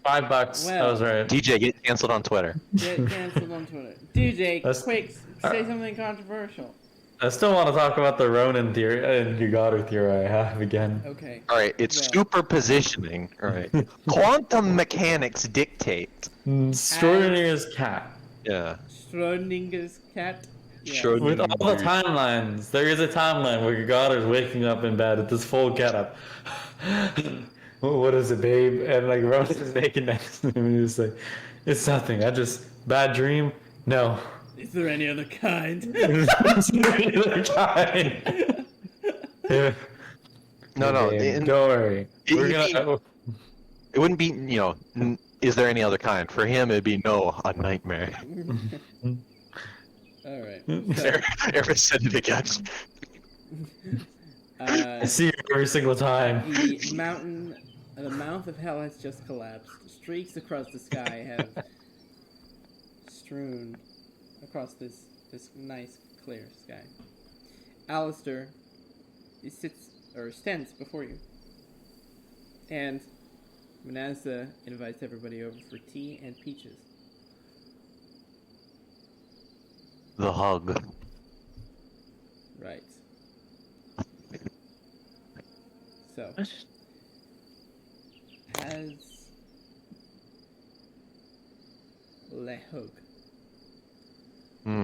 $5. That was right. DJ, get canceled on Twitter. Get canceled on Twitter. DJ, That's- quick, say something controversial. I still want to talk about the Ronin theory and Yugata theory I have again. Okay. All right, it's Well. superpositioning. All right, quantum mechanics dictate. Schrodinger's cat. Yeah. Schrodinger's cat. Yeah. With all the timelines, there is a timeline where Yugata's waking up in bed with this full getup. What is it, babe? And like Ronin's naked next to him, and he's like, "It's nothing. I just bad dream. No." Is there any other kind? Yeah. No, Babe, don't worry. We're gonna. it wouldn't be, is there any other kind? For him, it'd be no, a nightmare. Alright. Eris said it again. I see you every single time. The mouth of hell has just collapsed. Streaks across the sky have strewn across this nice, clear sky. Alistair stands before you. And Manasa invites everybody over for tea and peaches. The hug. Right. So, as Lehog, Hmm.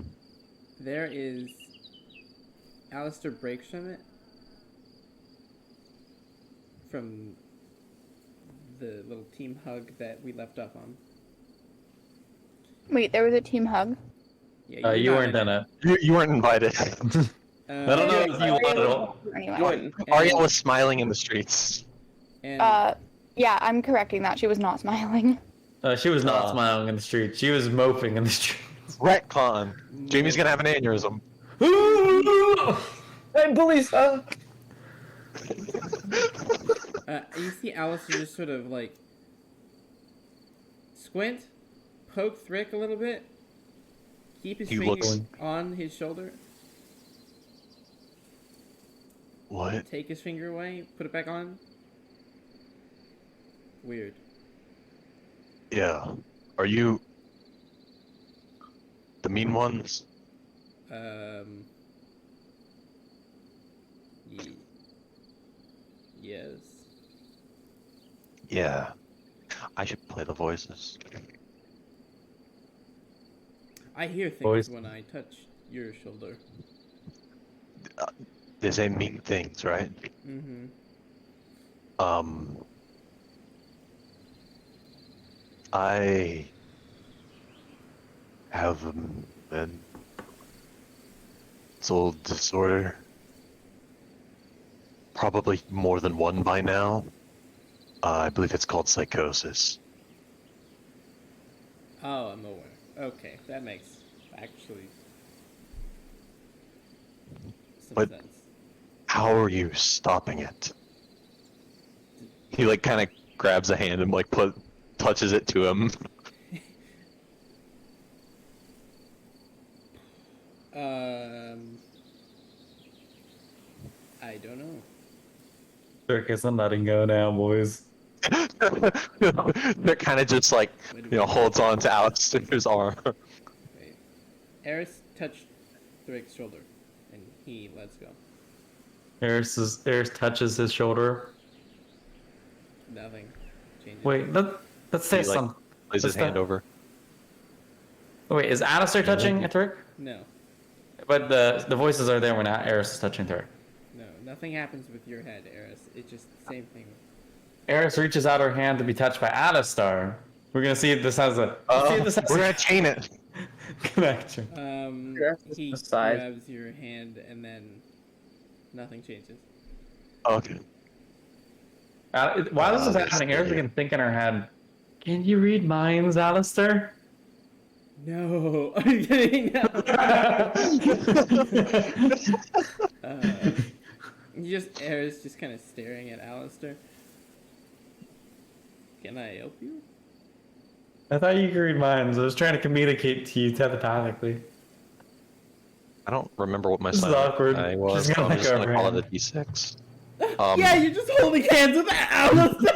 there is Alistair breaks from it, from the little team hug that we left off on. Wait, there was a team hug? Yeah, You weren't in it. You weren't invited. I don't know if you wanted to. Anyway. Arya was smiling in the streets. And Yeah, I'm correcting that. She was not smiling. She was not smiling in the street. She was moping in the street. Retcon. Jamie's gonna have an aneurysm. Hey, bullies! you see Alistair just sort of like squint, poke Thrick a little bit, keep his He finger looks- on his shoulder, What? take his finger away, put it back on. Weird. Yeah. Are you the mean ones? Yes. Yeah. I should play the voices. I hear things Voice. when I touch your shoulder. They say mean things, right? Mm-hmm. I have a mental disorder. Probably more than one by now. I believe it's called psychosis. Oh, I'm aware. Okay, that makes actually some But- sense. How are you stopping it? He like kind of grabs a hand and like touches it to him. I don't know. Circus, I'm letting go now, boys. They're kind of just like, holds on to Alistair's arm. Wait. Eris touched Thrick's shoulder, and he lets go. Eris touches his shoulder. Nothing changes. Wait, let's say He, like, something. Plays his hand over. Wait, is Alistair touching Thrick? No, But the voices are there when Eris is touching Thrick. no, nothing happens with your head, Eris. It's just the same thing. Eris reaches out her hand to be touched by Alistair. We're gonna see if this has a. see if this has We're a gonna chain it. connection. He Aside. grabs your hand, and then nothing changes. Okay. While this is this happening, Eris idiot. can think in her head. Can you read minds, Alistair? No, are you kidding? No. Eris just kind of staring at Alistair. Can I help you? I thought you could read minds. I was trying to communicate to you telepathically. I don't remember what my This is sign awkward. I was. She's gonna I'm let just go gonna of call her it a D6. Yeah, you're just holding hands with Alistair.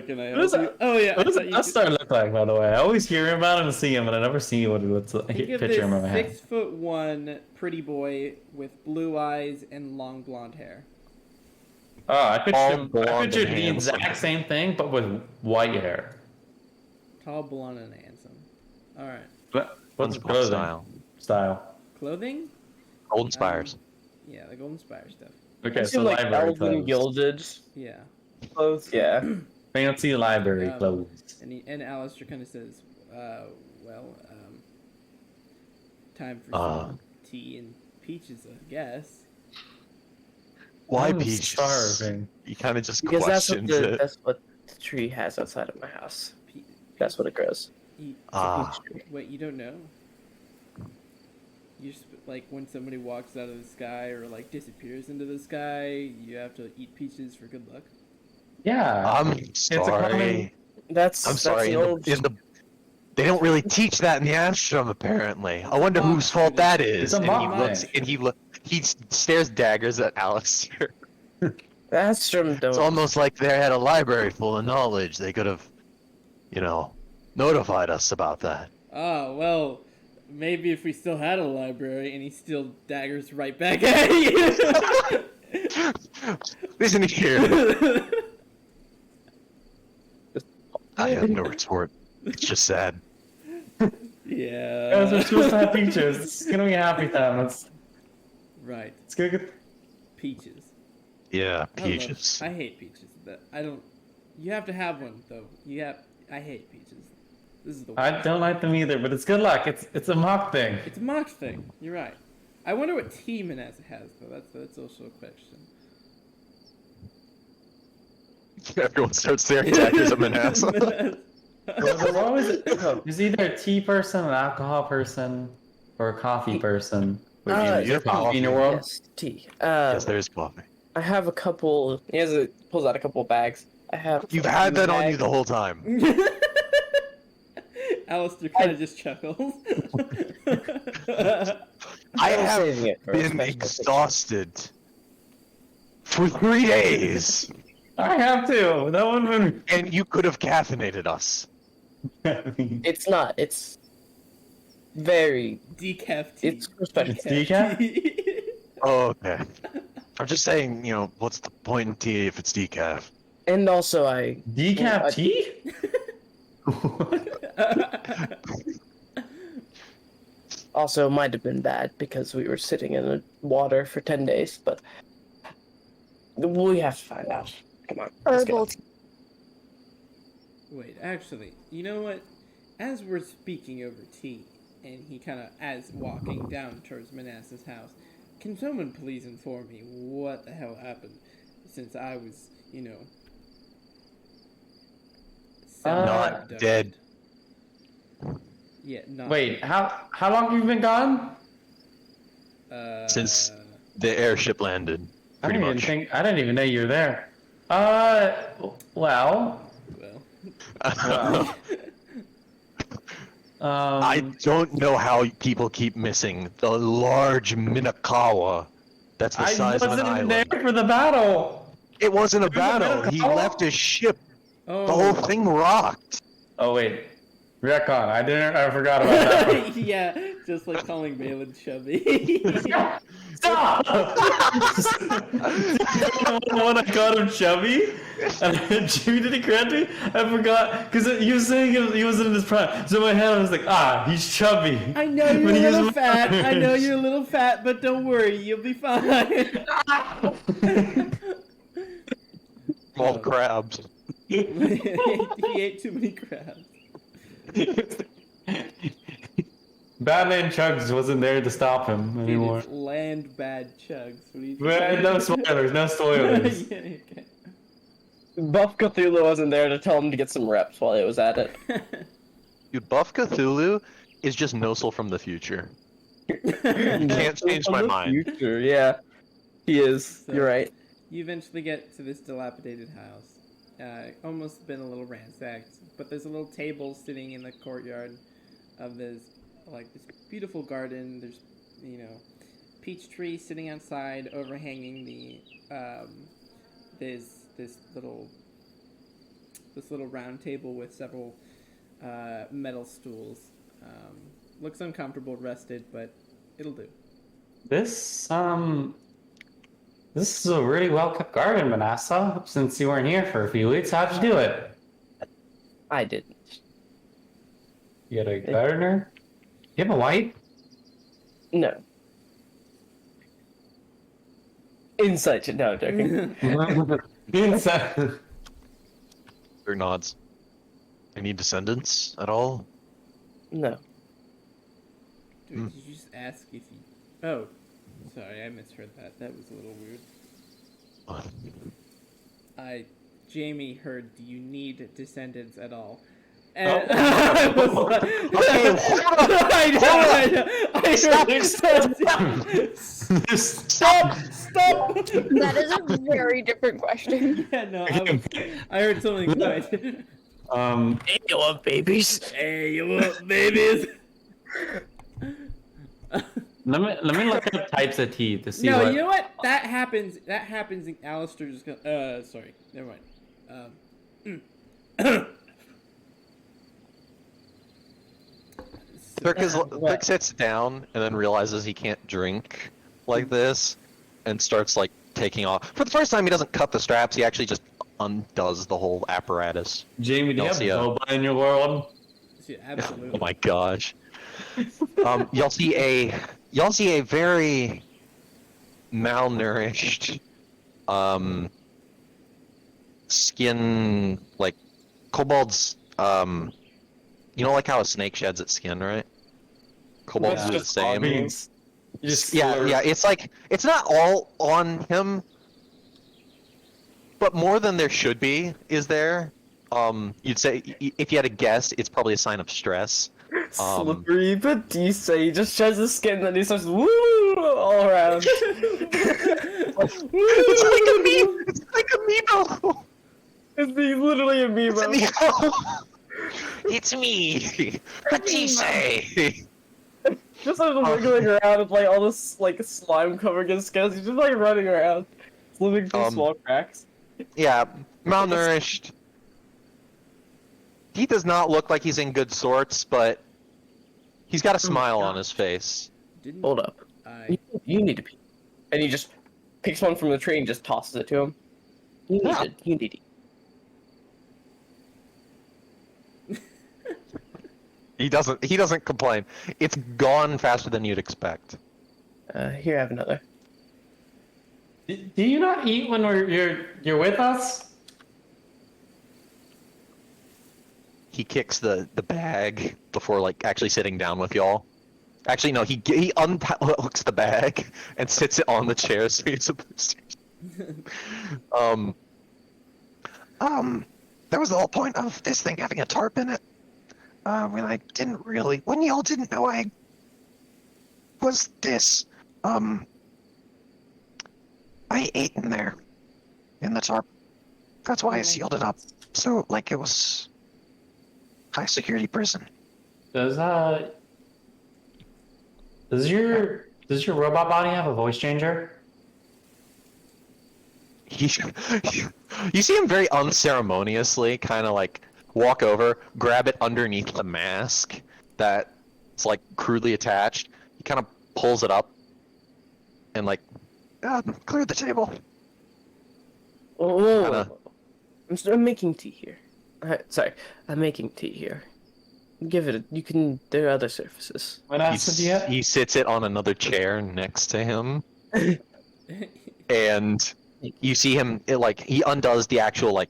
Can I help you? Oh yeah, I What does thought a you Death could- Star look like, by the way? I always hear about him and see him, but I never see what he looks like. Think of Picture him in my this head. 6'1" pretty boy with blue eyes and long blonde hair. Oh, I All blonde pictured and the handsome. exact same thing, but with white hair. Tall, blonde, and handsome. Alright. What's the SpongeBob clothing style? Clothing? Golden Spires. Yeah, the Golden Spire stuff. Okay, I so feel like library elven clothes. gilded Yeah. clothes. Yeah. Fancy library Um, clothes. And Alistair kind of says, time for Uh. some tea and peaches, I guess. Why I'm peaches? starving. He kind of just Because questions it. that's what the tree has outside of my house. Pe- That's what it grows. you- Ah, Peach tree. Wait, you don't know? You just, like, when somebody walks out of the sky or, like, disappears into the sky, you have to eat peaches for good luck? Yeah. I'm a sorry. common- That's I'm sorry. The old... They don't really teach that in the ashram, apparently. I wonder mock whose fault that is. It's a And he mock looks, thing. and he stares daggers at Alistair. That's from It's don't. almost like they had a library full of knowledge. They could have, notified us about that. Ah, well, maybe if we still had a library and he still daggers right back at you. Listen here. I have no retort. It's just sad. Guys, Yeah. we're supposed to have peaches. It's gonna be a happy time. Right. It's gonna get. Peaches. Yeah, I love- peaches. I hate peaches. But I don't. You have to have one though. I hate peaches. This is the. I don't like them either, but it's good luck. It's a mock thing. It's a mock thing. You're right. I wonder what tea Manassa has though. That's also a question. Everyone starts staring daggers at Manasseh. They're always- There's either a tea person, an alcohol person, or a coffee person. Wait, you're Coffee in your world? Yes, tea. Yes, there is coffee. I have a couple. Pulls out a couple bags. I have. You've a had that on bag. you the whole time. Alistair kind of just chuckles. I I'm have saving it for a been special exhausted for 3 days, I have to. That one and you could have caffeinated us. been. It's not. It's very. Decaf tea. It's for special. It's decaf? tea. Oh, okay. I'm just saying, what's the point in tea if it's decaf? And also, I. Decaf I- tea? Also, might have been bad because we were sitting in the water for 10 days, but. We have to find out. Come on. let's go. Herbal tea. Wait, actually, you know what? As we're speaking over tea, and he kind of, as walking down towards Manasseh's house, can someone please inform me what the hell happened since I was, Not abducted? dead. Yeah, not Wait, how long have you been gone? Since the airship landed, pretty much. I didn't even know you were there. Well, Well, I don't know how people keep missing the large Minakawa that's the I size of an wasn't even there island. for the battle. It wasn't a It was a battle. He Minakawa? left his ship. oh, The whole thing rocked. Oh wait, retcon. I forgot about that. yeah, just like calling Balin chubby. Stop! When I called him chubby, and Jimmy didn't correct me, I forgot because he was saying he wasn't in his prime. So in my head I was like, he's chubby. I know you're When a he was little fat. I know large. you're a little fat, but don't worry, you'll be fine. Small crabs. He ate too many crabs. Batman Chugs wasn't there to stop him It anymore. is land bad chugs. What are you But no spoilers, no spoilers. Yeah, okay. Buff Cthulhu wasn't there to tell him to get some reps while he was at it. Dude, Buff Cthulhu is just Nosil from the future. Can't change my From the mind. Future, yeah. He is. So- You're right. You eventually get to this dilapidated house. Almost been a little ransacked, but there's a little table sitting in the courtyard of this beautiful garden. There's, peach tree sitting outside, overhanging the this little round table with several metal stools. Looks uncomfortable, rested, but it'll do. This is a really well kept garden, Manassa. Since you weren't here for a few weeks, how'd you do it? I didn't. You got a gardener? You have a wife? No. Insight. No, I'm joking. Inside. Or nods. Any descendants at all? No. Dude, did you just ask if you... Oh, sorry, I misheard that. That was a little weird. Jamie heard, do you need descendants at all? And I was like... I know. Stop! That is a very different question. Yeah, no, I heard something good. Hey, you want babies? Hey, you want babies? Let me look up types of tea to see No, what. you know what? That happens. And Alistair just goes. Sorry. Never mind. Thurk sits down and then realizes he can't drink like this, and starts like taking off. For the first time, he doesn't cut the straps. He actually just undoes the whole apparatus. Jamie, do you have Elsia. boba in your world? Yeah, absolutely. Oh my gosh. You'll see a very malnourished skin, like kobolds. You know, like how a snake sheds its skin, right? Kobolds That's do the just same. Beans. You just Yeah, slurp. yeah. It's like it's not all on him, but more than there should be is there. You'd say if you had a guess, it's probably a sign of stress. Slippery Batista. He just sheds his skin and he starts woo all around. It's like a Amiibo. It's literally a It's Amiibo. Amiibo. It's me, Batista. Just like wiggling around with like all this like slime covering his skin. He's just like running around, slipping through small cracks. Yeah, malnourished. He does not look like he's in good sorts, but he's got a smile on his face. Didn't Hold up. I? You need to pee. And he just picks one from the tree and just tosses it to him. You need it. You need it. He doesn't complain. It's gone faster than you'd expect. Here, have another. Do you not eat when you're with us? He kicks the bag before like actually sitting down with y'all. Actually, no. He unhooks the bag and sits it on the chair so he's supposed to. That was the whole point of this thing having a tarp in it. When y'all didn't know I was this, I ate in there, in the tarp. That's why I sealed it up. So, like, it was high security prison. Does your robot body have a voice changer? You see him very unceremoniously kind of like walk over, grab it underneath the mask that's like crudely attached. He kind of pulls it up and like clear the table. Oh, Kinda- I'm making tea here. Sorry, I'm making tea here. Give it. You can. There are other surfaces. When I said you He sits it on another chair next to him, and you see him. He undoes the actual like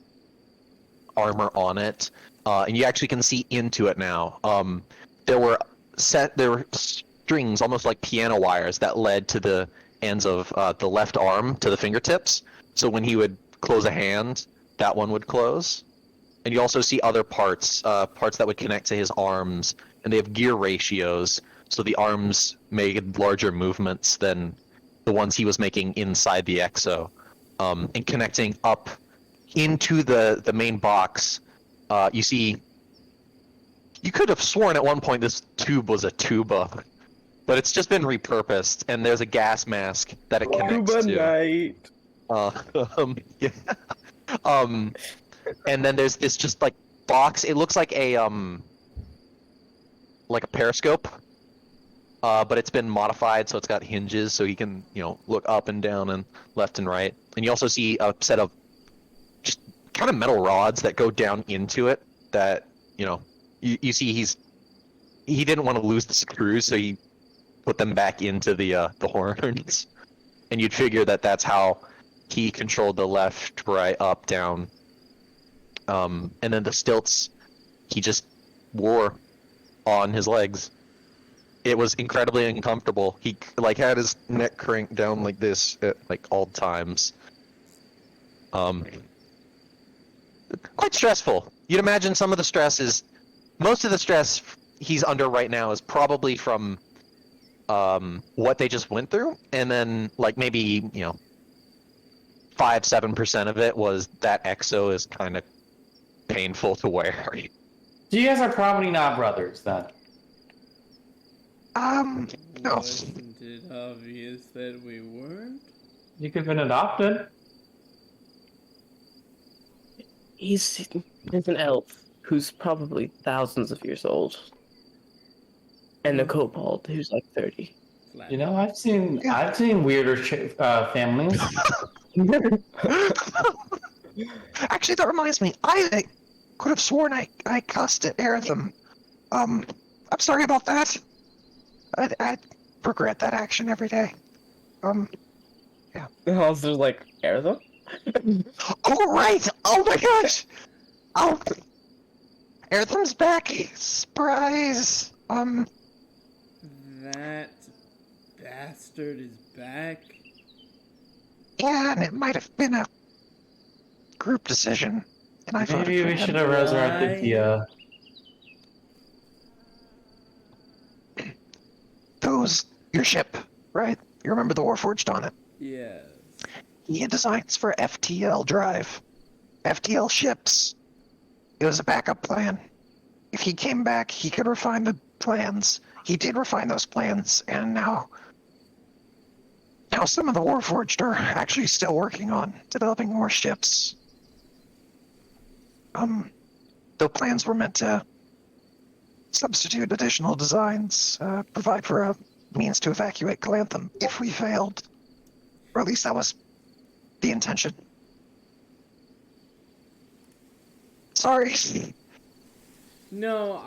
armor on it, and you actually can see into it now. There were strings, almost like piano wires, that led to the ends of the left arm to the fingertips. So when he would close a hand, that one would close. And you also see other parts that would connect to his arms, and they have gear ratios, so the arms made larger movements than the ones he was making inside the Exo. And connecting up into the main box, you see. You could have sworn at one point this tube was a tuba, but it's just been repurposed, and there's a gas mask that it connects Scuba to. night. Yeah. And then there's this just like box. It looks like a periscope, but it's been modified, so it's got hinges, so he can, look up and down and left and right. And you also see a set of just kind of metal rods that go down into it. That you see he didn't want to lose the screws, so he put them back into the horns. And you'd figure that that's how he controlled the left, right, up, down. And then the stilts he just wore on his legs. It was incredibly uncomfortable. He had his neck cranked down like this at all times. Quite stressful. You'd imagine most of the stress he's under right now is probably from what they just went through, and then maybe 5-7% of it was that EXO is kind of painful to wear. So you guys are probably not brothers then. No. Wasn't it obvious that we weren't? You could have been adopted. He's an elf who's probably thousands of years old. And a kobold who's like 30. Flat. You know, I've seen weirder families. Actually, that reminds me. I could have sworn I cussed at Aratham. I'm sorry about that. I regret that action every day. How's there like air though? Oh right! Oh my gosh! Oh, Aratham's back! Surprise! That bastard is back? Yeah, and it might have been a group decision. And I voted Maybe for we him. should have resurrected the. Your ship, right? You remember the Warforged on it? Yes. He had designs for FTL drive. FTL ships. It was a backup plan. If he came back, he could refine the plans. He did refine those plans, and now some of the Warforged are actually still working on developing more ships. The plans were meant to substitute additional designs, provide for a means to evacuate Glantham if we failed. Or at least that was the intention. Sorry. No,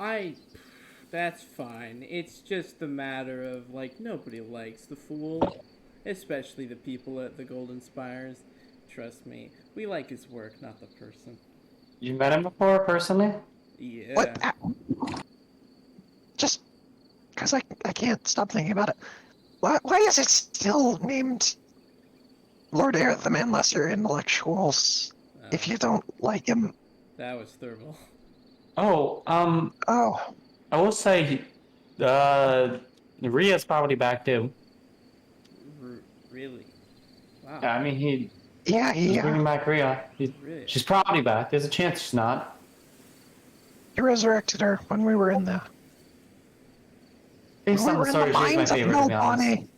that's fine. It's just a matter of, nobody likes the Fool. Especially the people at the Golden Spires. Trust me, we like his work, not the person. You met him before personally? Yeah. What? Just because I can't stop thinking about it. Why is it still named Lord Air, the Man Lesser Intellectuals, if you don't like him? That was Thermal. Oh, Oh, I will say, Ria's probably back too. Really? Wow. Yeah, I mean, he's yeah. bringing back Ria. Really? She's probably back. There's a chance she's not. You resurrected her when we were in the Based on the story, she's my mines of favorite, to be honest. Melbani.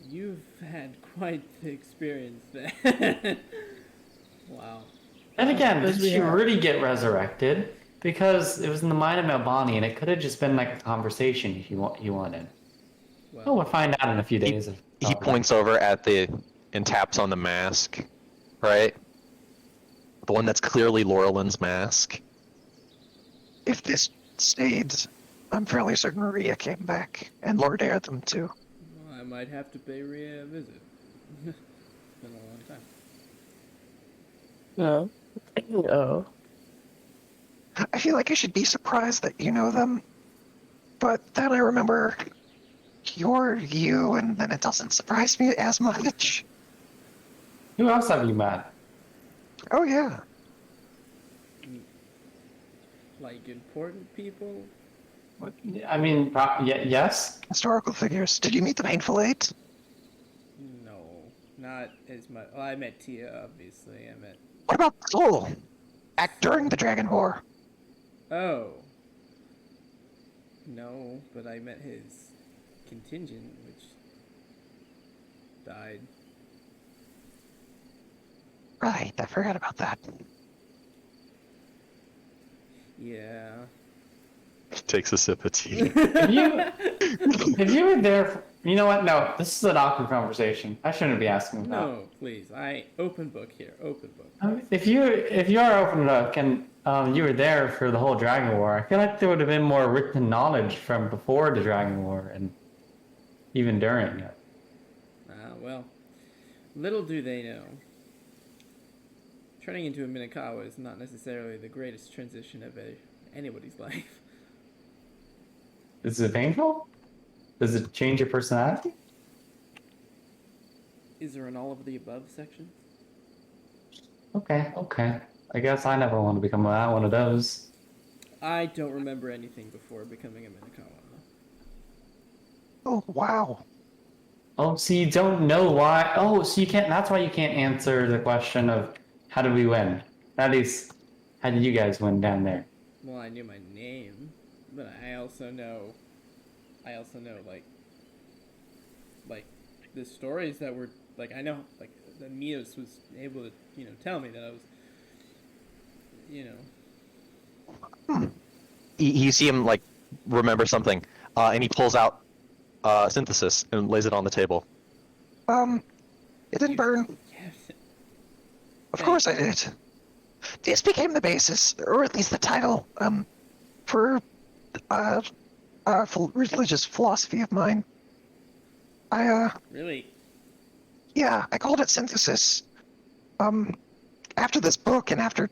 You've had quite the experience there. Wow. And again, Because did we she have- really get resurrected? Because it was in the mind of Melbani, and it could have just been like a conversation you wanted. Well, Oh, we'll find out in a few days. He points over at and taps on the mask, right? The one that's clearly Laurelyn's mask. If this stayed, I'm fairly certain Rhea came back, and Lord Aratham too. well, I might have to pay Rhea a visit. It's been a long time. No. Oh. I feel like I should be surprised that you know them, but then I remember you're you, and then it doesn't surprise me as much. Who else have you met? Oh yeah. Like important people? What- I mean, yes. Historical figures. Did you meet the Painful Eight? No, not as much. Well, I met Tia, obviously. I met. What about Soul? Act during the Dragon War. Oh. No, but I met his contingent, which died. Right, I forgot about that. Yeah. Takes a sip of tea. If you were there, you know what? No, this is an awkward conversation. I shouldn't be asking about. No, please. Open book here. Open book. If you are open book and you were there for the whole Dragon War, I feel like there would have been more written knowledge from before the Dragon War and even during it. Well, little do they know. Turning into a Minakawa is not necessarily the greatest transition of anybody's life. Is it painful? Does it change your personality? Is there an all of the above section? Okay. I guess I never want to become one of those. I don't remember anything before becoming a Minakawa. Oh, wow. Oh, so you don't know why? Oh, so you can't. That's why you can't answer the question of how did we win? At least, how did you guys win down there? Well, I knew my name, but I also know like the stories that were like I know like that Mios was able to tell me that I was You see him like remember something, and he pulls out synthesis and lays it on the table. It didn't burn. Yes. Of course I did. This became the basis, or at least the title, for a religious philosophy of mine. Really? Yeah, I called it synthesis. After this book and after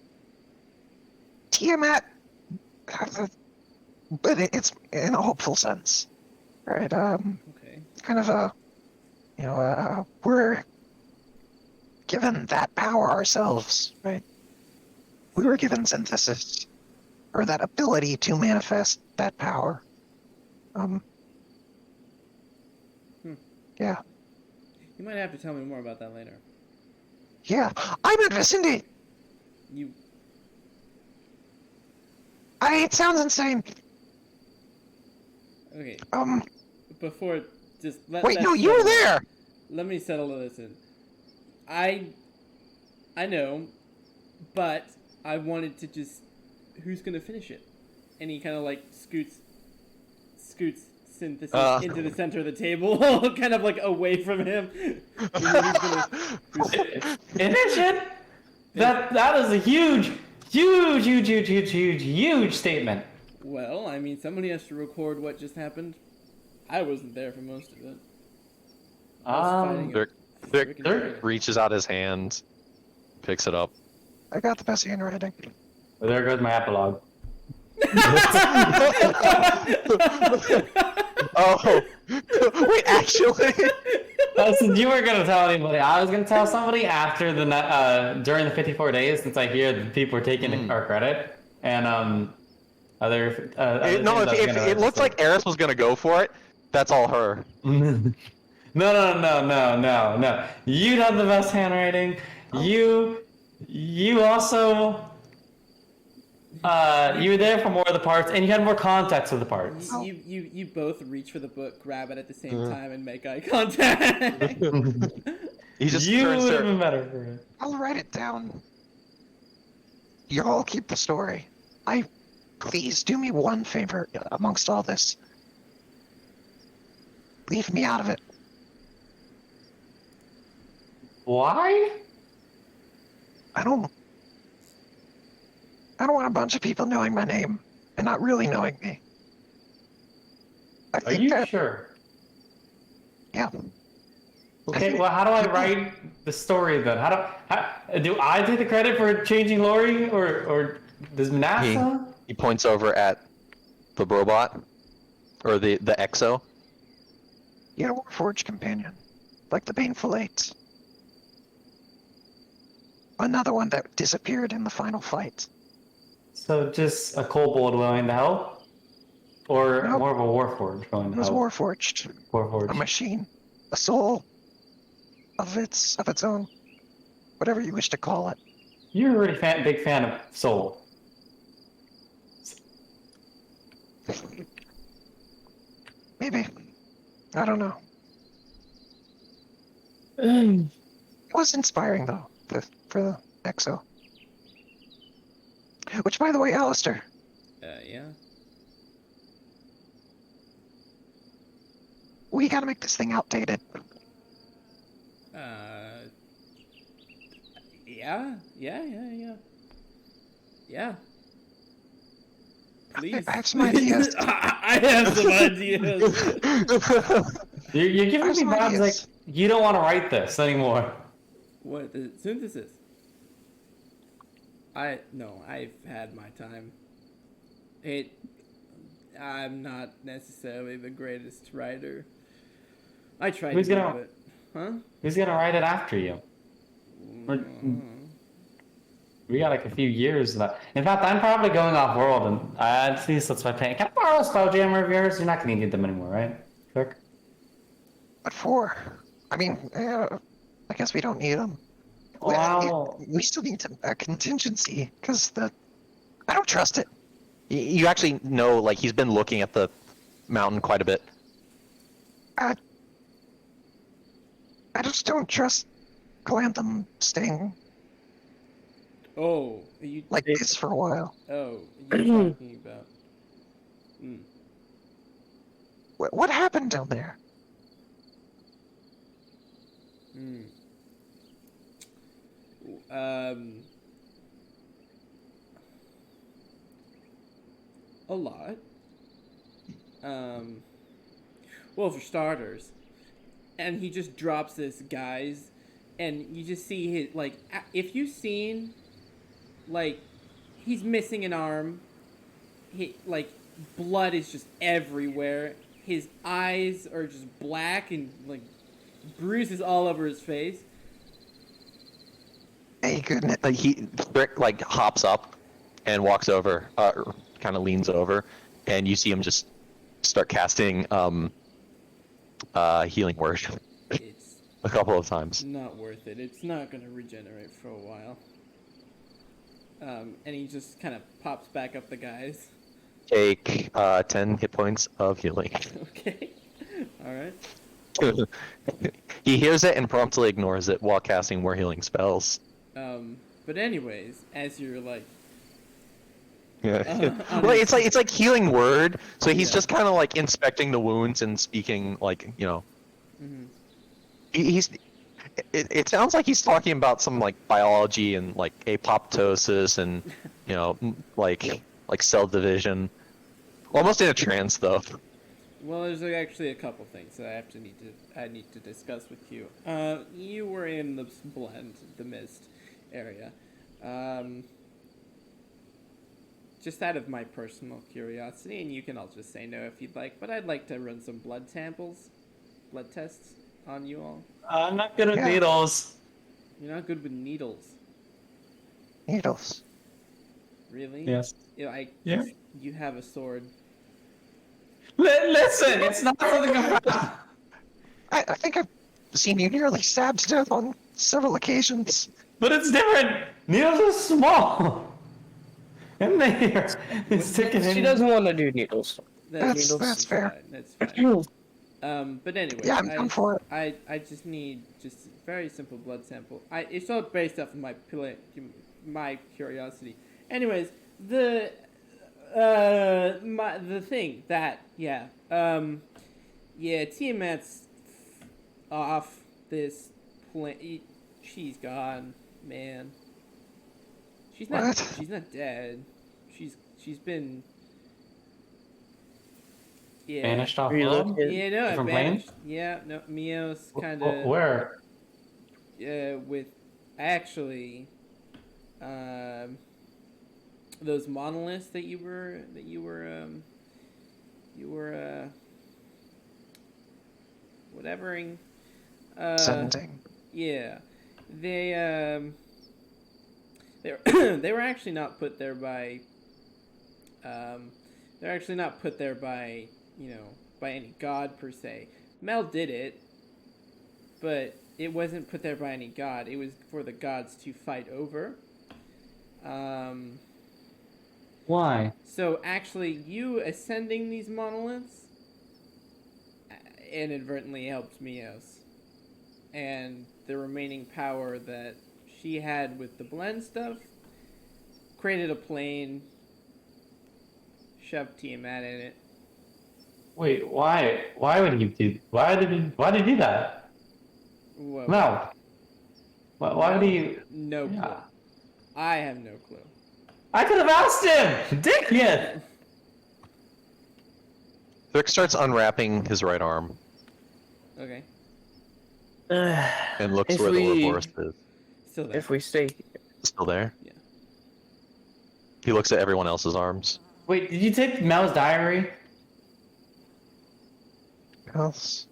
Tiamat, but it's in a hopeful sense, right? Okay. Kind of we're given that power ourselves, right? We were given synthesis, or that ability to manifest that power. Yeah. You might have to tell me more about that later. Yeah, I'm at Vicindy. You It sounds insane. okay? Um, Before just let. wait, let's no, you were settle- there. Let me settle this in. I know, but I wanted to just who's gonna finish it? And he kind of like scoots synthesis into the center of the table, kind of like away from him. Finish it? That is a huge statement. Well, I mean, somebody has to record what just happened. I wasn't there for most of it. I was fighting a Dirk freaking dragon. reaches out his hand, picks it up. I got the best handwriting. Well, there goes my epilogue. Oh, wait, actually. Since you weren't gonna tell anybody, I was gonna tell somebody after during the 54 days, since I hear that people are taking our credit, and other. No, if it looked like Eris was gonna go for it, that's all her. No. You have the best handwriting. You also. You were there for more of the parts, and you had more context of the parts. You both reach for the book, grab it at the same time, and make eye contact. He just You turns would to have her. been better for it. I'll write it down. You all keep the story. Please do me one favor amongst all this. Leave me out of it. Why? I don't want a bunch of people knowing my name and not really knowing me. I Are think you that, sure? yeah. Okay, well, how do I write the story then? Do I take the credit for changing Lori, or does Manassa? He points over at the robot, or the Exo. You had a Warforged companion, like the Baneful Eight. Another one that disappeared in the final fight. So just a kobold willing to help, or Nope. more of a warforged willing It to was help? Warforged, a Warforged. machine, a soul of its own, whatever you wish to call it. You're a really big fan of Soul. Maybe. I don't know. Um, It was inspiring though, for the EXO. Which, by the way, Alistair, Yeah. we gotta make this thing outdated. Yeah. Yeah. Please. I have some ideas. I have some ideas. You're I giving have me some vibes like ideas. you don't want to write this anymore. What, the synthesis? No, I've had my time. I'm not necessarily the greatest writer. I tried Who's to be, gonna- but huh? Who's gonna write it after you? We're- We got like a few years left. In fact, I'm probably going off world, and at least that's my plan. Can I borrow a Spelljammer of yours? You're not gonna need them anymore, right? Quick. What for? I mean, I guess we don't need them. Wow. We still need a contingency because I don't trust it. You actually know, like, he's been looking at the mountain quite a bit. I just don't trust Glantham staying Oh, you. like this for a while. Oh, you're talking about. What happened down there? A lot. Well, for starters, and he just drops this, guys, and you just see his, like, if you've seen, like, he's missing an arm, like, blood is just everywhere, his eyes are just black and, like, bruises all over his face. Hey, goodness! Brick like hops up and walks over, kind of leans over, and you see him just start casting healing word It's a couple of times. not worth it. It's not gonna regenerate for a while. And he just kind of pops back up the guys. Take 10 hit points of healing. Okay. All right. He hears it and promptly ignores it while casting more healing spells. But anyways, as you're like, Yeah. Well, it's like healing word, so he's Yeah. just kind of like inspecting the wounds and speaking like, you know. Mhm. It sounds like he's talking about some like biology and like apoptosis and you know like cell division. Almost in a trance though. well, there's actually a couple things that I need to discuss with you. You were in the blend, the mist area. Just out of my personal curiosity, and you can all just say no if you'd like, but I'd like to run some blood tests on you all. I'm not good at Yeah. needles. You're not good with needles, Needles. really? Yes. Yeah, Yeah. You have a sword. Listen, it's not something about. I think I've seen you nearly stabbed to death on several occasions. But it's different. Needles are small. And there, it's sticking in. She doesn't want to do needles. That's fair. Fine, that's fine. But anyway, Yeah, I'm down for it. I just need just very simple blood sample. It's all based off of my curiosity. Anyways, the thing that Tiamat's off this plane. She's gone, man. She's not. What? She's not dead. She's been. Yeah. Vanished off world? Relocated. Yeah, no, Different vanished. Yeah, no, Mios kind of. Where? With actually, those monoliths that you were whatevering. Sending. Yeah, they they were actually not put there by. They're actually not put there by by any god per se. Mel did it, but it wasn't put there by any god. It was for the gods to fight over. Why? So actually, you ascending these monoliths inadvertently helped Mios. And the remaining power that she had with the blend stuff created a plane, shoved Tiamat in it. Wait, why? Why would he do? Why did he do that? Whoa. No. Why would he? No clue. Yeah. I have no clue. I could have asked him. Dick it. Vic starts unwrapping his right arm Okay. and looks If where the we- Ouroboros is. Still there. If we stay Still there? Yeah. He looks at everyone else's arms. Wait, did you take Mel's diary? Else?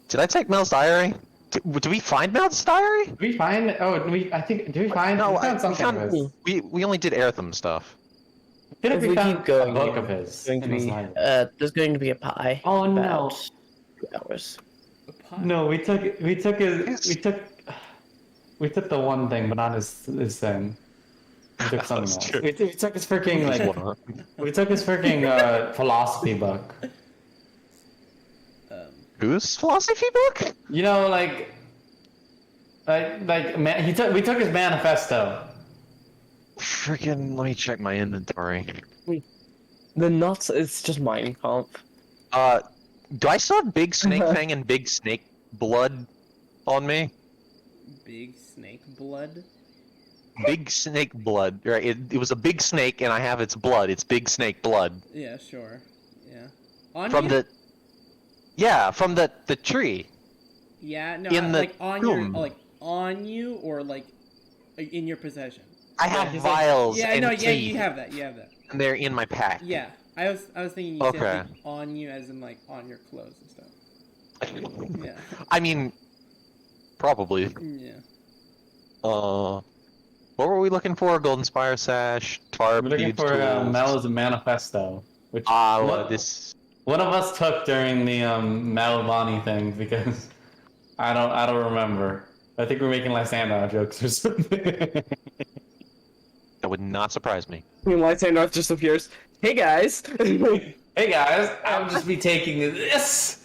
Did I take Mel's diary? Did we find Mel's diary? Did we find? Oh, I think. Did we find? No, we found we something found- of his. We only did Ertham stuff. I feel like If we we found keep going, a book of his. There's going to in his be library. there's going to be a pie. Oh no! About 2 hours. A pie. No, we took the one thing, but not his thing. We took something That's else. true. We took his freaking we took his freaking philosophy book. Whose philosophy book? You know, like we took his manifesto. Freaking, let me check my inventory. The nuts, it's just Mein Kampf. Do I still have Big Snake Fang and Big Snake Blood on me? Big snake blood. Big Snake Blood, right? It was a big snake, and I have its blood. It's Big Snake Blood. Yeah, sure. Yeah. On From you? the... Yeah, from the tree. Yeah, no, in the like on your tomb. like on you or like in your possession. I have he's like- vials Yeah, and no, yeah, teeth, you have that. You have that. and they're in my pack. Yeah. I was thinking you Okay. said like, on you as in like on your clothes and stuff. Yeah. I mean, probably. Yeah. What were we looking for? Golden Spire Sash, Tarp, We're looking Thieves' for Tools. Mel's manifesto, which Well, this... one of us took during the Malavani thing because I don't remember. I think we're making Lysander jokes or something. That would not surprise me. Meanwhile, North just appears. Hey guys! Hey guys, I'll just be taking this.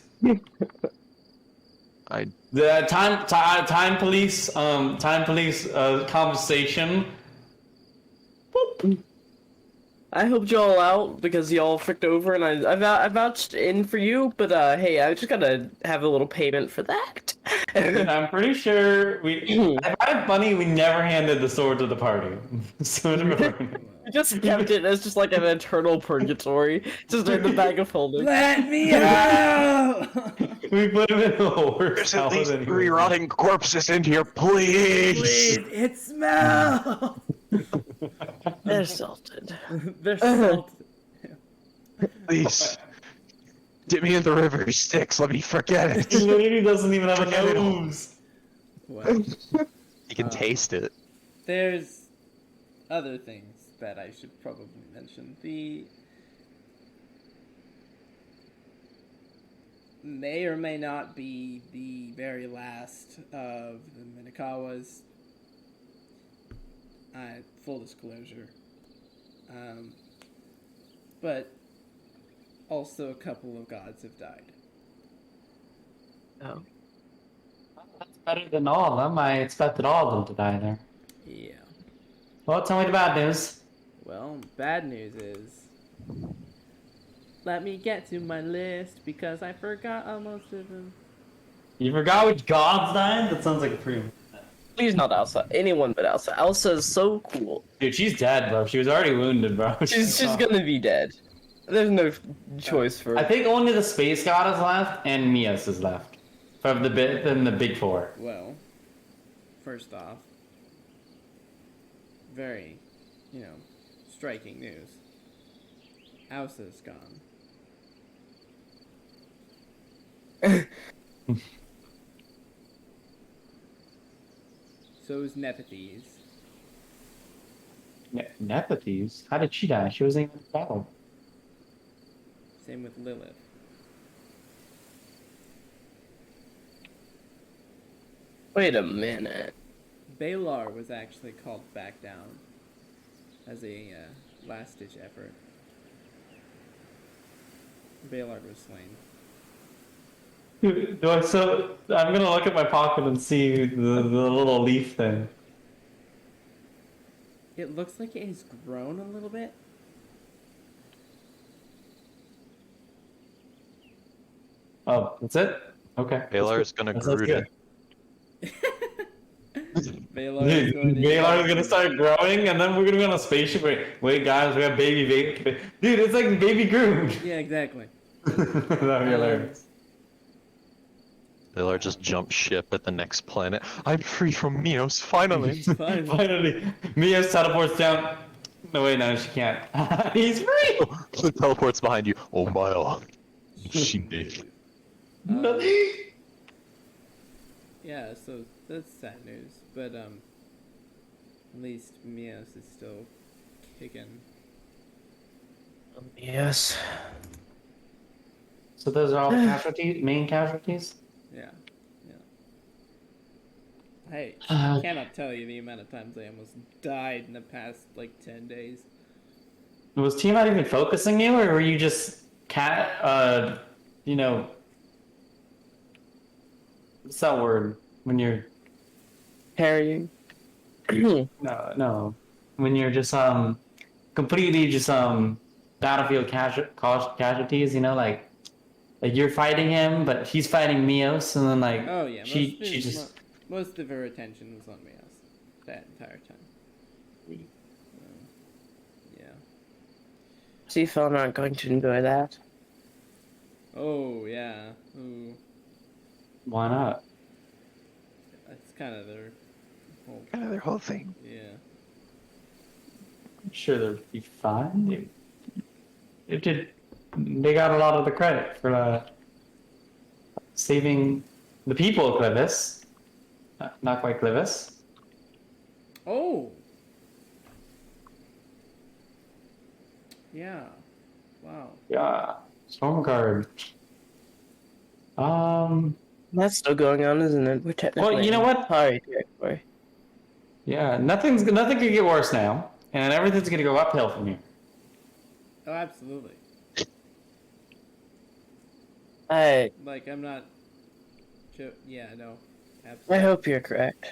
I The time police conversation. I helped y'all out because y'all fricked over and I vouched in for you, but hey, I just gotta have a little payment for that. I'm pretty sure I find it funny we never handed the sword to the party. So We just kept it as just like an eternal purgatory, just in the bag of holding. Let me out! we put him in the worst hell than he was. corpses in here, please. Please, it smells. They're salted. They're salted. Please. Get me in the river, Styx. Let me forget He it. literally doesn't even have a Forget it all. nose. Well, You can taste it. there's other things that I should probably mention. The may or may not be the very last of the Minakawas. Full disclosure. But also a couple of gods have died. Oh. That's better than all of them. I expected all of them to die there. Yeah. Well, tell me the bad news. Well, bad news is. Let me get to my list because I forgot most of them. You forgot which gods died? That sounds like a pretty... Please not Elsa. Anyone but Elsa. Elsa is so cool. Dude, she's dead, bro. She was already wounded, bro. She's gonna be dead. There's no choice for I think only the space god is left and Mias is left. From the big four. Well, first off, very, striking news. Elsa's gone. So is Nepenthes. Nepenthes? How did she die? She wasn't even in battle. Same with Lilith. Wait a minute. Balar was actually called back down as a last-ditch effort. Balar was slain. So I'm gonna look at my pocket and see the little leaf thing. It looks like it has grown a little bit. Oh, that's it? Okay. Baylor's gonna That sounds Groot good. it. Baylor is going to Baylor's gonna start growing, and then we're gonna be on a spaceship. Wait, guys, we have baby. Dude, it's like baby Groot. Yeah, exactly. That'd be hilarious. Baylor just jumped ship at the next planet. I'm free from Mios, finally! Fine. Finally, Mia teleports down. No, wait, no, she can't. He's free. The teleport's behind you. Oh my god. She did. Yeah, so that's sad news. But at least Mios is still kicking. Yes. So those are all casualties, main casualties. Yeah. Yeah. Hey, Uh, I cannot tell you the amount of times I almost died in the past like 10 days. Was Tiamat even focusing you, or were you just you know, what's that word when you're Carrying. no, when you're just completely just battlefield casualties, you know, like you're fighting him, but he's fighting Mios, and then like Oh yeah, she just most of her attention was on Mios that entire time. Yeah. Seafoam aren't going to enjoy that. Oh yeah. Ooh, why not? that's kind of their whole. Kind of their whole thing. Yeah. I'm sure they'll be fine. They got a lot of the credit for saving the people of Clivis. Not quite Clivis. Oh. Yeah. Wow. Yeah, Stormguard. That's still going on, isn't it? We're technically. Well, you know what? Sorry, territory. Yeah, nothing could get worse now, and everything's gonna go uphill from here. Oh, absolutely. Like I'm not. Yeah. No. I Absolutely. hope you're correct.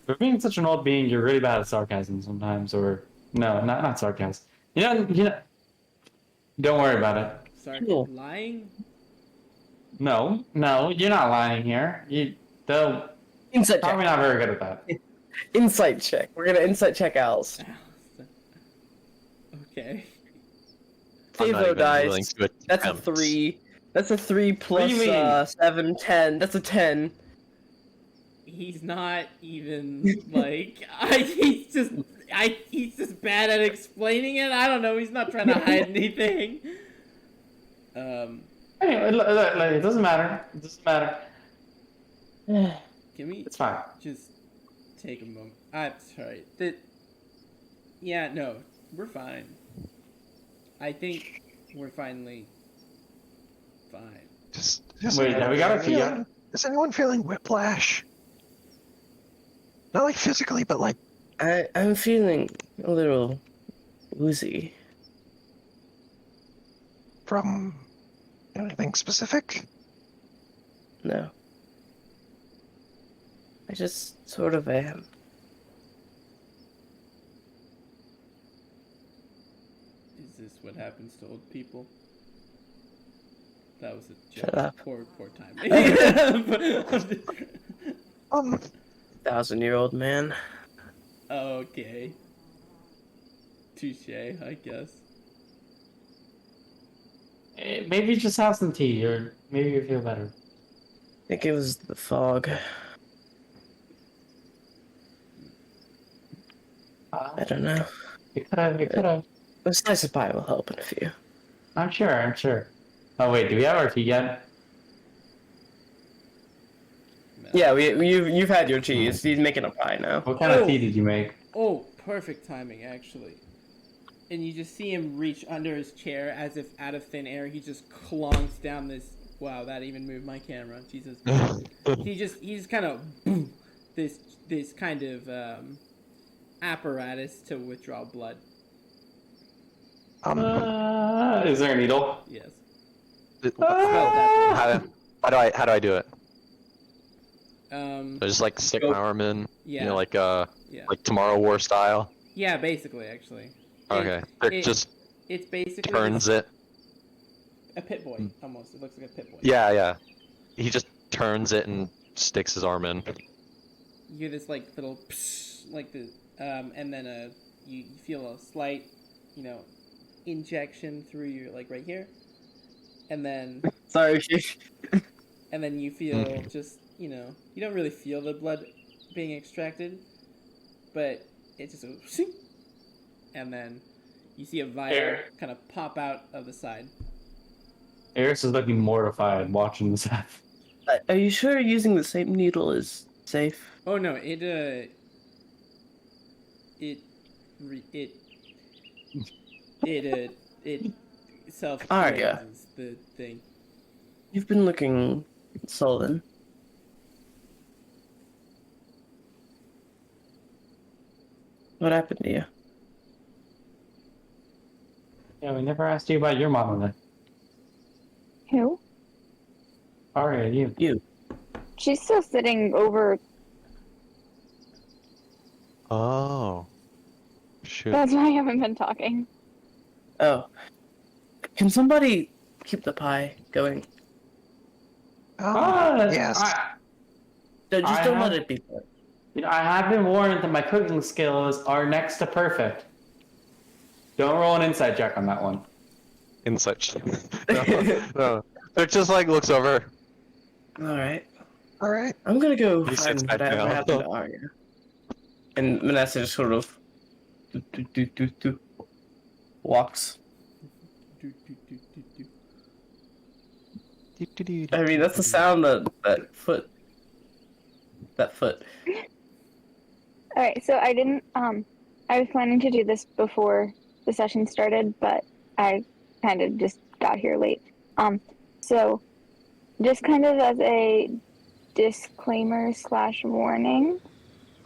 For being such an old being, you're really bad at sarcasm sometimes, or no, not sarcasm. You know. Don't worry about it. Sorry. Cool. Lying. No, you're not lying here. They'll Insight probably check. not very good at that. Insight check. We're gonna insight check Al's. Okay. I'm not Favo even willing dice. to That's a attempt. 3. That's a 3 What do you plus mean? 7, 10. That's a 10. He's not even like he's just bad at explaining it. I don't know. He's not trying to hide anything. Anyway, look, it doesn't matter. It doesn't matter. Can we It's fine. just take a moment? I'm sorry. Yeah, no, we're fine. I think we're finally fine. Just Wait, have we got a feeling? Is anyone feeling whiplash? Not like physically, but like I'm feeling a little woozy. from anything specific? No. I just sort of am. Is this what happens to old people? That was a joke. Shut up. Poor time. 1,000-year-old man. Okay. Touche, I guess. Maybe just have some tea, or maybe you feel better. I think it was the fog. I don't know. It could have. A slice of pie will help in a few. I'm sure. Oh wait, do we have our tea yet? Yeah, you've had your cheese. He's making a pie now. What kind of tea did you make? Oh, perfect timing, actually. And you just see him reach under his chair as if out of thin air. He just clonks down this. Wow, that even moved my camera. Jesus. he just kind of this kind of apparatus to withdraw blood. Is there a needle? Yes. How How do I do it? Um, I just like stick my arm in, yeah, you know, like yeah, like Tomorrow War style. yeah. Basically, actually. Okay. It just It's basically turns it. a pit boy almost. It looks like a pit boy. Yeah, yeah. He just turns it and sticks his arm in. You hear this like little psh, like the and then you feel a slight, you know, injection through your like right here, and then Sorry. you feel just, you know, you don't really feel the blood being extracted, but it just goes, and then you see a vial Air. kind of pop out of the side. Eris is looking mortified watching this happen. Are you sure using the same needle is safe? Oh no, it self Arya. is the thing. You've been looking sullen. What happened to you? Yeah, we never asked you about your mom then. Who? Alright, you. You. She's still sitting over. Oh. Shoot. That's why I haven't been talking. Oh. Can somebody keep the pie going? Yes. Just I don't have- let it be burnt. You know, I have been warned that my cooking skills are next to perfect. Don't roll an inside check on that one. In such. No, no. It just like looks over. Alright. All right. I'm gonna go He find sits back whatever down. happened to Arya. And Manasseh just sort of walks. I mean, that's the sound that foot. Alright, so I didn't, I was planning to do this before the session started, but I kind of just got here late. So just kind of as a disclaimer / warning,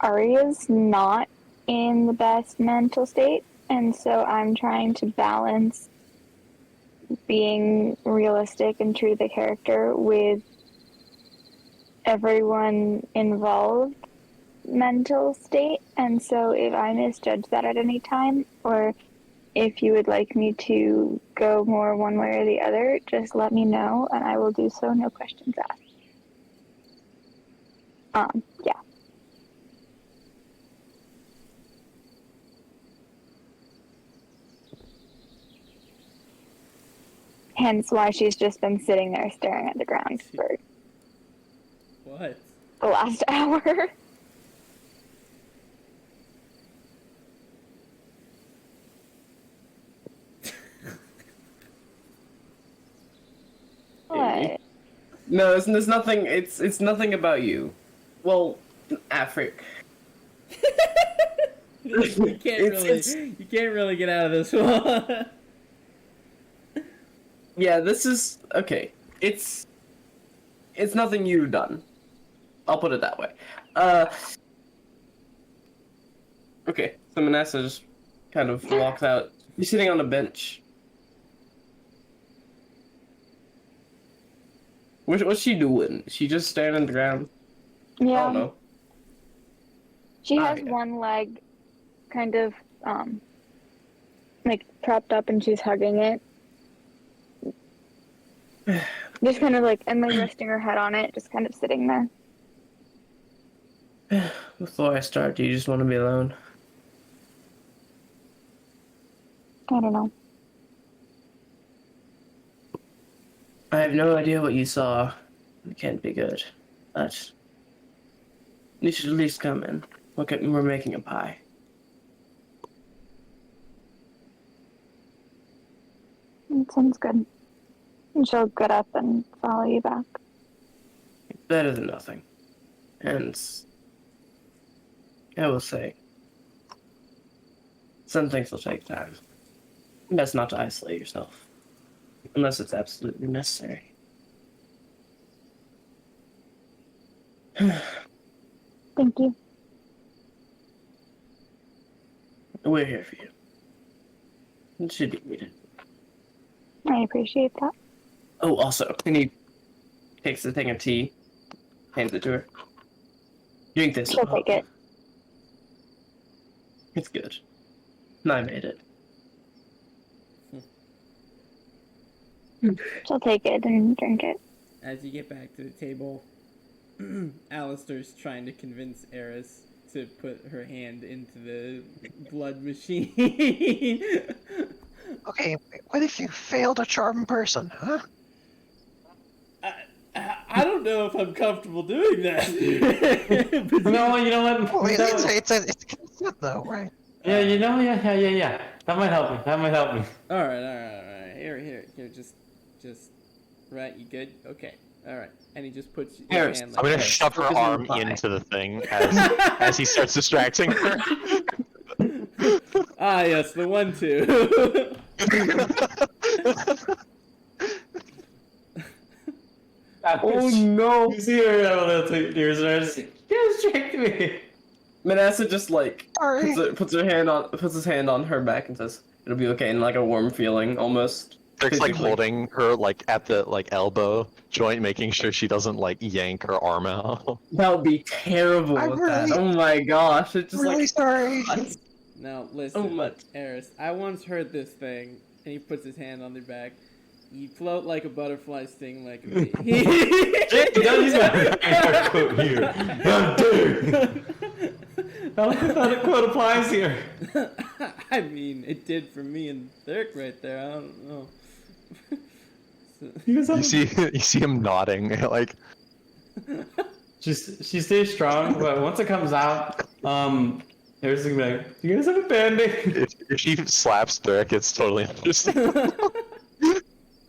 Arya's not in the best mental state, and so I'm trying to balance being realistic and true to the character with everyone involved mental state. And so if I misjudge that at any time, or if you would like me to go more one way or the other, just let me know and I will do so, no questions asked. Yeah. Hence why she's just been sitting there staring at the ground for What? the last hour. What? No, there's nothing. It's nothing about you. Well, Afric. You can't really get out of this one. Yeah, this is okay. It's nothing you've done. I'll put it that way. Okay, so Manasseh just kind of walks out. You're sitting on a bench. What's she doing? She just staring at the ground? I Yeah. don't know. She has yeah. one leg kind of like propped up and she's hugging it. Just kind of like, and like resting her head on it, just kind of sitting there. Before I start, do you just want to be alone? I don't know. I have no idea what you saw. It can't be good. But you should at least come in. Look at me, we're making a pie. It sounds good. And she'll get up and follow you back. Better than nothing. And I will say, some things will take time. Best not to isolate yourself. Unless it's absolutely necessary. Thank you. We're here for you. It should be needed. I appreciate that. Oh, also, and he takes the thing of tea, hands it to her. Drink this. She'll take it. It's good. And I made it. She'll take it and drink it. As you get back to the table, Alistair's trying to convince Eris to put her hand into the blood machine. Okay, what if you failed a charm person, huh? I don't know if I'm comfortable doing that. No, you know what? Well, No. it's consent though, right? Yeah, you know, yeah. That might help me. All right. Here. Just, right. You good? Okay. All right. And he just puts your Eris, hand I'm like gonna that. shove her Focus on arm the pie. into the thing as he starts distracting her. Ah, yes, the 1-2. Oh no! You see her a little tears and just distract me. Manasseh just like Sorry. puts his hand on her back and says, "It'll be okay," and like a warm feeling almost. Rick's like physically. holding her like at the like elbow joint, making sure she doesn't like yank her arm out. That would be terrible I'm with that. really- Oh my gosh! It's just like sorry. Now, so listen, much. Eris, I once heard this thing, and he puts his hand on their back. You float like a butterfly, sting like a bee. Don't use my quote here. How dare How the quote applies here? I mean, it did for me and Dirk right there. I don't know. You see him nodding, like she stays strong, but once it comes out, there's gonna be like, "Do you guys have a band-aid?" if she slaps Dirk, it's totally understandable.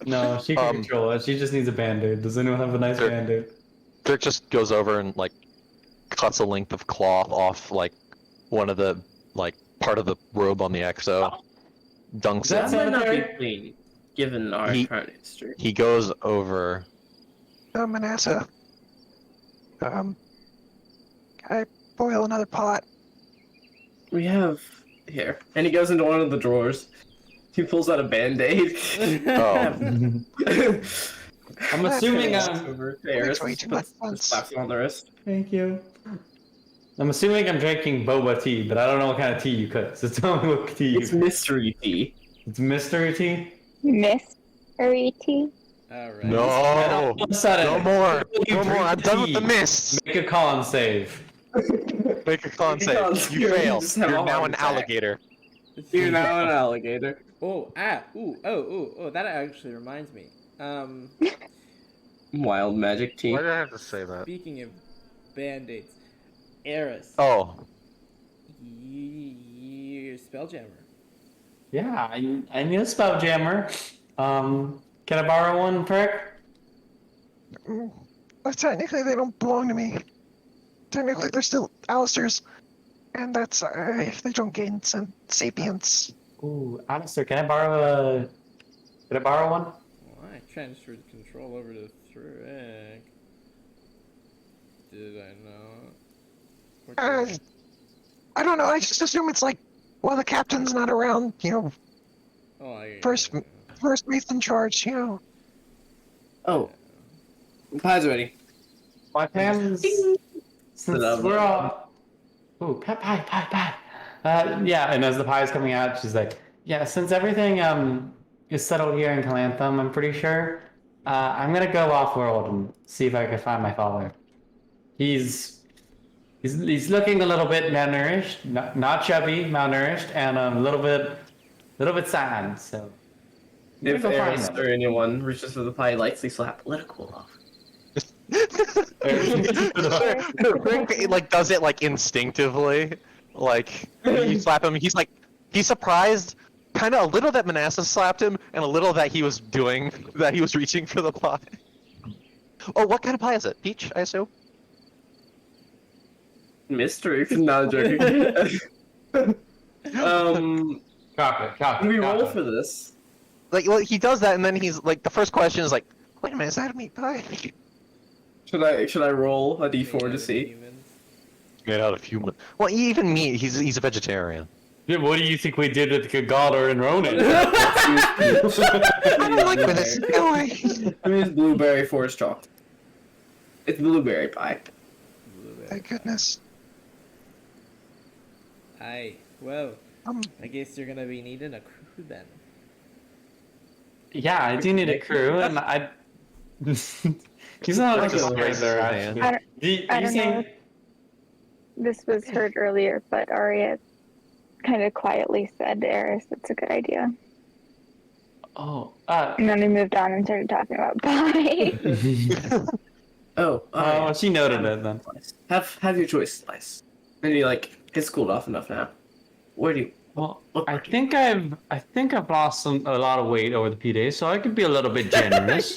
No, she can control it. She just needs a band-aid. Does anyone have a nice Sure. band-aid? Dirk just goes over and like cuts a length of cloth off like one of the like part of the robe on the exo, dunks That's it. That might not be sanitary? clean, given our He- current history. He goes over. Manasseh. Can I boil another pot? We have here, and he goes into one of the drawers. He pulls out a band-aid. Oh. I'm assuming Over to Eris, way too much puts- once. slaps him on the wrist. Thank you. I'm assuming I'm drinking boba tea, but I don't know what kind of tea you cook. So tell me what tea you It's cook. mystery tea. It's mystery tea? Mystery tea. Alright. No. All of a sudden, No more. you No more. drink I'm done with the tea. mists. Make a con save. Make a con Make a con save. You save. fail. Just have a You're now heart an attack. alligator. You're now an alligator. Oh, that actually reminds me. Wild magic tea. Why did I have to say that? Speaking of band-aids, Eris, Oh. you're Spelljammer. Yeah, I need a spell jammer. Can I borrow one, Prick? Well, technically, they don't belong to me. Technically, they're still Alistair's. And that's if they don't gain some sapience. Ooh, Alistair, can I borrow one? Well, I transferred control over to Thrick. Did I not? What did I don't know. I just assume it's like, well, the captain's not around. Oh, I first mate's in charge. Oh, pie's ready. My Pam's. Since Love we're it. all. Ooh, pie. Yeah, and as the pie's coming out, she's like, yeah, since everything is settled here in Calanthum, I'm pretty sure, I'm gonna go off-world and see if I can find my father. He's looking a little bit malnourished, not chubby, malnourished, and a little bit sad. So I'm If gonna go find Eris him. or anyone reaches for the pie, lightly slap. Let it cool off. Rick like does it like instinctively. Like you slap him, he's surprised, kind of a little that Manasseh slapped him, and a little that he was reaching for the pie. Oh, what kind of pie is it? Peach, I assume. Mystery. No, joking. Chocolate. we roll for this. Like, well, he does that, and then he's like, the first question is like, wait a minute, is that a meat pie? Should I roll a d4 to see? Made out of human. Well, even meat. He's a vegetarian. Yeah, what do you think we did with Gadar and Ronan? I don't like where this is going. I mean, it's blueberry forest chocolate. It's blueberry pie. Thank goodness. Aye. Well, Um, I guess you're gonna be needing a crew then. Yeah, I do need a crew, and I. He's not Like like a a race there, man. actually. I don't- You I don't know saying? if this was heard earlier, but Arya kind of quietly said to Eris, it's a good idea. Oh, And then we moved on and started talking about pie. Oh, oh, she noted it then. Have your choice, Slice. And you like it's cooled off enough now. Where do you? Well, What I part? think I've lost a lot of weight over the few days, so I could be a little bit generous.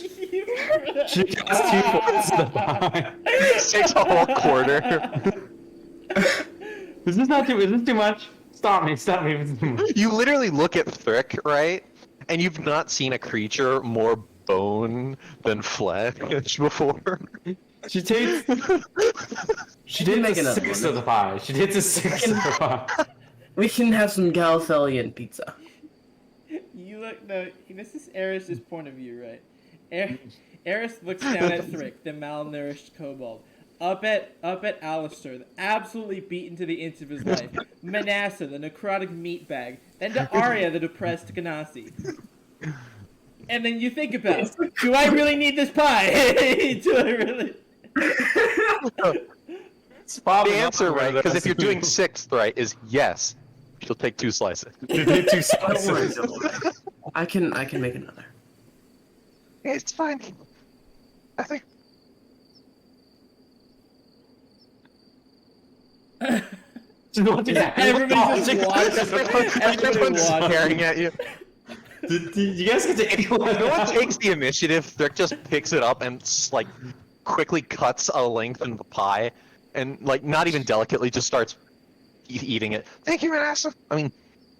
She gets 2/4 of the pie. Takes a whole quarter. Is this not too? Is this too much? Stop me! Stop me! If it's too much. You literally look at Thrick, right? And you've not seen a creature more bone than flesh before. She takes. She can did make a another sixth one. of the pie. She did a sixth of the pie. We can have some Galithelian pizza. You look no. This is Eris's point of view, right? Eris looks down at Thrick, the malnourished kobold. Up at Alistair, the absolutely beaten to the inch of his life. Manasseh, the necrotic meatbag. Then to Arya, the depressed Ganassi. And then you think about, do I really need this pie? Do I really? It's probably The not answer, right? the Because if you're recipe. doing sixth, right, is yes. She'll take 2 slices. She did 2 Don't worry, slices. don't worry. I can make another. it's fine. I think Everybody just watches. Everybody Everyone's watches. staring at you. You guys get to anyone? No one takes the initiative. Thrick just picks it up and like quickly cuts a length in the pie, and like not even delicately, just starts eating it. thank you, Manasseh. I mean,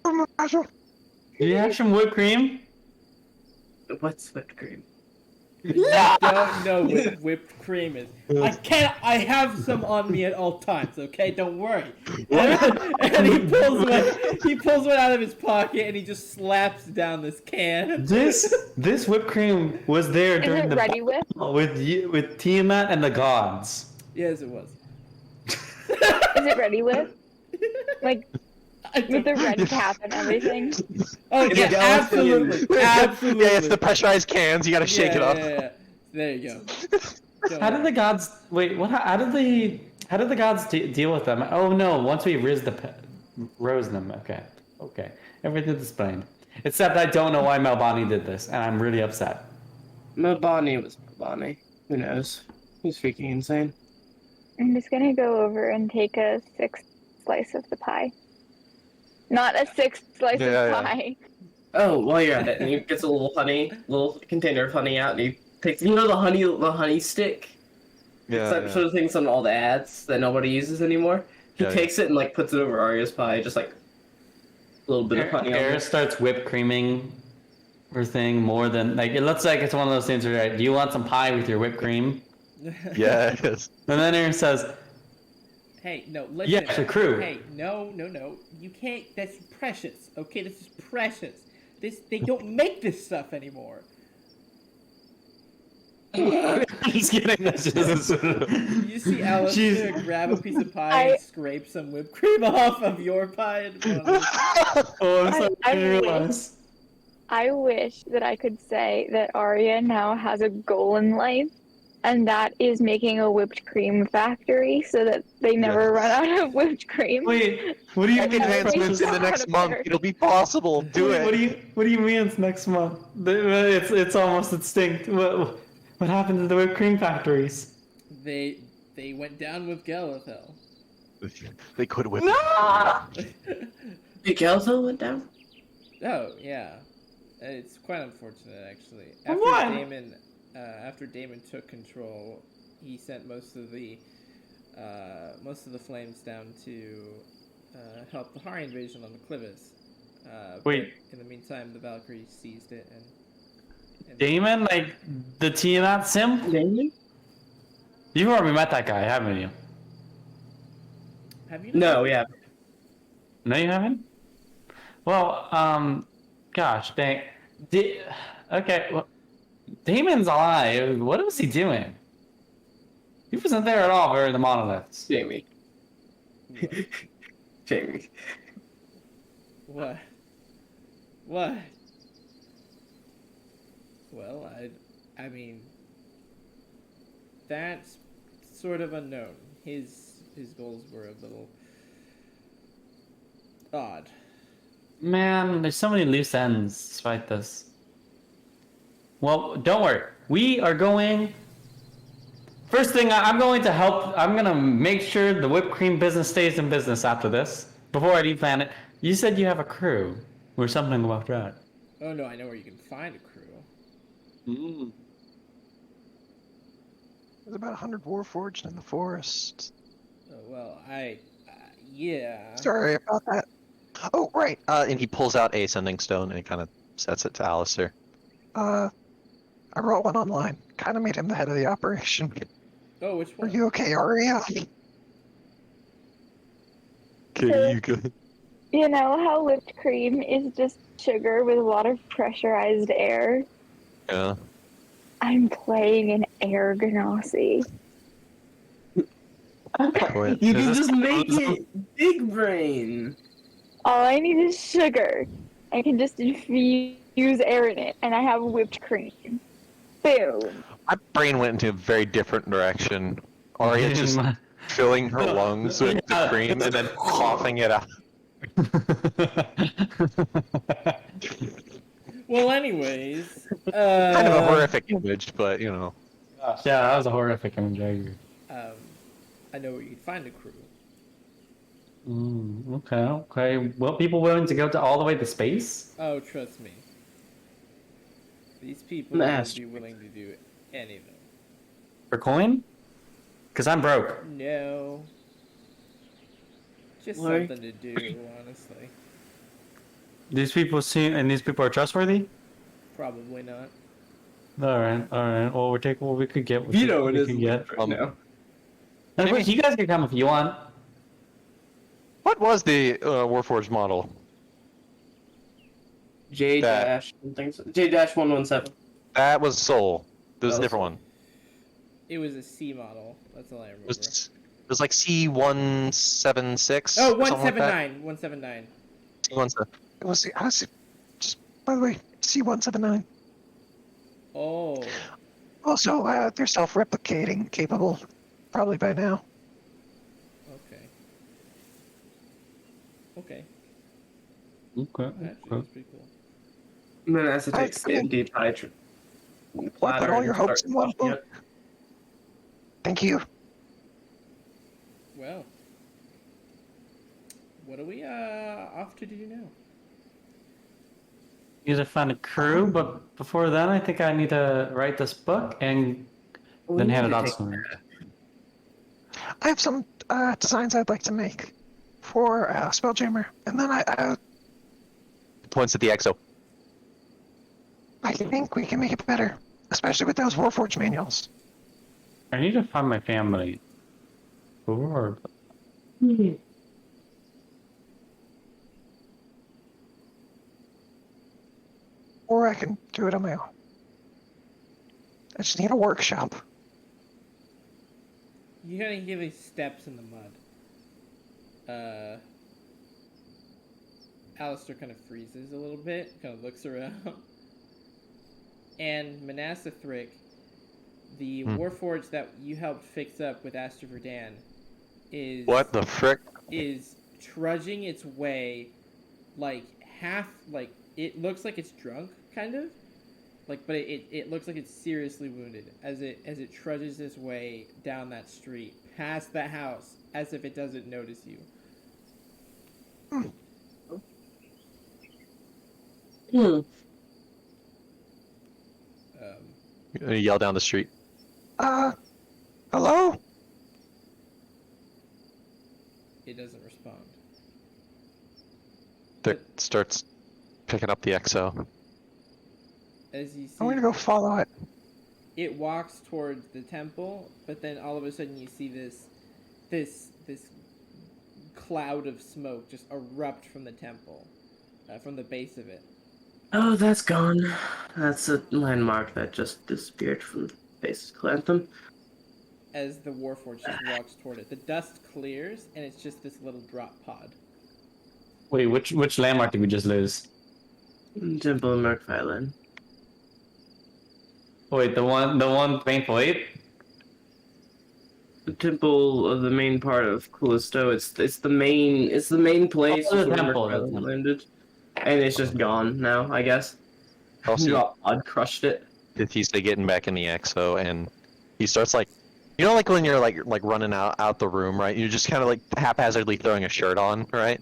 Do you have some whipped cream? What's whipped cream? Don't know what whipped cream is. I have some on me at all times. Okay, don't worry. And he pulls one out of his pocket and he just slaps down this can. This whipped cream was there Is during it the ready with? battle with Tiamat and the gods. Yes, it was. Is it ready with? Like, I with the don't- red cap and everything? Oh It's yeah, a Galician- absolutely, absolutely. yeah, it's the pressurized cans. You gotta shake it up. Yeah. There you go. Don't How did worry. the gods wait? What? How did the gods deal with them? Oh no! Once we rose them. Okay. Everything's explained. Except I don't know why Melbani did this, and I'm really upset. Mabani was Mabani. Who knows? He's freaking insane. I'm just gonna go over and take a 6th slice of the pie. Not a 6th slice Yeah, of yeah. pie. Oh, while you're at it, and he gets a little container of honey out, and he takes, the honey stick? Yeah, It's that sort of things on all the ads that nobody uses anymore. He Yeah, takes it and like puts it over Arya's pie, just like a little bit of honey on Eris it. starts whipped creaming her thing more than like it looks like it's one of those things where do you want some pie with your whipped cream? Yes. And then Eris says, Hey, no, listen. "Yes, the crew." Hey, no. You can't. That's precious. Okay, this is precious. They don't make this stuff anymore. Just kidding. That's just. You see Alistair grab a piece of pie and scrape some whipped cream off of your pie and put it on his- Oh, I'm sorry. I I didn't realize. I wish that I could say that Arya now has a goal in life, and that is making a whipped cream factory so that they never run out of whipped cream. Wait, what do you Make mean? advancements in the next month. It'll be possible. Do Wait, it. What do you mean it's next month? It's almost extinct. What happened to the whipped cream factories? They went down with Galithel. They could whip. Did Galithel went down? Oh yeah, it's quite unfortunate actually. Why? After Damon took control, he sent most of the flames down to help the Hari invasion on the Clivis. But Wait. in the meantime, the Valkyries seized it and Damon, like the Tiamat sim? Damon? You've already met that guy, haven't you? have you? No, yeah. No, you haven't. Well, gosh, dang. Okay, well, Damon's alive. What was he doing? He wasn't there at all during the monoliths. Jamie. What? Jamie. What? What? Well, I mean, that's sort of unknown. His goals were a little odd. Man, there's so many loose ends despite this. Well, don't worry. We are going. First thing, I'm going to help. I'm going to make sure the whipped cream business stays in business after this. Before I replan it, you said you have a crew or something about that. Oh no, I know where you can find a crew. There's about 100 Warforged in the forest. Oh, well, yeah. Sorry about that. Oh, right. And he pulls out a sending stone and he kind of sets it to Alistair. I wrote one online. Kind of made him the head of the operation. Oh, which Are one? you okay, Aria? Okay, you good? You know how whipped cream is just sugar with a lot of pressurized air? Yeah. I'm playing an air ganassi. Wait, You is can this- just make it big brain. All I need is sugar. I can just infuse air in it, and I have whipped cream. Boom. My brain went into a very different direction. Arya just filling her lungs with the cream and then coughing it out. Well, anyways, Kind of a horrific image, but you know. Yeah, that was a horrific image. I agree. I know where you can find a crew. Okay. Well, people willing to go to all the way to space? Oh, trust me. These people I'm would asked. be willing to do anything. For coin? Because I'm broke. No. Just Why? something to do, honestly. These people these people are trustworthy? Probably not. Alright. Well, we'll take what we could get. You know it we is can get. right now. And of course, you guys can come if you want. What was the Warforged model? J That- dash something. J dash 117. That was Soul. There was a That was different one. It was a C model. That's all I remember. It was like C176. Oh, or something like that. 179. 179. C17. It was just by the way, C179. Oh. Also, they're self-replicating, capable, probably by now. Okay. Okay. Okay. Actually, that's pretty cool. I'm gonna have to take I mean- deep hydro. Put all your hopes in one book. Thank you. Well. What are we off to do now? Need to find a crew, but before then, I think I need to write this book and then hand it off to someone. I have some designs I'd like to make for Spelljammer, and then I Points at the EXO. think we can make it better, especially with those Warforged manuals. I need to find my family. Lord. Or I can do it on my own. I just need a workshop. You gotta give these steps in the mud. Alistair kind of freezes a little bit, kind of looks around. And Manasseh Thrick, the Warforged that you helped fix up with Aster Verdan, is What the frick? is trudging its way, like it looks like it's drunk, kind of, but it looks like it's seriously wounded as it trudges its way down that street past that house as if it doesn't notice you. You yell down the street. Hello? It doesn't respond. Dick starts picking up the EXO. As you see, I'm gonna go follow it. it walks towards the temple, but then all of a sudden you see this cloud of smoke just erupt from the temple, from the base of it. Oh, that's gone. That's a landmark that just disappeared from the base of Clantham. as the Warforged just walks toward it. The dust clears, and it's just this little drop pod. Wait, which landmark did we just lose? Temple of Merkfeilen. Wait, the one Painful Ape? The temple of the main part of Callisto. It's the main place Oh, the where temple, the Merkfeilen temple. landed, and it's just gone now. I guess. Also, Drop pod crushed it. he's getting back in the exo, and he starts like, you know, like when you're like running out the room, right? You're just kind of like haphazardly throwing a shirt on, right?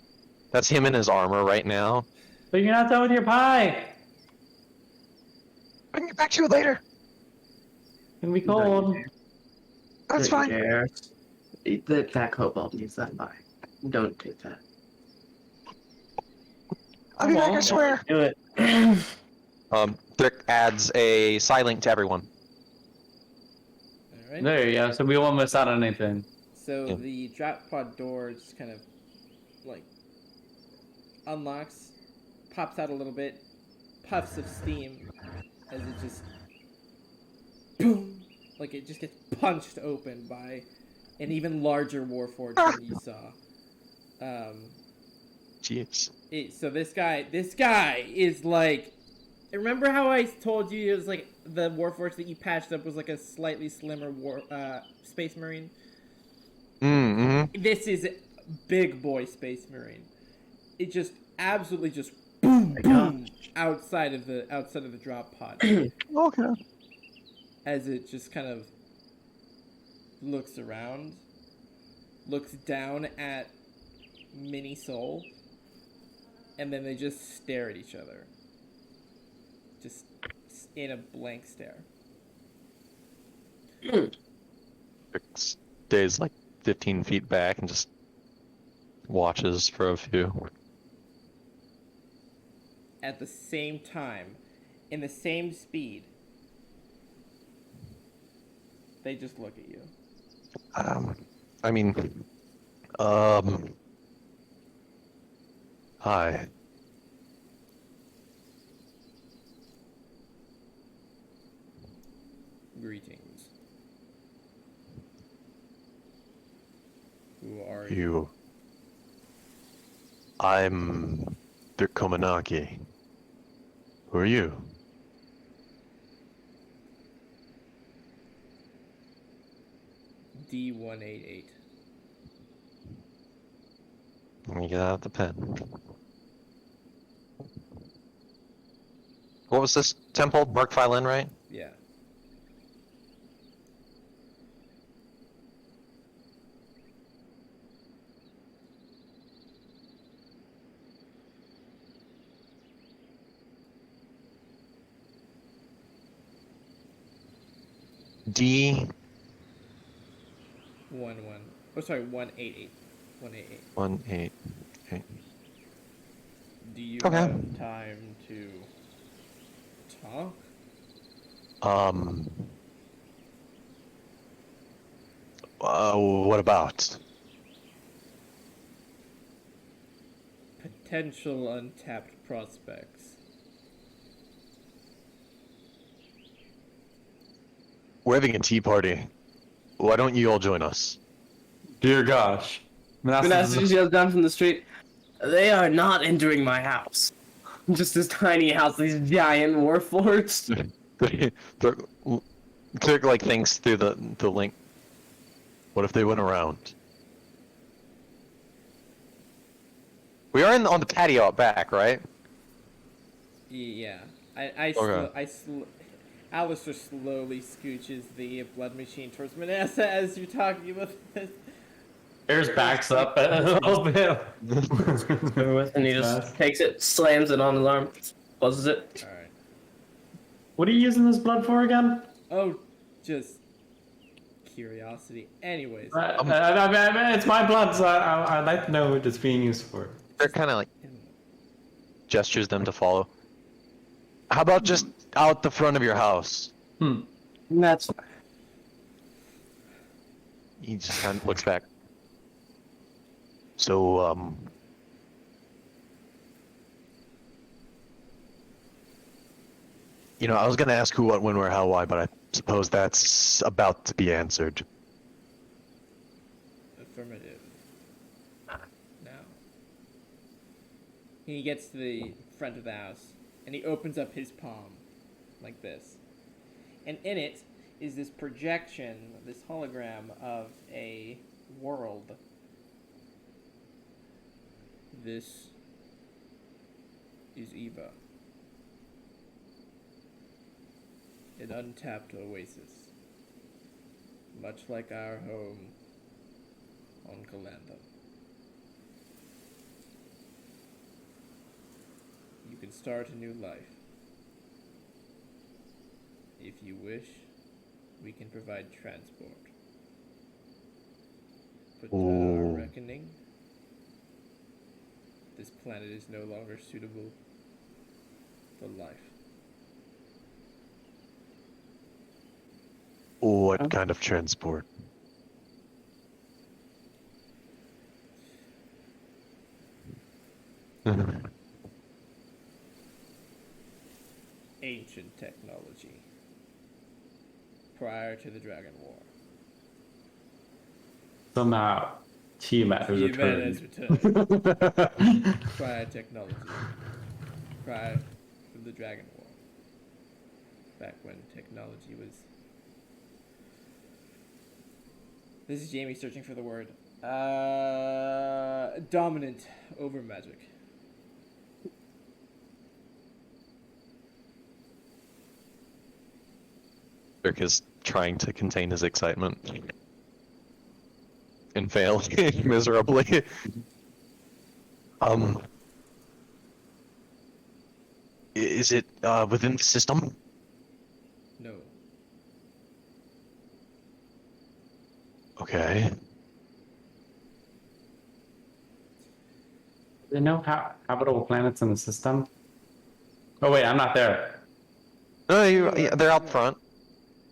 That's him in his armor right now. But you're not done with your pie. I can get back to you later. It's gonna be cold. That's Don't fine. you dare. That kobold needs that pie. Don't take that. I'll be back, I won't. swear. Do it. Thrick adds a silent to everyone. All right. There you go. So we won't miss out on anything. So Yeah. the drop pod door just kind of like unlocks, pops out a little bit, puffs of steam as it just boom, like it just gets punched open by an even larger Warforged than you saw. Jeez. So this guy is like, remember how I told you it was like the Warforged that you patched up was like a slightly slimmer Space Marine? Mm-hmm. This is big boy Space Marine. It just absolutely just boom boom outside of the drop pod Okay. as it just kind of looks around, looks down at Mini Soul, and then they just stare at each other. Just in a blank stare. Thrick stays like 15 feet back and just watches for a few. At the same time, in the same speed, they just look at you. I mean, hi. Greetings. Who are you? You. I'm Thrick Komanaki. Who are you? D188. Let me get out the pen. What was this temple? Merkfeilen, right? Yeah. D 1-1. Oh, sorry, 188. 188. 18. Okay. Do you Okay. have time to talk? What about? Potential untapped prospects. We're having a tea party. Why don't you all join us? Dear gosh. Manasseh just yells down from the street. They are not entering my house. Just this tiny house, these giant warforged. Clerk like thinks through the link. What if they went around? We are on the patio out back, right? Yeah. Okay. Alistair slowly scooches the blood machine towards Manasseh as you're talking about this. Bears backs up a little bit. And he just takes it, slams it on his arm, buzzes it. Alright. What are you using this blood for again? Oh, just curiosity. Anyways. It's my blood, so I'd like to know what it's being used for. They're kind of like gestures them to follow. How about just out the front of your house? That's fine. He just kind of looks back. So, you know, I was gonna ask who, what, when, where, how, why, but I suppose that's about to be answered. He gets to the front of the house, and he opens up his palm, like this. And in it is this projection, this hologram of a world. This is Eva. An untapped oasis. Much like our home on Calandum. You can start a new life. If you wish, we can provide transport. But to our Ooh. reckoning, this planet is no longer suitable for life. What kind of transport? Ancient technology. Prior to the Dragon War. Somehow, Tiamat has Tiamat has returned. Prior technology. Prior to the Dragon War. Back when technology was... This is Jamie searching for the word. Dominant over magic. Dirk is trying to contain his excitement. And fail miserably. Is it within the system? No. Okay. There are no habitable planets in the system. Oh wait, I'm not there. No, yeah, they're out front.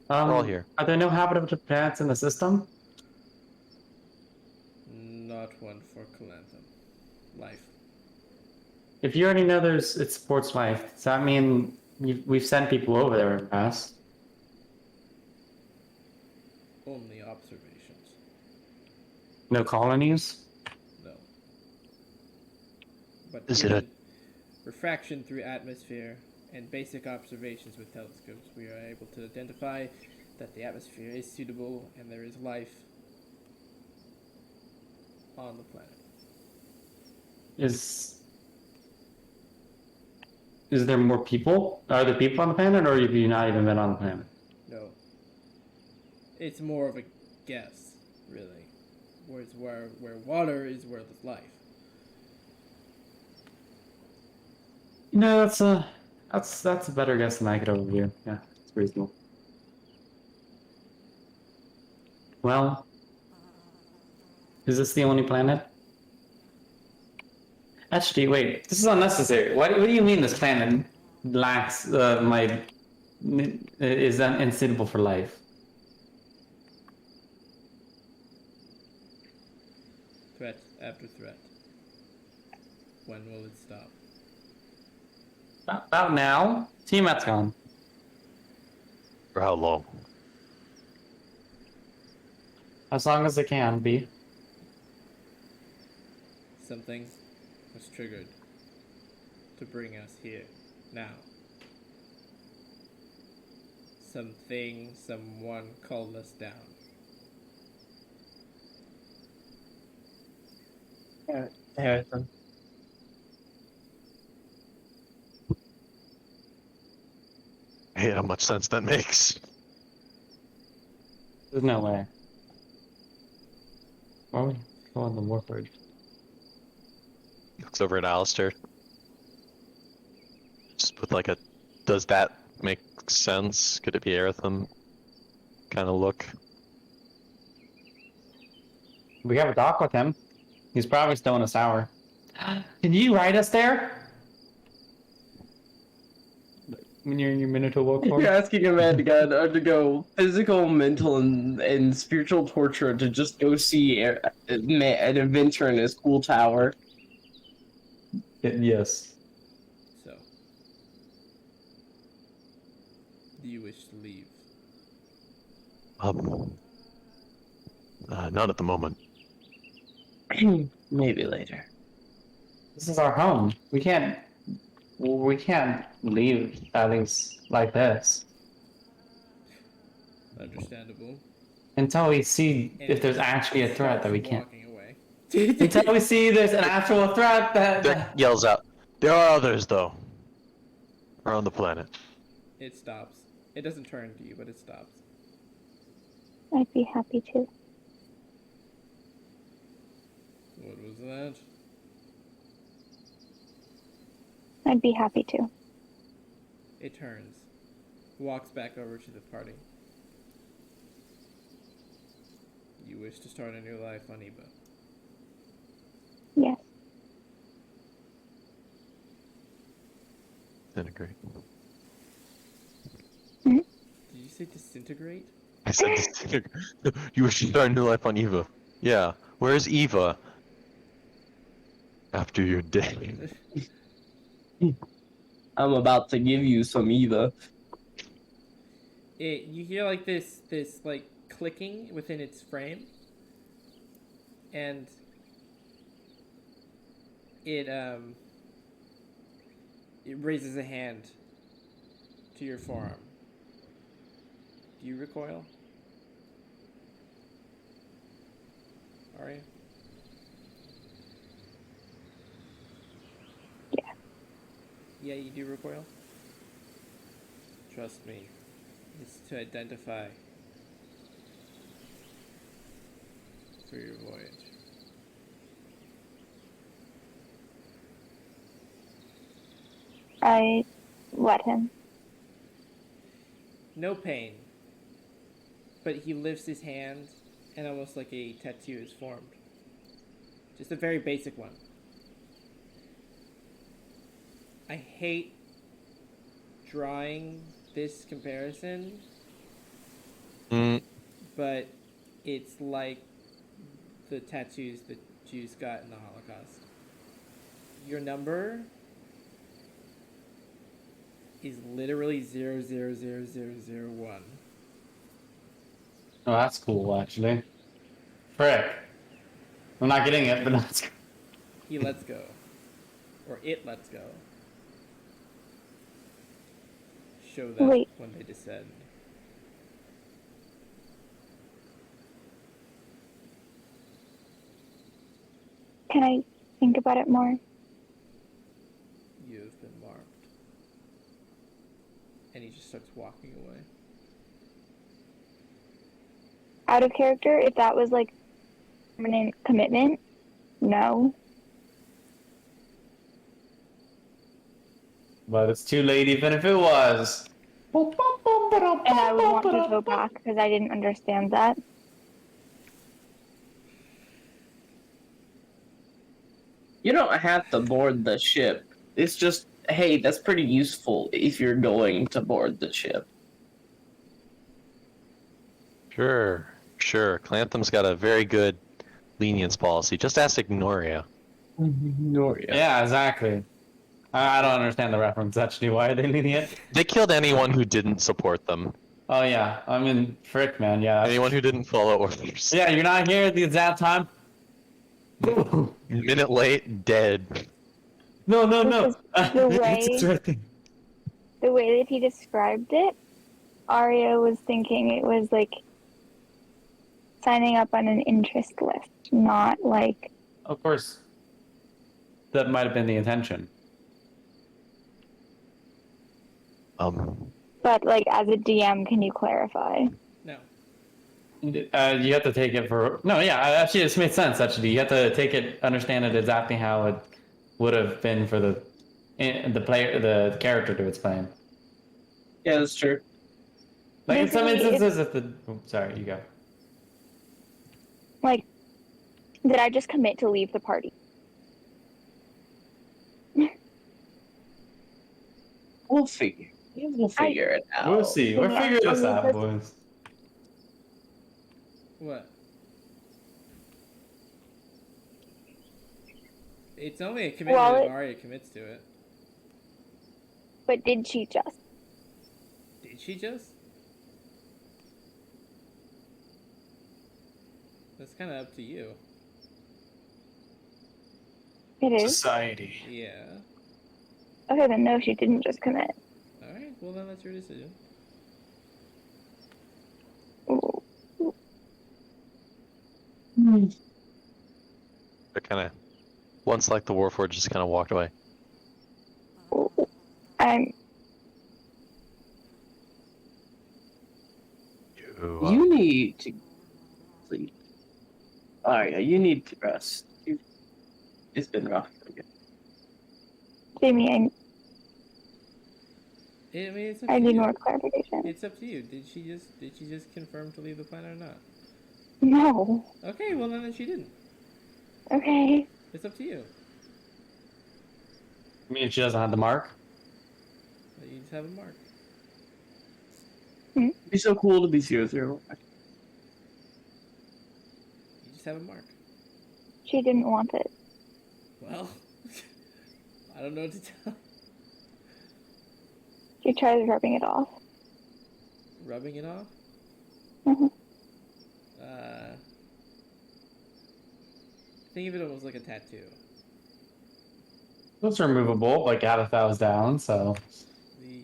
We're all here. Are there no habitable planets in the system? Not one for Calanthum. Life. If you already know it supports life, does that mean we've sent people over there in the past? Only observations. No colonies? No. But Is it a- given refraction through atmosphere and basic observations with telescopes, we are able to identify that the atmosphere is suitable and there is life on the planet. Is there more people? Are there people on the planet, or have you not even been on the planet? No. It's more of a guess, really. Whereas where water is where there's life. No, that's a better guess than I could overview. Yeah, it's reasonable. Well, is this the only planet? Actually, wait. This is unnecessary. What do you mean this planet lacks is unsuitable for life? Threat after threat. When will it stop? About now. Tiamat's gone. For how long? As long as it can be. Something was triggered to bring us here, now. Someone called us down. Harrison. I hate how much sense that makes. There's no way. Why would we go on the Warforged? Looks over at Alistair. Just with like a, does that make sense? Could it be Aratham kind of look? We have a dock with him. He's probably still in a sour. Can you ride us there? When you're in your Minotaur walk for You're asking a man to undergo physical, mental, and spiritual torture to just go see an adventure in his cool tower. Yes. So, do you wish to leave? Not at the moment. Maybe later. This is our home. We can't leave things like this Understandable. until we see And if he there's actually a threat that we starts can't. walking away. Until we see there's an actual threat that. Dick yells out, "There are others, though, around the planet." It stops. It doesn't turn to you, but it stops. I'd be happy to. What was that? I'd be happy to. It turns. Walks back over to the party. You wish to start a new life on Eva. Yes. Disintegrate. Did you say disintegrate? I said disintegrate. You wish to start a new life on Eva. Yeah. Where's Eva? After you're dead. I'm about to give you some either. You hear like this like clicking within its frame, and it raises a hand to your forearm. Do you recoil? Arya? Yeah. Yeah, you do recoil? Trust me. It's to identify for your voyage. I let him. No pain. But he lifts his hand and almost like a tattoo is formed. Just a very basic one. I hate drawing this comparison, Mm, but it's like the tattoos that Jews got in the Holocaust. Your number is literally 0000001. Oh, that's cool, actually. Frick. I'm not getting it, but that's cool. He lets go. Or it lets go. Show them Wait. when they descend. Can I think about it more? You have been marked. And he just starts walking away. Out of character, if that was like permanent commitment, no. But it's too late even if it was. And I would want to go back because I didn't understand that. You don't have to board the ship. It's just, hey, that's pretty useful if you're going to board the ship. sure. Clanthum's got a very good lenience policy. Just ask Ignoria. Noria. Yeah, exactly. I don't understand the reference, actually. Why are they leading it? They killed anyone who didn't support them. Oh, yeah. I mean, frick, man. Yeah. Anyone who didn't follow orders. Yeah, you're not here at the exact time? Minute late, dead. No. Because the way- It's right there. The way that he described it, Arya was thinking it was like signing up on an interest list, not like Of course. That might have been the intention. but like as a DM, can you clarify? No. You have to take it for... No, yeah, actually, this makes sense, actually. You have to take it, understand it exactly how it would have been for the player, the character to its playing. Yeah, that's true. Like, in some Basically, instances, if the... Oh, sorry, you go. Like, did I just commit to leave the party? We'll figure it out. We'll see. We're Yeah, figuring this I mean, out, that's- boys. What? It's only a commitment Well, if Arya commits to it. But did she just? Did she just? That's kind of up to you. It is? Society. Yeah. Okay, then no, she didn't just commit. Alright, well then that's your decision. Ooh. But kind of, once like the Warforged just kind of walked away. Ooh. I'm You need to sleep. Arya, you need to rest. It's been rough for you. Jamie, I mean, it's up I to need you. more clarification. It's up to you. Did she just confirm to leave the planet or not? No. Okay, well then she didn't. Okay. It's up to you. I mean, she doesn't have the mark. You just have a mark. It'd be so cool to be 0-0. You just have a mark. She didn't want it. Well, I don't know what to tell. She tries rubbing it off. Rubbing it off? Mhm. Think of it almost like a tattoo. It's removable, like Agatha's down, so. The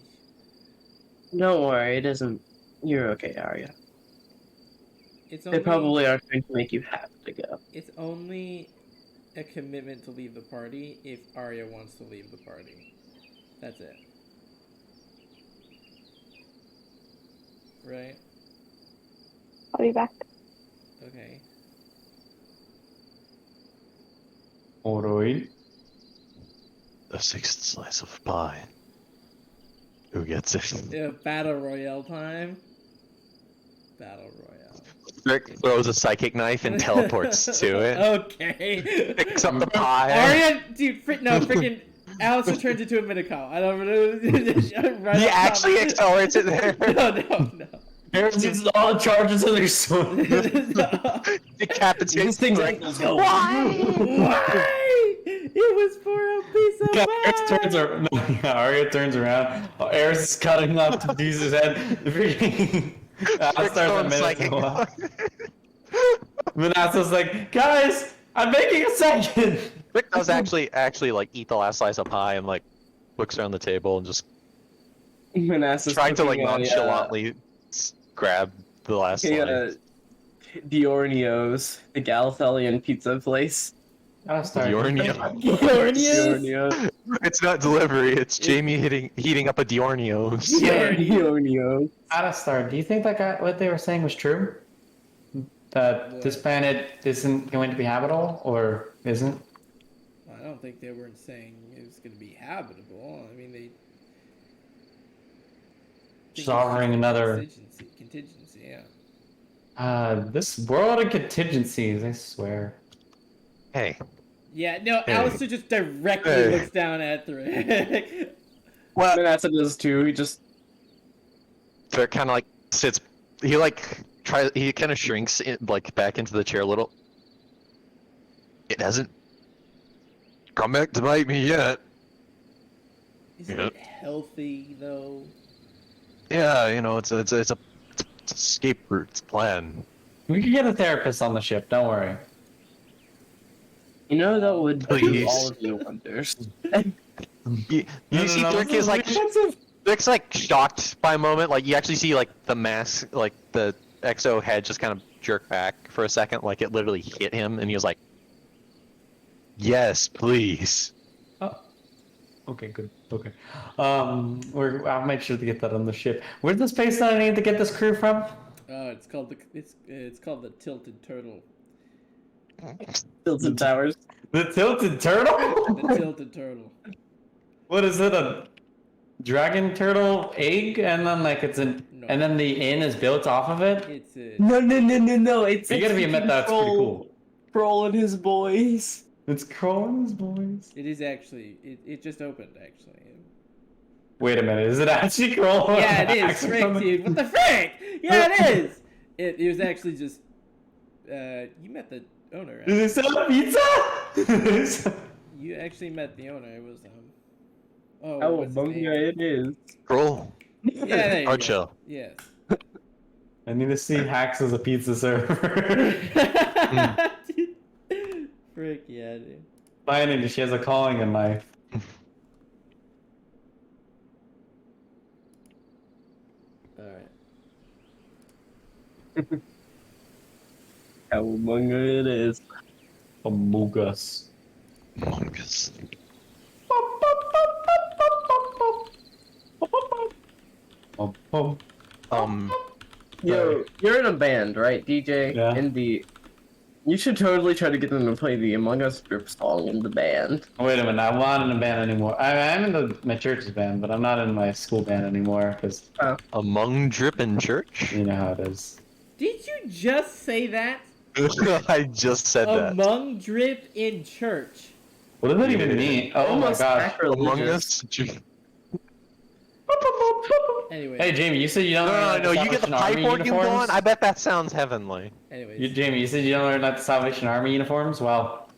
Don't worry, it isn't. You're okay, Arya. it's They only probably are trying to make you have to go. it's only a commitment to leave the party if Arya wants to leave the party. That's it. Right? I'll be back. Okay. Alright. The sixth slice of pie. Who gets it? Yeah, battle royale time. Battle royale. Rick throws a psychic knife and teleports to it. Okay. Picks up the pie. Arya, dude, freaking Alistair turns into a Minotaur. I don't know. Right He off top. actually accelerates it there. No. Aaron uses all the charges of their sword. No. Decapitates things Rick. Why? It was for a piece of Arya turns around. Aerys is cutting up to Jesus' head. Rick's going psychic. Manasseh's like, guys, I'm making a second. Rick does actually like eat the last slice of pie and like looks around the table and just Manasseh's trying to like cooking nonchalantly grab the last slice. Diornio's, the Galathelian pizza place. Diornio. Diornio. It's not delivery. It's Jamie heating up a Diornio's. Diornio. Alastar, do you think that what they were saying was true? That this planet isn't going to be habitable, or isn't? I don't think they weren't saying it was going to be habitable. I mean, they. Just offering another. Contingency, yeah. This world of contingencies, I swear. Hey. Yeah, no, Hey. Alistair just directly Hey. looks down at Rick. Well, Manasseh does too. He just Rick kind of like sits. He like tries. He kind of shrinks like back into the chair a little. It hasn't come back to bite me yet. Isn't Yeah. it healthy, though? Yeah, you know, it's a escape route. It's a plan. We could get a therapist on the ship. Don't worry. that would do Please. all of you wonders. You see, Rick is like Rick's like shocked by a moment. Like you actually see like the mask, like the XO head, just kind of jerk back for a second. Like it literally hit him, and he was like, "Yes, please." Okay, good. Okay. I'll make sure to get that on the ship. Where's the space that I need to get this crew from? It's called the Tilted Turtle. Tilted Towers. The Tilted Turtle? The Tilted Turtle. What is it? A dragon turtle egg? And then No. and then the inn is built off of it? It's a. No. It's You gotta be admit that's pretty cool. Kroll and his boys. It's Crone's boys. It is actually. It just opened actually. Wait a minute, is it actually Crone? Yeah, it is. Frick, dude. What the frick? Yeah, it is. It was actually just. You met the owner. Right? Does it sell pizza? You actually met the owner. It was Oh, Oh, what's his name? bunga it is. Roll. Yeah, there you Hard go. shell. Yes. I need to see Hacks as a pizza server. Dude. Frick yeah, dude. Finally, she has a calling in life. Alright. How among it is. Among Us. Among Us. Um, Yo, you're in a band, right, DJ? Yeah. You should totally try to get them to play the Among Us group song in the band. Wait a minute, I'm not in a band anymore. I'm in my church's band, but I'm not in my school band anymore because Among Drip in Church? you know how it is. Did you just say that? I just said that. Among drip in church. What does that even mean? Oh my Almost gosh. Among sacrilegious. Us? Anyway. Hey Jamie, you said you don't learn No, like you get the Salvation Army pipe organ uniforms? going? I bet that sounds heavenly. Anyways. Jamie, you said you don't learn like the Salvation Army uniforms? Well,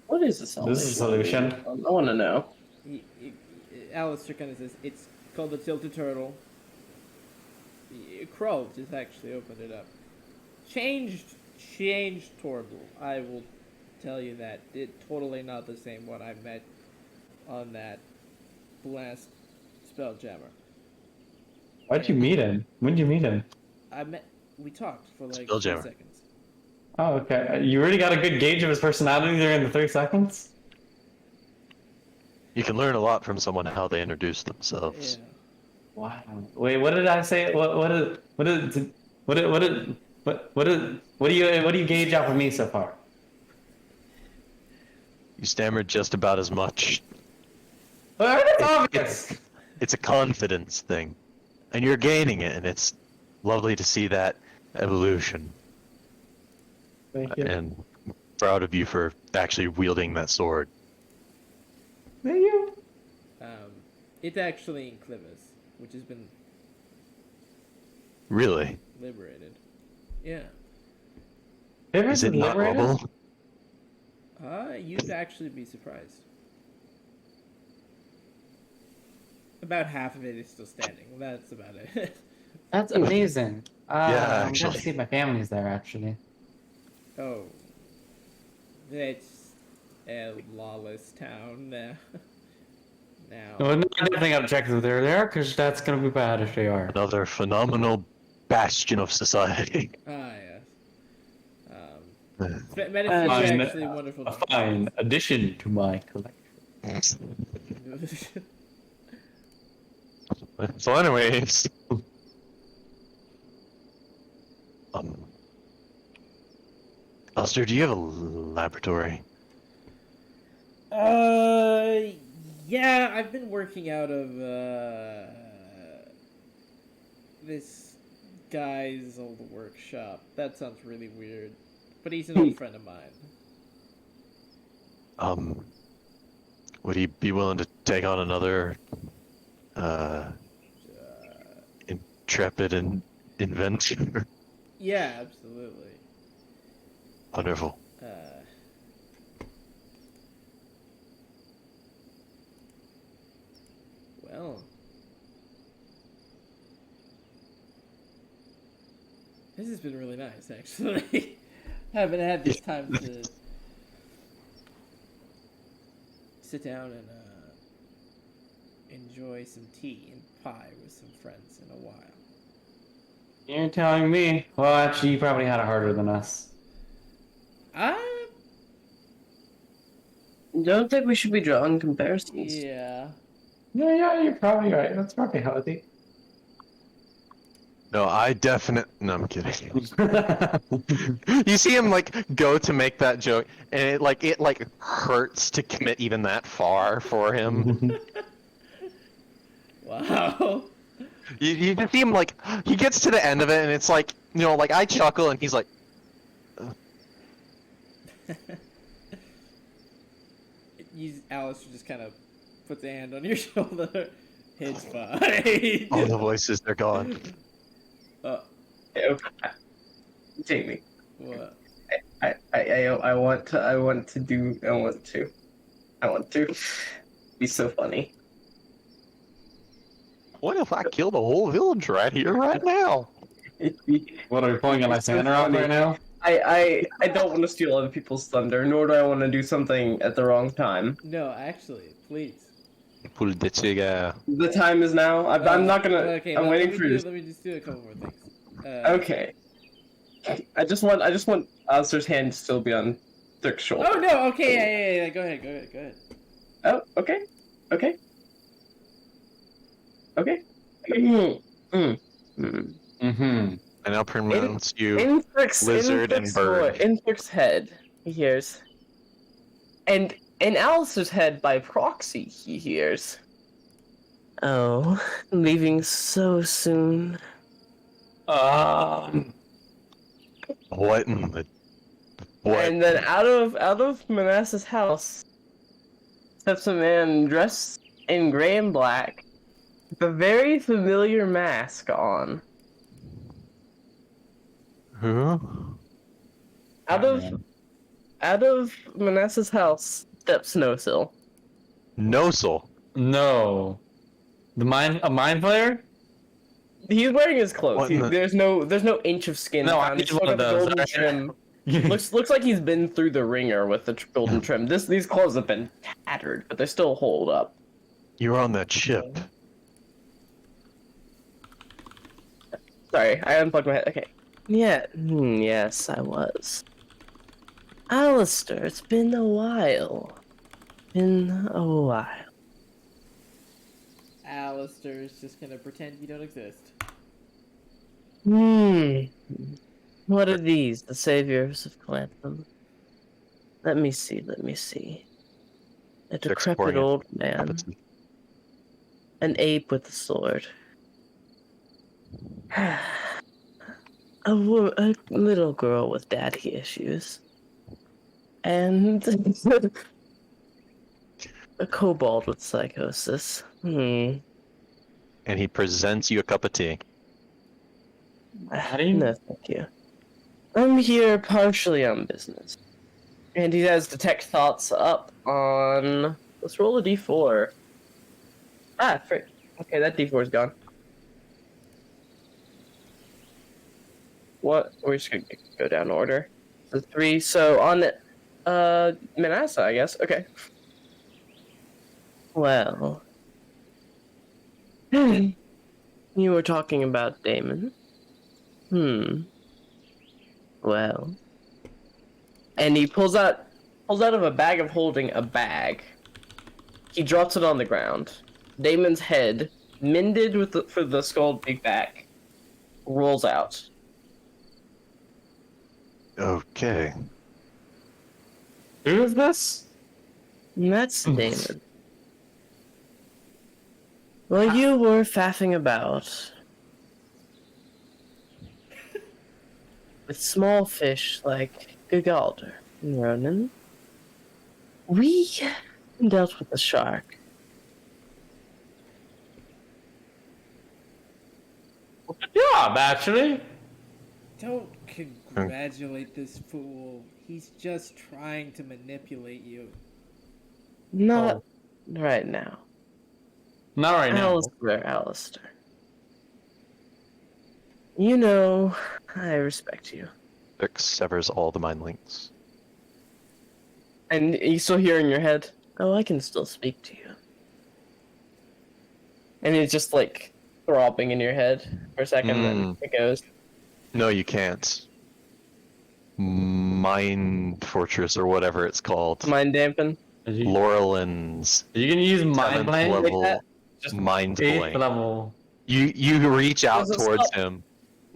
What is this? this is a solution. I want to know. Alistair kind of says it's called the Tilted Turtle. Crow just actually opened it up. Changed Torble. I will tell you that it totally not the same one I met on that last Spelljammer. Why'd you meet him? When'd you meet him? We talked for like 3 Spelljammer. seconds. Oh, okay. You already got a good gauge of his personality there in the 3 seconds? You can learn a lot from someone how they introduce themselves. Yeah. Wow. Wait, what did I say? What do you gauge out of me so far? You stammered just about as much. Well, that's obvious. It's a confidence thing. And you're gaining it, and it's lovely to see that evolution. Thank you. And proud of you for actually wielding that sword. Thank you. It's actually in Clivis, which has been Really? liberated. Yeah. Is it not rubble? You'd actually be surprised. About half of it is still standing. That's about it. That's amazing. Yeah, I'm actually. gonna see if my family's there, actually. Oh. It's a lawless town now. Well, no, I definitely gotta check if they're there, because that's gonna be bad if they are. Another phenomenal bastion of society. Yes. Yeah. Medicine Fine. is actually wonderful. A fine addition to my collection. So anyways. Alistair, do you have a laboratory? Yeah, I've been working out of this guy's old workshop. That sounds really weird, but he's an old friend of mine. Would he be willing to take on another intrepid inventor? Yeah, absolutely. Wonderful. Well, this has been really nice, actually. Haven't had this time to sit down and enjoy some tea and pie with some friends in a while. You're telling me? Well, actually, you probably had it harder than us. Don't think we should be drawing comparisons. Yeah. Yeah, you're probably right. That's probably healthy. No, No, I'm kidding. You see him like go to make that joke, and it hurts to commit even that far for him. Wow. You just see him like he gets to the end of it, and it's like like I chuckle, and he's like, Alistair just kind of puts a hand on your shoulder. It's fine. all the voices are gone. Jamie, What? I want to be so funny. What if I kill the whole village right here, right now? What are we pulling a Lysander out right now? I don't want to steal other people's thunder, nor do I want to do something at the wrong time. No, actually, please. Pull the trigger. The time is now. I'm not gonna. Okay, I'm waiting for you. Let me just do a couple more things. Okay. I just want Alistair's hand to still be on Dirk's shoulder. Oh no! Okay, yeah. Go ahead. Oh, okay. Okay. Okay. Mm-hmm. I now pronounce you. In Frick's, lizard and bird. In Frick's head, he hears. And in Alistair's head, by proxy, he hears. Oh, leaving so soon. What in the... What? And then out of Manassas' house steps a man dressed in gray and black, with a very familiar mask on. Who? Out of Manassas' house steps Nosil. Nosil. No. A mind player? He's wearing his clothes. What in the- There's no inch of skin. No, I found. need He's one of got the those. golden trim. looks like he's been through the ringer with the golden trim. These clothes have been tattered, but they still hold up. You were on that ship. Sorry, I unplugged my head. Okay. Yeah. Yes, I was. Alistair, it's been a while. Alistair's just gonna pretend you don't exist. What are these, the saviors of Glantham? Let me see. A decrepit pouring it. old man. An ape with a sword. A little girl with daddy issues. And a kobold with psychosis. And he presents you a cup of tea. How do you- No, thank you. I'm here partially on business. And he has detect thoughts up on... Let's roll a d4. Ah, frick. Okay, that d4 is gone. What? We're just gonna go down order. So 3, so on... Manasseh, I guess. Okay. Well... you were talking about Damon. Well. And he pulls out of a bag of holding a bag. He drops it on the ground. Damon's head, mended for the skull big back, rolls out. Okay. Who is this? And that's Damon. Well, you were faffing about with small fish like Gagalder and Ronan. We dealt with the shark. Good job, actually. Don't congratulate this fool. He's just trying to manipulate you. Not right now. Not right now. Alistair. You know, I respect you. Vic severs all the mind links. And you still hear in your head, oh, I can still speak to you. And it's just like throbbing in your head for a second, then it goes. No, you can't. Mind Fortress or whatever it's called. Mind dampen. Are you Laurelin's gonna use mind 7th blade? level Like that? Just mind 8th blade. level. You reach out Does it towards stop? him.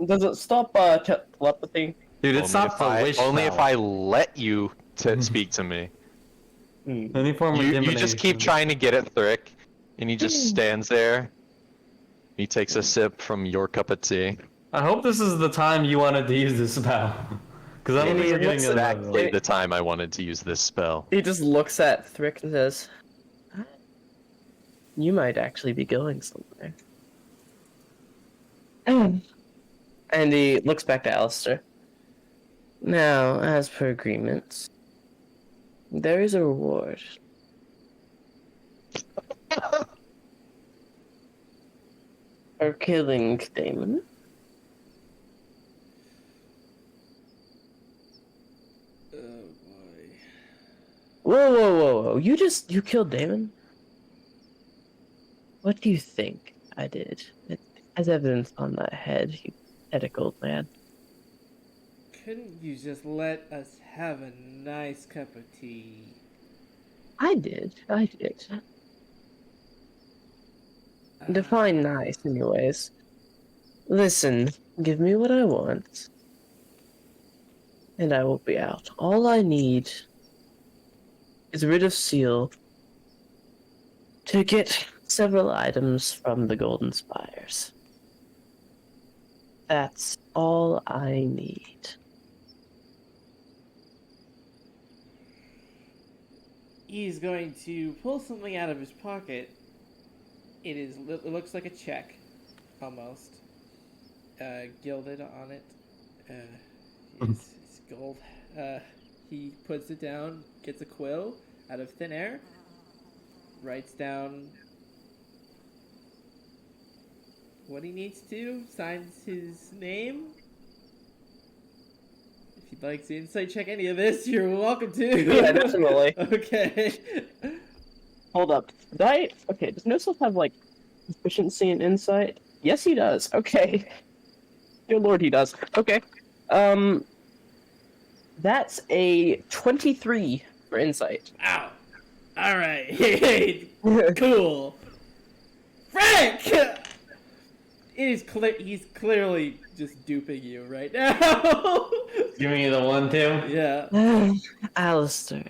Does it stop telepathy? Dude, it's not the wish Only if spell. I let you to speak to me. Any form of You just keep divination. trying to get at Thrick, and he just stands there. He takes a sip from your cup of tea. I hope this is the time you wanted to use this spell. Because I don't And think he you're getting looks it Exactly the time I wanted to use this spell. He just looks at Thrick and says, you might actually be going somewhere. And he looks back to Alistair. Now, as per agreement, there is a reward. For killing Damon. Whoa! You killed Damon? What do you think I did? It has evidence on that head, you pathetic old man. Couldn't you just let us have a nice cup of tea? I did. Define nice, anyways. Listen, give me what I want, and I will be out. All I need is rid of Seal to get several items from the Golden Spires. That's all I need. He's going to pull something out of his pocket. It looks like a check, almost. Gilded on it. It's gold. He puts it down, gets a quill out of thin air, writes down what he needs to, signs his name. If you'd like to insight check any of this, you're welcome to. Yeah, definitely. Okay. Hold up. Okay, does No Self have, like, efficiency and insight? Yes, he does. Okay. Dear Lord, he does. Okay. That's a 23 for insight. Ow. Alright. Cool. Frank! It is clear he's clearly just duping you right now. Giving you the 1-2. Yeah. Alistair.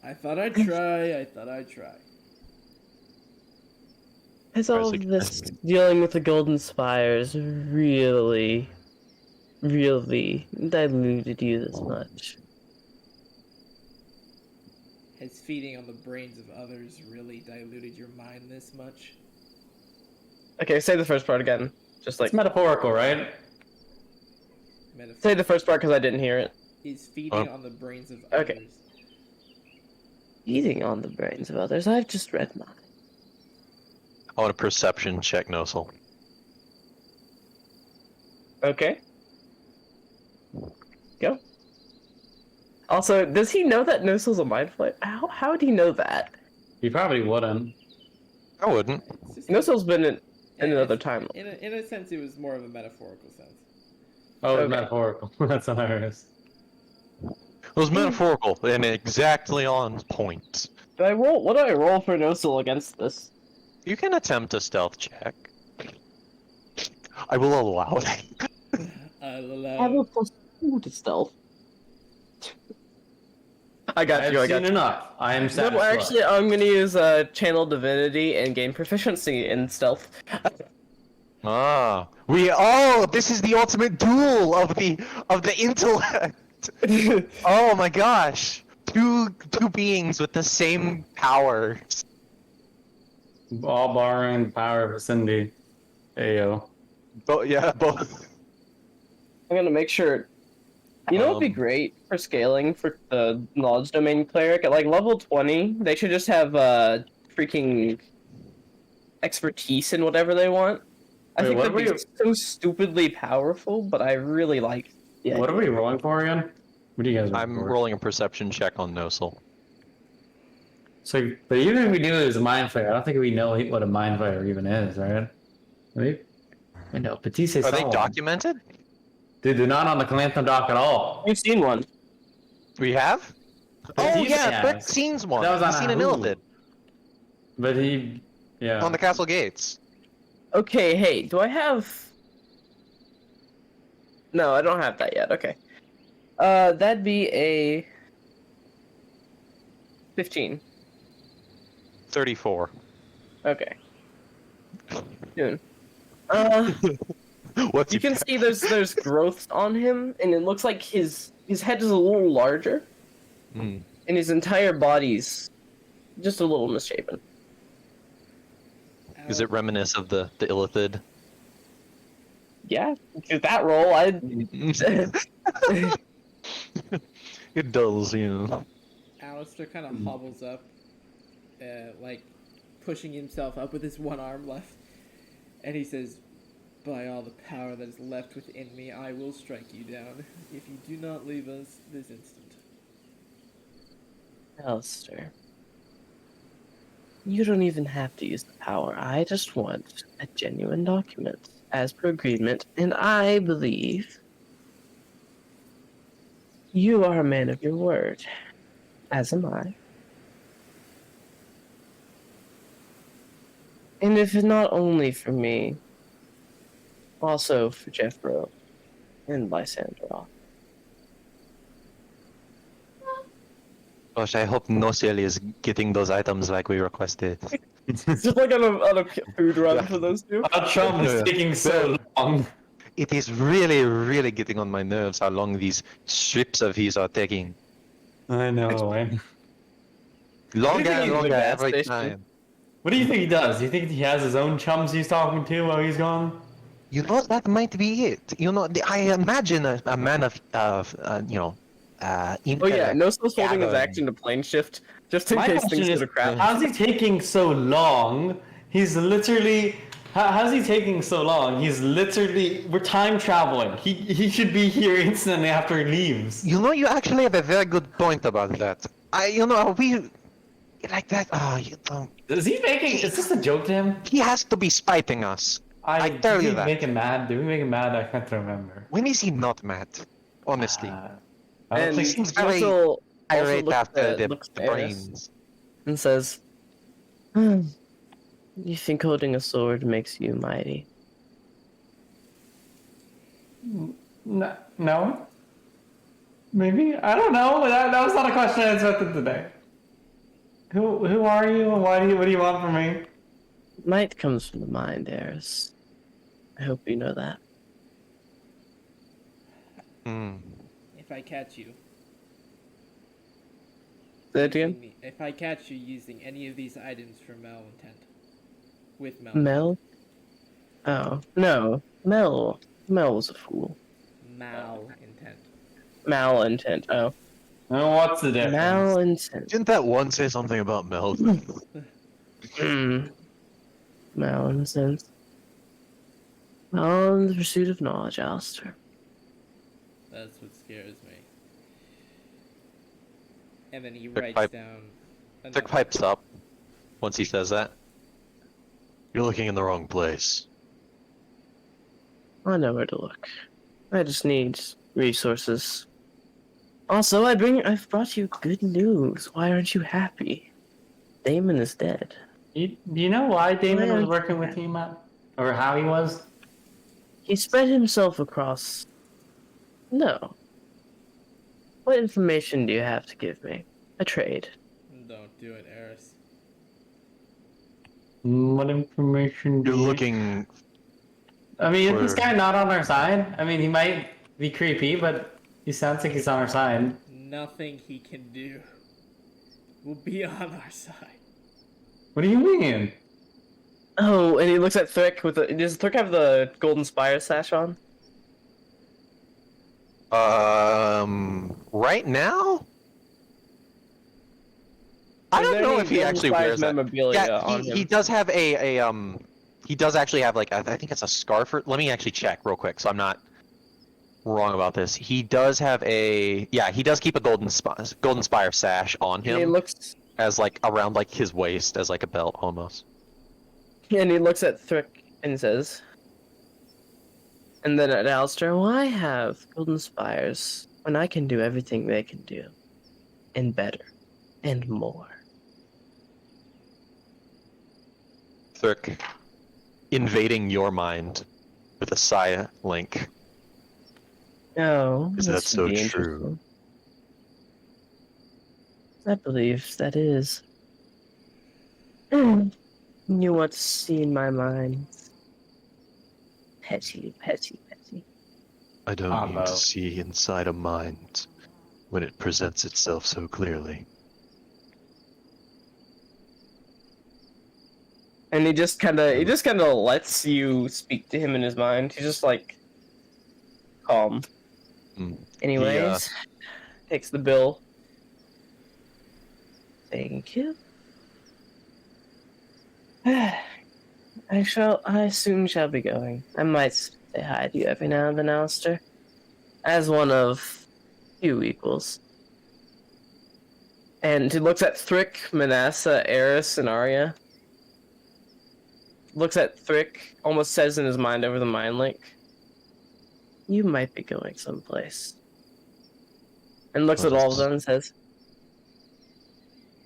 I thought I'd try. Has all of this dealing with the Golden Spires really diluted you this much? Has feeding on the brains of others really diluted your mind this much? Okay, say the first part again. Just like It's metaphorical, right? say the first part because I didn't hear it. Is feeding on the brains of Okay. others. Eating on the brains of others. I've just read mine. I want a perception check, Nosal. Okay. Go. Also, does he know that Nosel's a mind flayer? How would he know that? You probably wouldn't. I wouldn't. It's just- Nosel's been in in another a- time. In a sense, it was more of a metaphorical sense. Oh, it's Okay. metaphorical. That's hilarious. It was metaphorical and exactly on point. Do I roll? What do I roll for Nosel against this? You can attempt a stealth check. I will allow it. I'll I have a allow. +2 to stealth. I got I've you. I seen got you. enough. I am No, satisfied. actually, I'm gonna use Channel Divinity and gain proficiency in stealth. Ah, this is the ultimate duel of the intellect. Oh my gosh, two beings with the same powers. All borrowing the power of Cindy. Ayo. Both. I'm gonna make sure. You know what'd be Um, great for scaling for the knowledge domain cleric? At like level 20, they should just have freaking expertise in whatever they want. I Wait, think what that'd are be so stupidly powerful, but I really like. Yeah. What are we rolling for again? What do you guys roll I'm for? rolling a perception check on Nosal. So, but even if we do it as a mind flayer, I don't think we know what a mind flayer even is, right? We know. Petite Are they Salon. documented? Dude, they're not on the Calantham dock at all. You've seen one. We have? Oh Batiste yeah, has. Brick scenes one. That was I've on seen a an Hulu. illithid But he, yeah. on the castle gates. Okay, hey, do I have? No, I don't have that yet. Okay. That'd be a 15. 34. Okay. Soon. What's You can see there's growths on him, and it looks like his head is a little larger, Hmm. and his entire body's just a little misshapen. Is it reminiscent of the illithid? Yeah, with that roll, I. It does, you know. Alistair kind of hobbles up, like pushing himself up with his one arm left, and he says, "By all the power that is left within me, I will strike you down if you do not leave us this instant." Alistair, you don't even have to use the power. I just want a genuine document, as per agreement, and I believe you are a man of your word, as am I. And if not only for me, also for Jeffro and Lysandra. Gosh, I hope Nociel is getting those items like we requested. Just like on a food run for those two. Our chum is Yeah. taking so long. It is really, really getting on my nerves how long these strips of his are taking. I know. man. Longer think and he's the longer gas every station? time. What do you think he does? Do you think he has his own chums he's talking to while he's gone? You know, that might be it. You know, I imagine a man of Oh yeah, intellect. no still holding his gathering. action to plane shift, just in My case question things is, go to crap. how's he taking so long? He's literally. How's he taking so long? He's literally. We're time traveling. He should be here instantly after he leaves. You know, you actually have a very good point about that. We like that. Oh, you don't. Is he making? Is this a joke to him? He has to be spiting us. I tell did you we that. make him mad? Did we make him mad? I can't remember. When is he not mad? Honestly, I don't And think. seems very also irate looks after at- the looks at brains. and says, "You think holding a sword makes you mighty?" No. Maybe I don't know. That was not a question I expected today. Who are you? What do you want from me? Might comes from the mind, Eris. I hope you know that. Hmm. If I catch you, Say it again? if I catch you using any of these items for malintent, with malintent, Mel? Oh, no. Mel was a fool. malintent. Malintent. Oh. What's the difference? Malintent. Didn't that one say something about Mel? Malintent. On the pursuit of knowledge, Alistair. That's what scares me. And then he Thick writes pipe. down. Dick another- pipes up once he says that. You're looking in the wrong place. I know where to look. I just need resources. Also, I've brought you good news. Why aren't you happy? Damon is dead. Do you know why Damon Why was aren't working you with you, Matt? Or how he was? He spread himself across. No. What information do you have to give me? A trade. Don't do it, Eris. What information do You're you... looking. I mean, is this for- guy not on our side? I mean, he might be creepy, but he sounds like he's on our side. Nothing he can do will be on our side. What do you mean? Oh, and he looks at Thrick with the. Does Thrick have the Golden Spire sash on? Right now? I Is don't there know any if he Golden actually Spire's wears that. memorabilia Yeah, on he him? does have he does actually have like I think it's a scarf. Let me actually check real quick so I'm not wrong about this. He does have he does keep a golden spire sash on And he him looks. as like around like his waist as like a belt almost. And he looks at Thrick and says. And then at Alistair, why have Golden Spires when I can do everything they can do? And better. And more. Thurk invading your mind with a Saya link. Oh, Is that this so should be true? interesting. I believe that is. You want to see in my mind. Petty. I don't Combo. need to see inside a mind when it presents itself so clearly. And he just kind of lets you speak to him in his mind. He's just like calm. Hmm. Anyways, takes the bill. Thank you. I soon shall be going. I might say hi to you every now and then, Alistair. As one of few equals. And he looks at Thrick, Manasseh, Eris, and Arya. Looks at Thrick, almost says in his mind over the mind link, "You might be going someplace." And looks at all of them and says,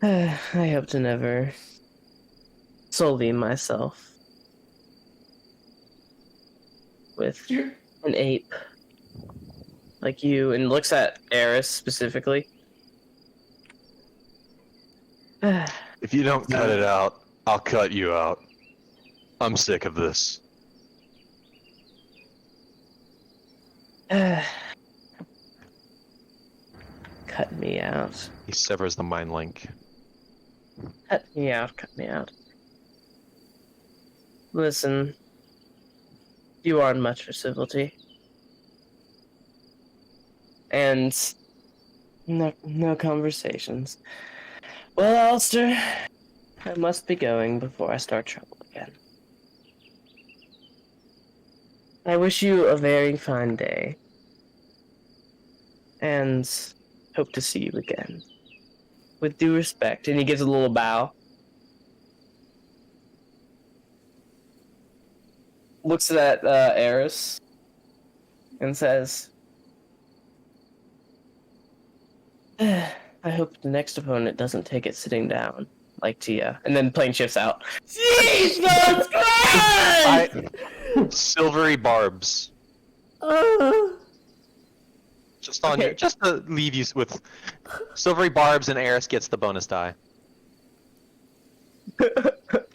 I hope to never sully myself with an ape like you. And looks at Eris specifically. If you don't cut it out, I'll cut you out. I'm sick of this. Cut me out. He severs the mind link. Cut me out, cut me out. Listen, you aren't much for civility. And no conversations. Well, Alistair, I must be going before I start trouble again. I wish you a very fine day. And hope to see you again. With due respect. And he gives a little bow. Looks at Eris and says, I hope the next opponent doesn't take it sitting down, like Tia. And then plane shifts out. Jesus Christ! Silvery barbs. Just on Okay. your, just to leave you with silvery barbs, and Eris gets the bonus die.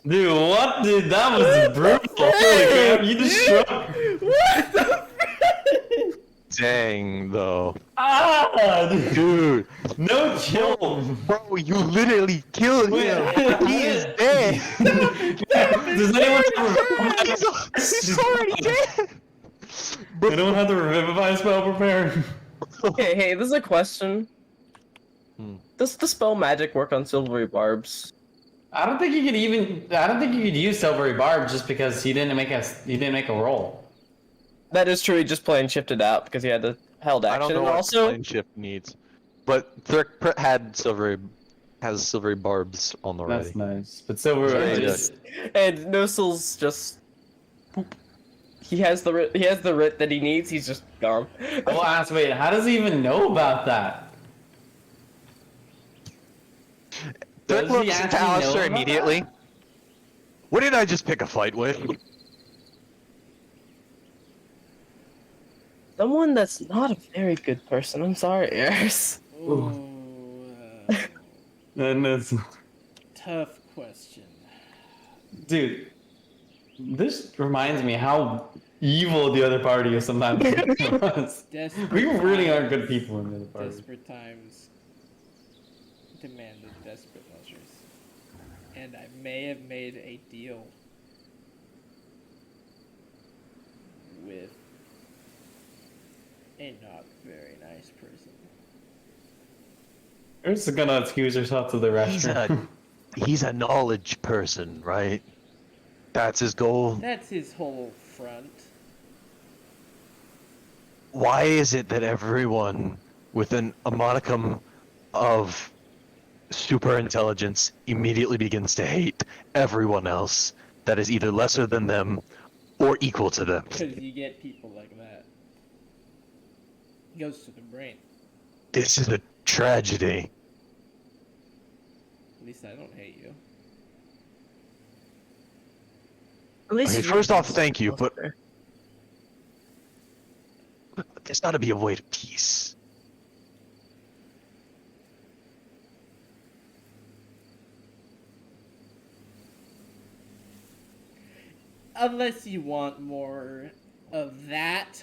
Dude, what? Dude, that was brutal. Holy crap, you just struck. What the frick? Dang, though. Ah, dude. Dude, No chill. bro, you literally killed him. Wait. He is dead. Does anyone have He's already dead. anyone have the revivify spell prepared? Okay, hey, this is a question. Hmm. Does the spell magic work on silvery barbs? I don't think you could use silvery barb just because he didn't make a roll. That is true, he just plain shifted out because he had the held I action. don't know And what also, plane shift needs, but Thrick has silvery barbs on the That's ready. nice. But silver Yeah, just and Nosel's just he has the writ that he needs. He's just gone. I'll ask, wait, how does he even know about that? Thrick Does he looks actually into know Alistair about immediately. that? What did I just pick a fight with? Someone that's not a very good person. I'm sorry, Eris. Ooh, And it's tough question. dude. This reminds me how evil the other party is sometimes. Desperate We really times- aren't good people in the other party. Desperate times demanded desperate measures. And I may have made a deal with a not very nice person. You're just gonna excuse yourself to the restroom. He's a knowledge person, right? That's his goal. That's his whole front. Why is it that everyone with a modicum of super intelligence immediately begins to hate everyone else that is either lesser than them or equal to them? Because you get people like that. It goes to the brain. This is a tragedy. At least I don't hate you. At least Okay, you- first off, thank you, but there's got to be a way to peace. Unless you want more of that,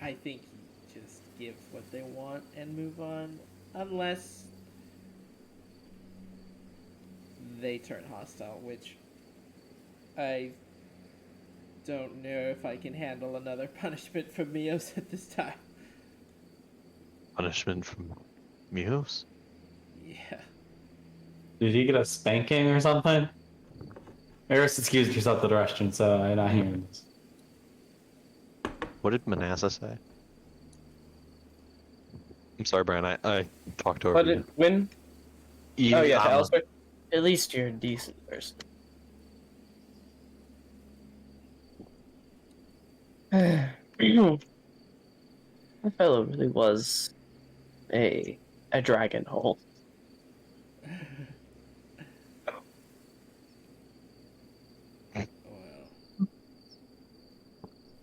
I think you just give what they want and move on. Unless they turn hostile, which I don't know if I can handle another punishment from Mios at this time. Punishment from Mios? Yeah. Did he get a spanking or something? Eris excused herself to the restroom, so I'm not hearing this. What did Manasseh say? I'm sorry, Brian. I talked over What you. did when? Oh yeah, I'm- Alistair. At least you're a decent person. That fellow really was a dragon hole. Well,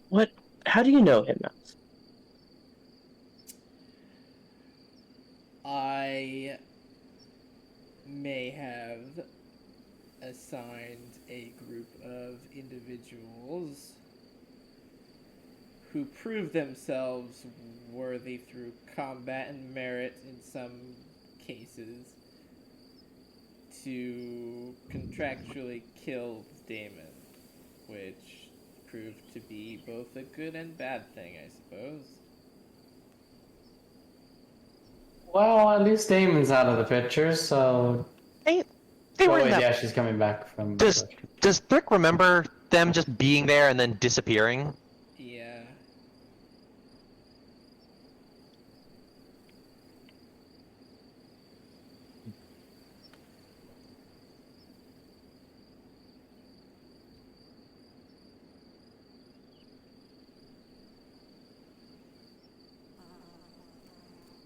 What? How do you know him, Mouse? I may have assigned a group of individuals who prove themselves worthy through combat and merit in some cases to contractually kill Damon, which proved to be both a good and bad thing, I suppose. Well, at least Damon's out of the picture, so. They Oh, were in wait, that. yeah, she's coming back from. Does Brick remember them just being there and then disappearing? Yeah.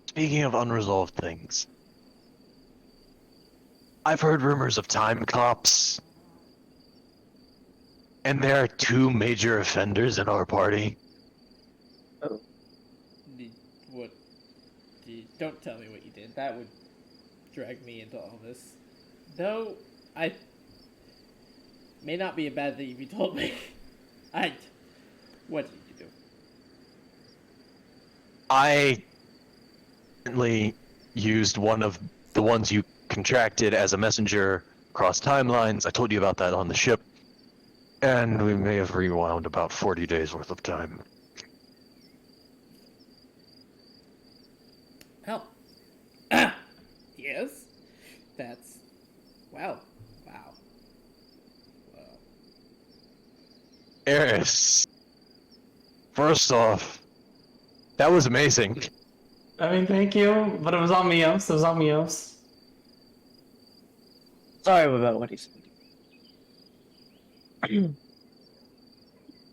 Speaking of unresolved things, I've heard rumors of time cops, and there are two major offenders in our party. What? Don't tell me what you did. That would drag me into all this. Though, I may not be a bad thing if you told me. What did you do? I currently used one of the ones you contracted as a messenger across timelines. I told you about that on the ship. And we may have rewound about 40 days worth of time. Oh. Yes? That's... Wow. Wow. Eris, first off, that was amazing. I mean, thank you, but it was on Mios. It was on Mios. Sorry about what he said.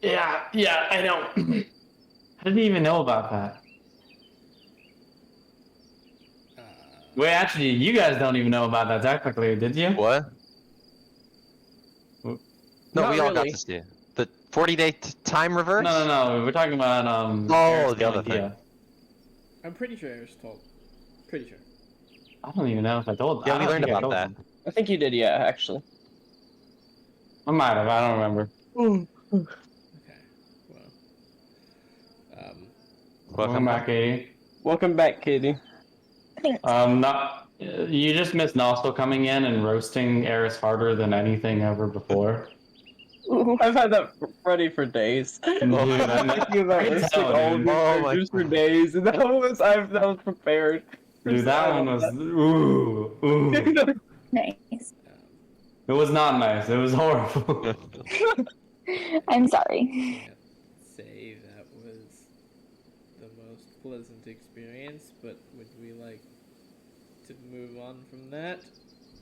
Yeah, I know. How did he even know about that? Wait, actually, you guys don't even know about that technically, did you? What? Well, No, Not we all got really. to see it. The 40-day time reverse? No. We're talking about Oh, Eric's the other idea. thing. I'm pretty sure I was told. Pretty sure. I don't even know if I told. Yeah, I we don't learned think I about told that. him. I think you did, yeah, actually. I might have. I don't remember. Okay. Well. Welcome back, Katie. Welcome back, Katie. Not. You just missed Nostal coming in and roasting Eris harder than anything ever before. I've had that ready for days. Dude, I Thinking about can roasting tell, all dude. these Oh my characters for God. days, and that was prepared. Dude, that one was ooh. Nice. It was not nice. It was horrible. I'm sorry. Can't say that was the most pleasant experience, but would we like to move on from that?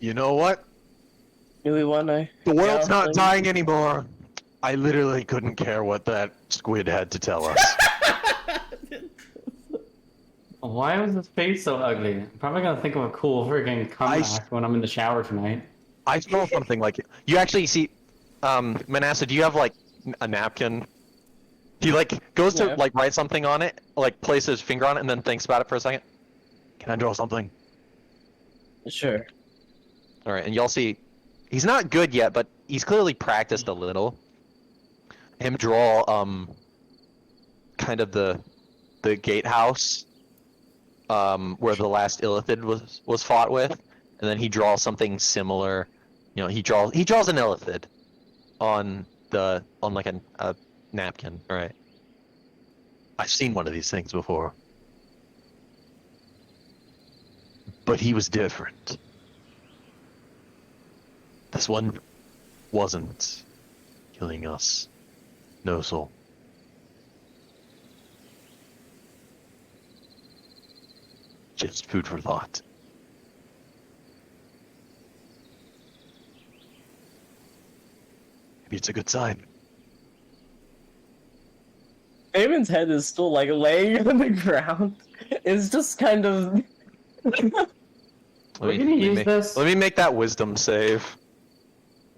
You know what? Do we want to? The world's Yeah, not please. dying anymore. I literally couldn't care what that squid had to tell us. Why was his face so ugly? I'm probably gonna think of a cool freaking comeback when I'm in the shower tonight. I smell something like it. You actually see, Manasseh, do you have like a napkin? He like goes to Yeah. like write something on it, like places his finger on it, and then thinks about it for a second. Can I draw something? Sure. All right, and y'all see, he's not good yet, but he's clearly practiced a little. Him draw kind of the gatehouse where the last Illithid was fought with, and then he draws something similar. You know, he draws an Illithid on like a napkin. All right. I've seen one of these things before. But he was different. This one wasn't killing us. No soul. Just food for thought. Maybe it's a good sign. Damon's head is still like laying on the ground. It's just kind of. We're gonna use this. Let me make that wisdom save.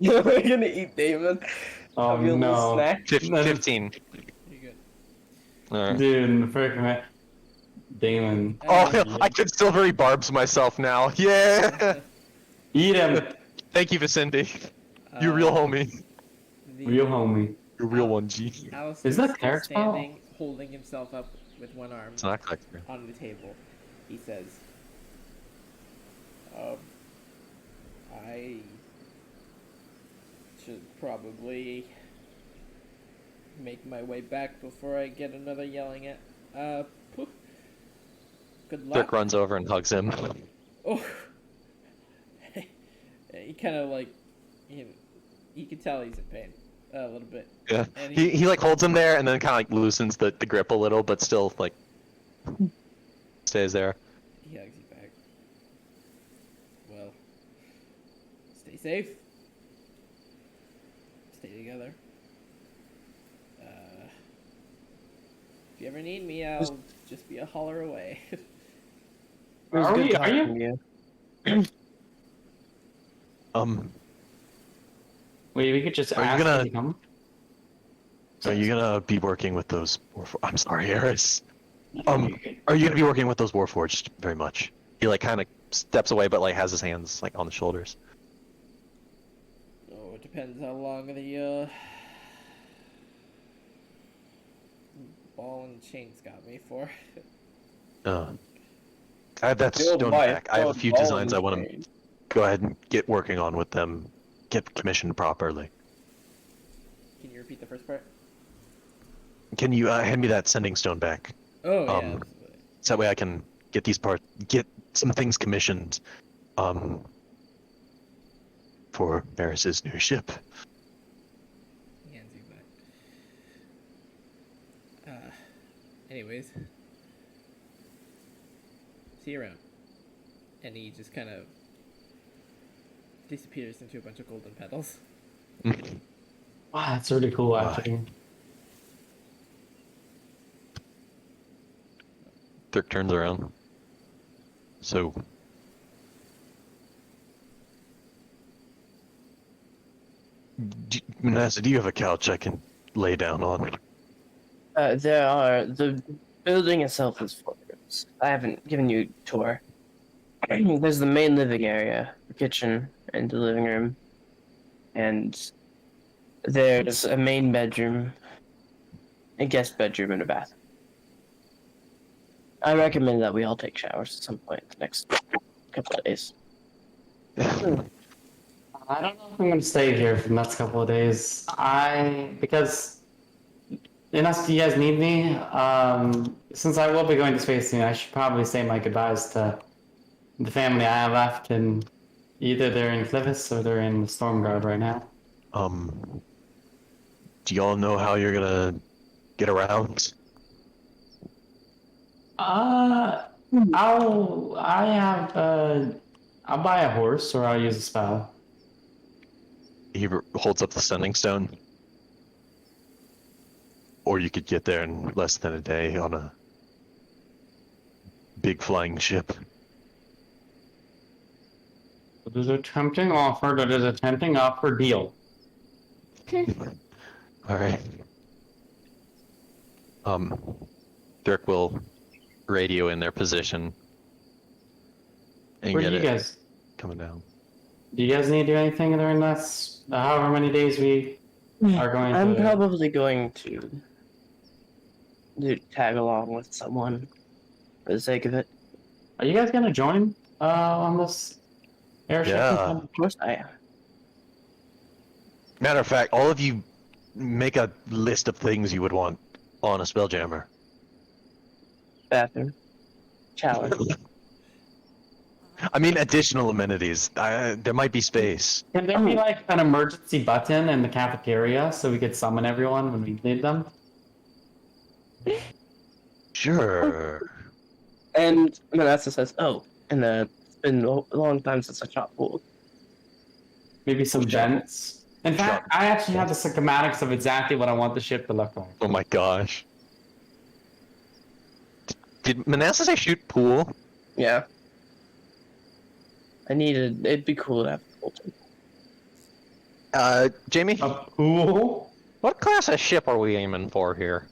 We're gonna eat Damon. Oh Have you a little no, snack? 15. You're good. Alright. dude, freaking Damon, Oh, I can silvery barbs myself now. Yeah. eat him, Thank you, Vicindy. You real homie. real homie. You real one, G. Alistair Is that still Cleric's spell? standing, holding himself up with one arm It's not collector. on the table. He says, I should probably make my way back before I get another yelling at. Poof. Good luck. Dirk runs over and hugs him. Oh. He kind of like, you can tell he's in pain a little bit. Yeah. And He like holds him there and then kind of like loosens the grip a little, but still like stays there. He hugs you back. Well, stay safe. Stay together. If you ever need me, I'll just be a holler away. It was Are good we- are you- talking to you. Wait, we could just Are you ask gonna- him to come. Are you gonna be working with those? I'm sorry, Eris. Are you gonna be working with those Warforged very much? He like kind of steps away, but like has his hands like on the shoulders. Oh, it depends how long the ball and chains got me for. I have that Build stone my back. I have a own few ball designs I and want to chain. go ahead and get working on with them. Get commissioned properly. Can you repeat the first part? Can you hand me that sending stone back? Oh yeah. Um, Absolutely. So that way I can get get some things commissioned, for Varys's new ship. He hands you back. Anyways. See you around. And he just kind of disappears into a bunch of golden petals. Wow, that's really cool, actually. Dirk turns around. So, Manassa, do you have a couch I can lay down on? The building itself is 4 rooms. I haven't given you a tour. There's the main living area, the kitchen, and the living room. And there's a main bedroom, a guest bedroom, and a bathroom. I recommend that we all take showers at some point the next couple of days. I don't know if I'm gonna stay here for the next couple of days. Because unless you guys need me, since I will be going to space soon, I should probably say my goodbyes to the family I have left, and either they're in Clivis or they're in the Stormguard right now. Do y'all know how you're gonna get around? I'll buy a horse or I'll use a spell. He holds up the sending stone. Or you could get there in less than a day on a big flying ship. That is a tempting offer. That is a tempting offer deal. Alright. Dirk will radio in their position. And Where get do you it guys? coming down. Do you guys need to do anything during this? However many days we are going to. I'm probably going to tag along with someone for the sake of it. Are you guys gonna join on this airship? Yeah. Of course I am. Matter of fact, all of you make a list of things you would want on a Spelljammer. Bathroom. Shower. I mean, additional amenities. There might be space. Can there be like an emergency button in the cafeteria so we could summon everyone when we need them? Sure. And Manassa says, "Oh, and it's been a long time since I shot pool." Maybe some vents In fact, I actually have the schematics of exactly what I want the ship to look like. Oh my gosh. Did Manasseh say shoot pool? Yeah. It'd be cool to have a pool too. Jamie, A pool? what class of ship are we aiming for here?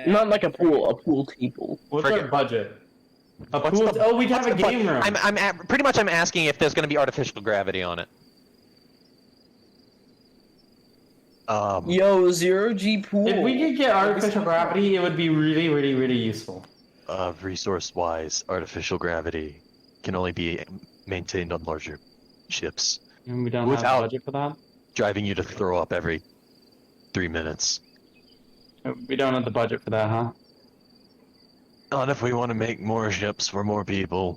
Not like a pool table. What's Forget- our budget? A What's pool? the- Oh, we have what's a the fu- game room. Pretty much I'm asking if there's going to be artificial gravity on it. Yo, 0G pool. If we could get artificial gravity, it would be really, really, really useful. Resource-wise, artificial gravity can only be maintained on larger ships, And we don't have Without- the budget for that. driving you to throw up every 3 minutes. We don't have the budget for that, huh? Not if we want to make more ships for more people.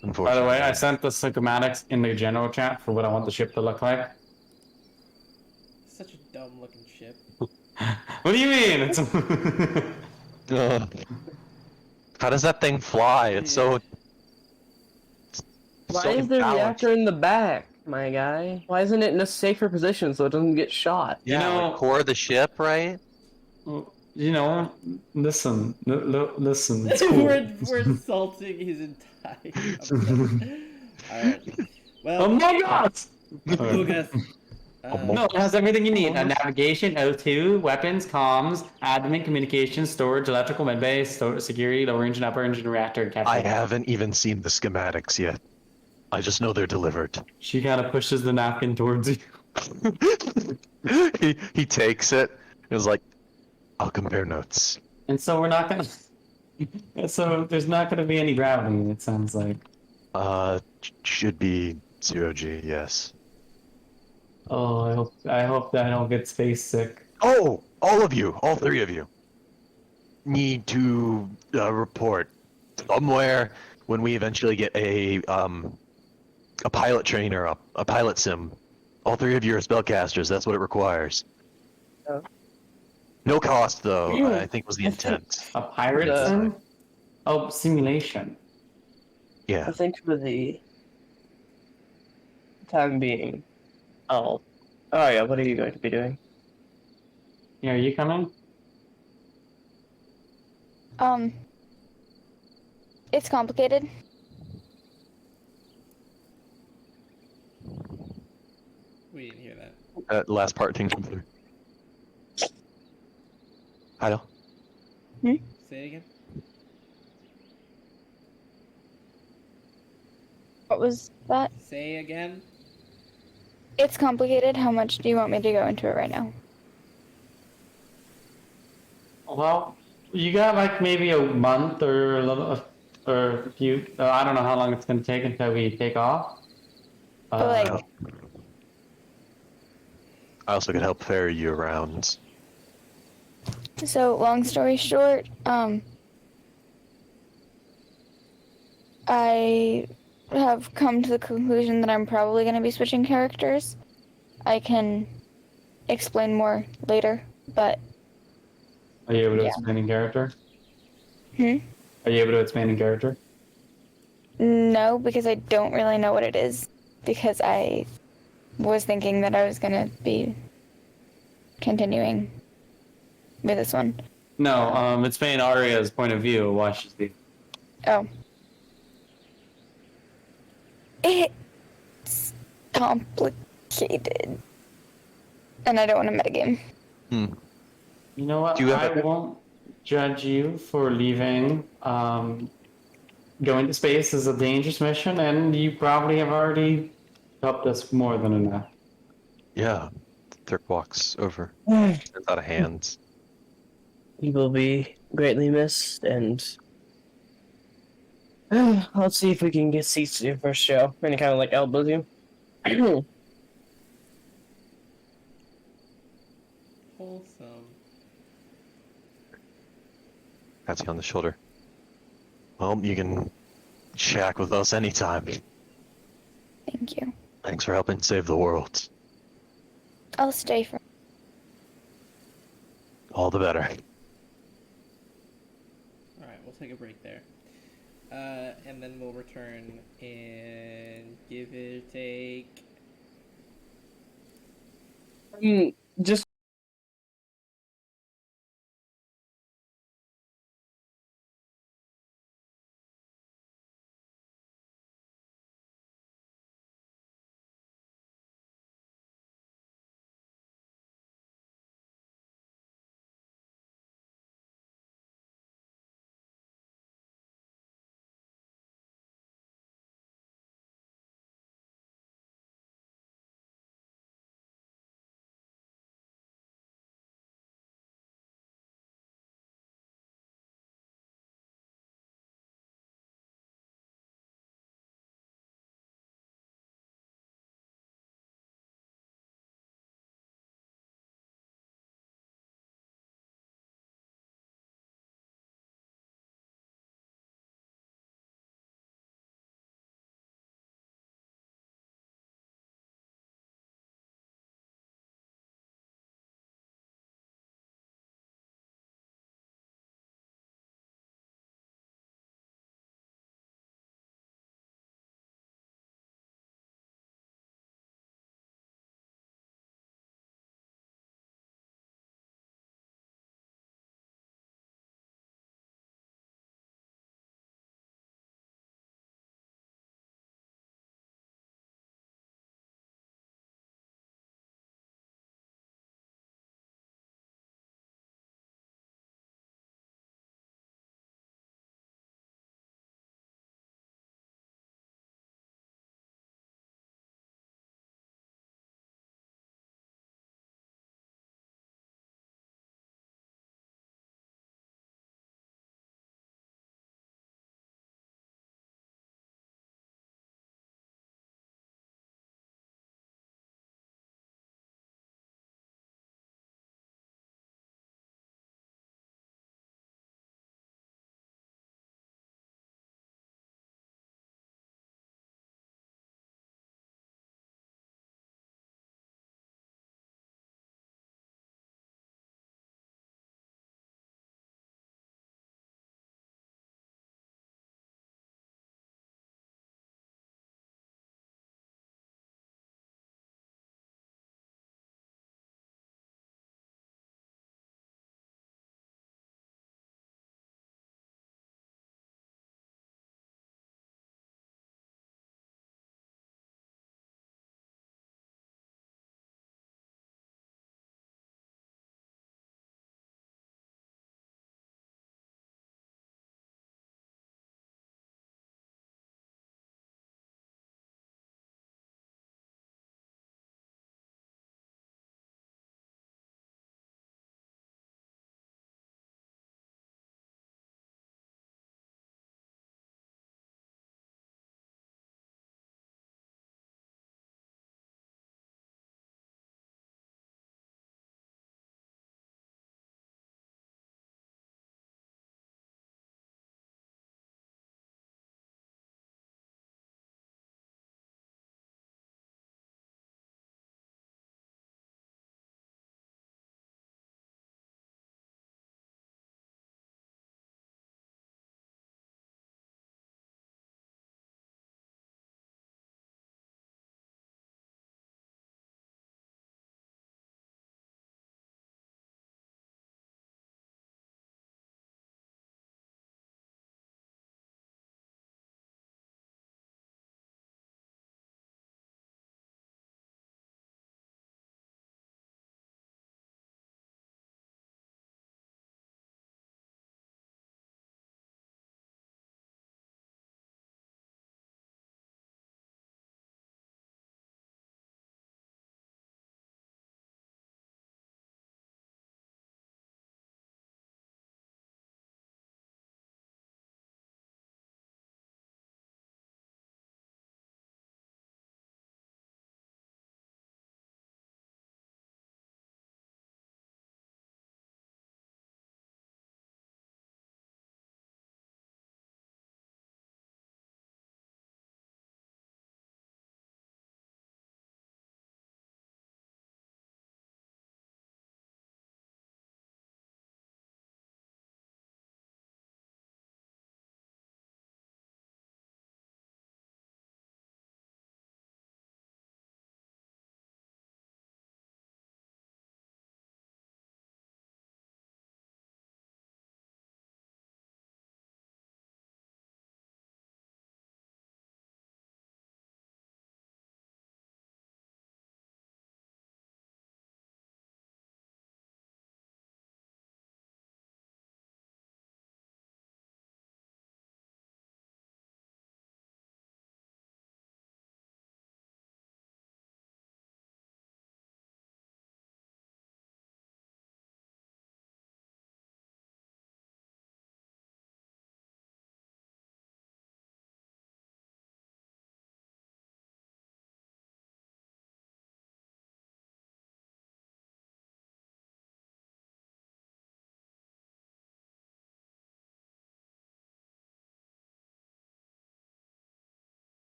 By Unfortunately. the way, I sent the schematics in the general chat for what I want the ship to look like. Such a dumb looking ship. What do you mean? It's How does that thing fly? It's so. Why so is the imbalanced. reactor in the back, my guy? Why isn't it in a safer position so it doesn't get shot? You Yeah, know- like core of the ship, right? you know, listen, listen. It's cool. we're insulting his entire. Alright. Well, Oh my god! Lucas. No, it has everything you need. Navigation, O2, weapons, comms, admin, communications, storage, electrical, medbay, security, lower engine, upper engine, reactor, and capture. I haven't even seen the schematics yet. I just know they're delivered. She kind of pushes the napkin towards you. he takes it and is like, I'll compare notes. And so we're not gonna. So there's not gonna be any gravity, it sounds like. Should be 0G, yes. Oh, I hope that I don't get space sick. Oh, all of you, all three of you, need to report somewhere when we eventually get a pilot trainer up, a pilot sim. All three of you are spellcasters. That's what it requires. Oh. No cost, though. I think was the intent. A pirate Uh, sim? Oh, simulation. Yeah. I think for the time being. Oh yeah, what are you going to be doing? Yeah, are you coming? It's complicated. We didn't hear that. That last part didn't come through. Hello? Say it again. What was that? Say again. It's complicated. How much do you want me to go into it right now? Well, you got like maybe a month or a little, or a few. I don't know how long it's gonna take until we take off. But like, I also could help ferry you around. so long story short, I have come to the conclusion that I'm probably going to be switching characters. I can explain more later, but Are you able to Yeah. expand in character? Hmm? Are you able to expand in character? no, because I don't really know what it is. Because I was thinking that I was going to be continuing with this one. No, it's Spain Aria's point of view. Watch the. Oh. It's complicated. And I don't want to metagame. You know what? Do you have I a- won't judge you for leaving. Going to space is a dangerous mission, and you probably have already helped us more than enough. Yeah. Turk walks over. Turns out of hands. He will be greatly missed, and let's see if we can get seats to your first show. And he kind of like elbows you. Wholesome. Pats you on the shoulder. Well, you can shack with us anytime. Thank you. Thanks for helping save the world. I'll stay for. All the better. Alright, we'll take a break there. And then we'll return and give it or take Just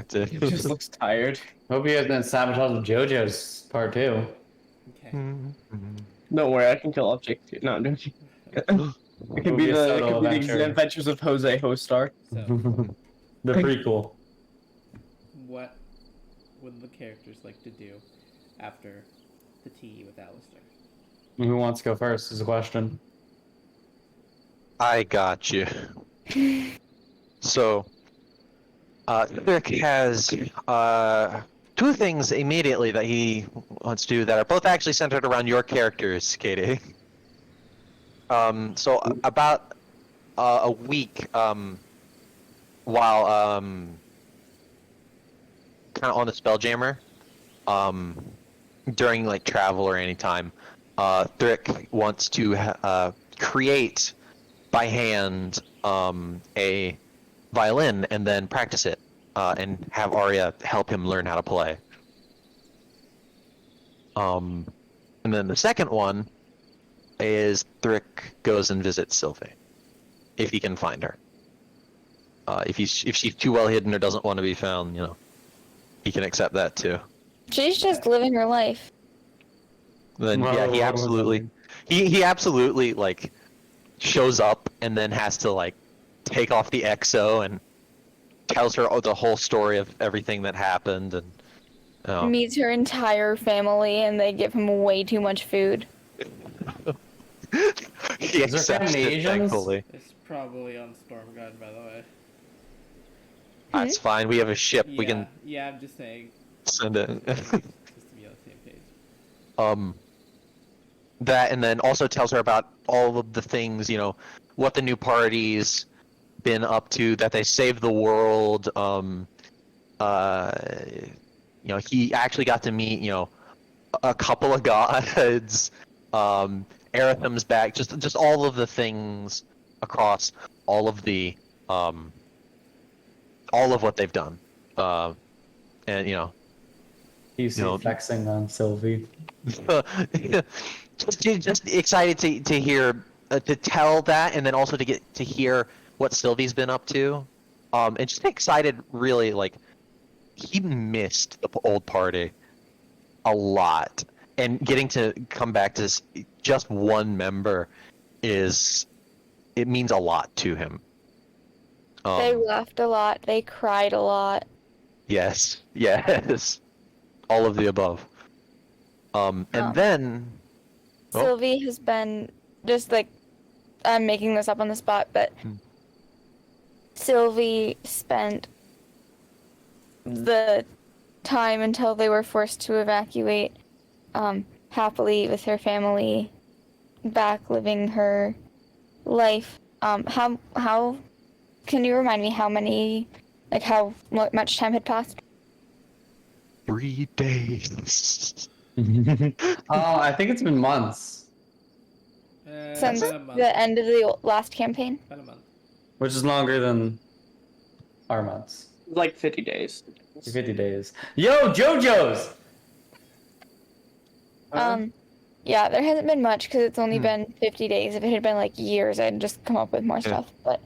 distracted. He just looks tired. Hope you guys didn't sabotage JoJo's part 2. Okay. Don't worry, I can kill Object too. No, I'm joking. It could be the Adventures of Jose Hostar. So, The prequel. what would the characters like to do after the tea with Alistair? Who wants to go first is the question. I got you. So, Rick has two things immediately that he wants to do that are both actually centered around your characters, Katie. So about a week while kind of on the Spelljammer, during like travel or any time, Thrick wants to create by hand a violin and then practice it and have Arya help him learn how to play. And then the second one is Thrick goes and visits Sylvie, if he can find her. If she's too well hidden or doesn't want to be found, he can accept that too. She's just living her life. Then Well, yeah, he well, absolutely, he absolutely like shows up and then has to like take off the exo and tells her the whole story of everything that happened and Meets her entire family, and they give him way too much food. he Is there accepts family it, Asians? thankfully. It's probably on Stormguard, by the way. That's fine. We have a ship. Yeah, We can yeah, I'm just saying, send it. just to be on the same page. That, and then also tells her about all of the things, what the new party's been up to, that they saved the world. He actually got to meet, a couple of gods. Eretham's back. Just all of the things across all of the, all of what they've done. And He's flexing on Sylvie. just excited to hear to tell that, and then also to get to hear what Sylvie's been up to, and just excited. Really, like he missed the old party a lot, and getting to come back to just one member it means a lot to him. They laughed a lot. They cried a lot. Yes, all of the above. And then Oh. Sylvie has been just like, I'm making this up on the spot, but Sylvie spent the time until they were forced to evacuate happily with her family, back living her life. How can you remind me how much time had passed? 3 days. Oh, I think it's been months, Since About a month. the end of the last campaign? About a month. which is longer than our months. Like 50 days. 50 days. Yo, JoJo's! Yeah, there hasn't been much because it's only been 50 days. If it had been like years, I'd just come up with more stuff. But,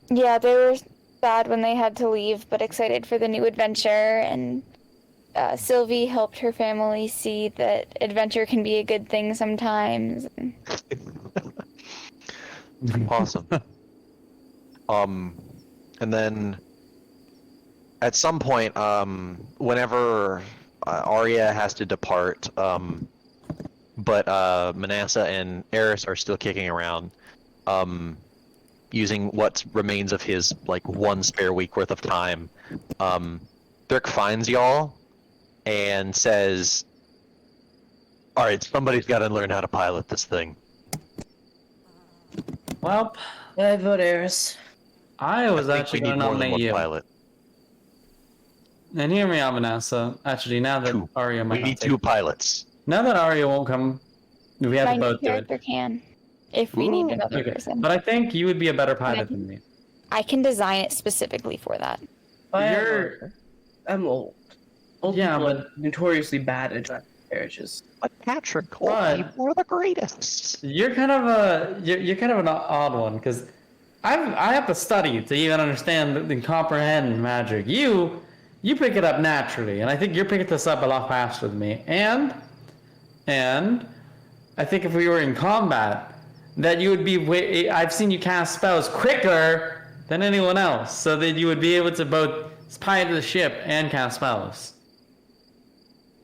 yeah, they were sad when they had to leave, but excited for the new adventure. And Sylvie helped her family see that adventure can be a good thing sometimes. Awesome. And then at some point, whenever Arya has to depart, but Manasseh and Eris are still kicking around, using what remains of his like one spare week worth of time. Dirk finds y'all and says, "All right, somebody's got to learn how to pilot this thing." Well, I vote Eris. I was I think actually we going need to more than nominate one you. pilot. And hear me out, Vanessa. Actually, now that Two. Arya might We not need take- 2 pilots. Now that Arya won't come, we have My to new both do it. character can, if we need another Okay. person. But I think you would be a better pilot than me. I can design it specifically for that. I'm old. Old Yeah, people but- are notoriously bad at driving carriages. But Patrick, old But- people are the greatest. You're kind of an odd one because I have to study to even understand and comprehend magic. You pick it up naturally, and I think you're picking this up a lot faster than me. And I think if we were in combat, that you would be. I've seen you cast spells quicker than anyone else, so that you would be able to both pilot the ship and cast spells.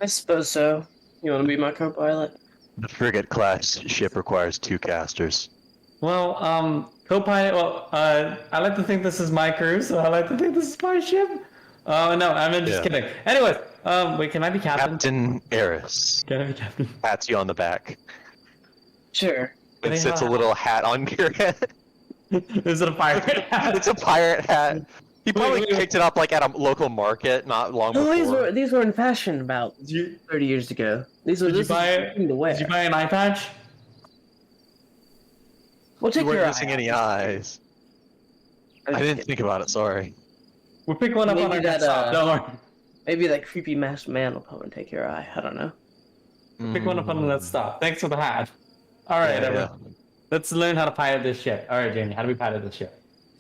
I suppose so. You want to be my co-pilot? The frigate class ship requires 2 casters. Well, co-pilot. Well, I like to think this is my crew, so I like to think this is my ship. Oh no, I'm just Yeah. kidding. Anyways, wait, can I be captain? Captain Eris Can I be captain? pats you on the back Sure. They and sits a have- little hat on your head. Is it a pirate hat? It's a pirate hat. He probably wait. picked it up like at a local market not long Oh, before. these were in fashion about Did you 30 years ago. These were Did you this buy is it? something to wear. Did you buy an eye patch? We'll You take your weren't eye missing out. any eyes. I didn't think about it, sorry. We'll pick one up on Maybe our that, desktop. Don't worry. Maybe that creepy masked man will come and take your eye. I don't know. Pick one up on the desktop. Thanks for the hat. All right, Yeah, everyone. Let's learn how to pilot this ship. All right, Jamie, how do we pilot this ship?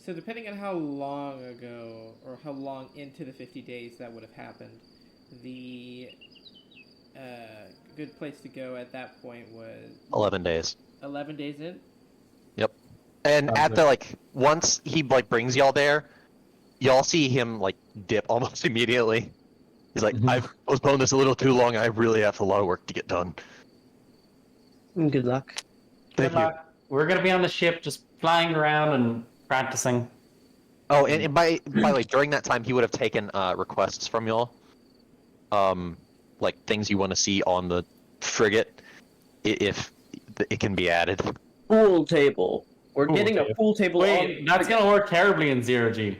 So depending on how long ago or how long into the 50 days that would have happened, the good place to go at that point was 11 days. 11 days in. And Sounds at the once he brings y'all there, y'all see him dip almost immediately. He's like, Mhm. I've postponed this a little too long. I really have a lot of work to get done. Good luck. Thank Good you. luck. We're gonna be on the ship, just flying around and practicing. Oh, and by the way, during that time, he would have taken requests from y'all. Like things you want to see on the frigate, if it can be added. Pool table. We're Pool getting table. a pool table. Wait, that's gonna work terribly in zero G.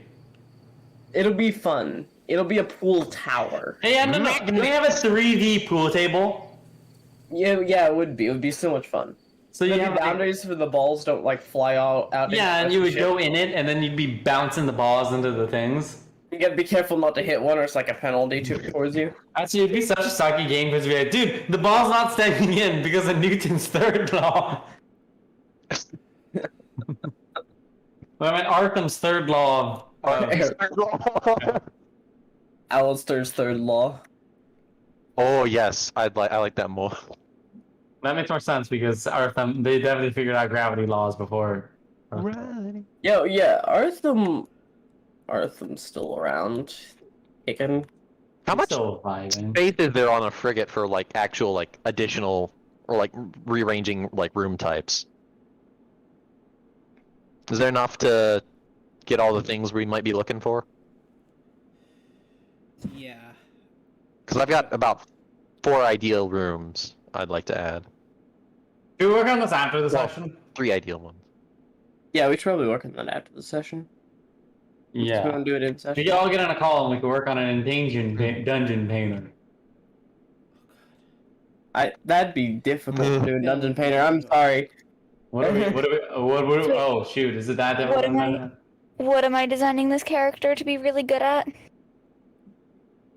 It'll be fun. It'll be a pool tower. Hey, no. Can we have a 3D pool table? Yeah, it would be. It would be so much fun. So you There'd have be boundaries for the balls don't fly out. yeah, and you would go in it, and then you'd be bouncing the balls into the things. You gotta be careful not to hit one, or it's like a penalty towards you. Actually, it'd be such a sucky game because we're like, dude, the ball's not staying in because of Newton's third law. Well, I mean, Artham's third law of Alistair's third law. Oh yes, I like that more. that makes more sense because Artham, they definitely figured out gravity laws before. Yo, yeah, Artham's still around. Kicking. How much Still vibing. space is there on a frigate for actual additional or rearranging room types? Is there enough to get all the things we might be looking for? Yeah. Because I've got about 4 ideal rooms I'd like to add. Do we work on this after the Well, session? 3 ideal ones. Yeah, we should probably work on that after the session. We Yeah. want to do it in We session. could all get on a call and we could work on an dungeon painter. That'd be difficult to do in No. Dungeon Painter. I'm sorry. What are we? Oh shoot! Is it that? What am I- What am I designing this character to be really good at?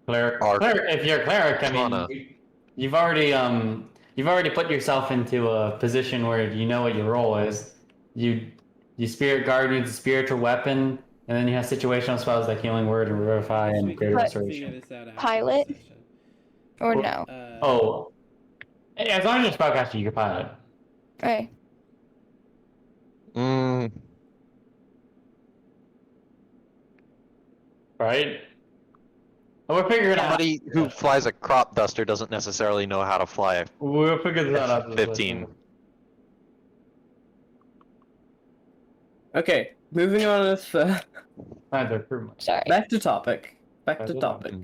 Cleric. Arc. If you're a cleric, I Katana. mean, you've already put yourself into a position where you know what your role is. You spirit guard needs a spiritual weapon, and then you have situational spells like healing word and revivify So we and can greater But- figure restoration. this out after Pilot? the session. Or Well- no? Oh, as long as you're spellcaster, you can pilot, Okay. right? We'll figure it out. Somebody who flies a crop duster doesn't necessarily know how to fly We'll figure this out after the 15. session. Okay, moving on with Neither pretty much. Sorry. back to topic. Back to Back to topic.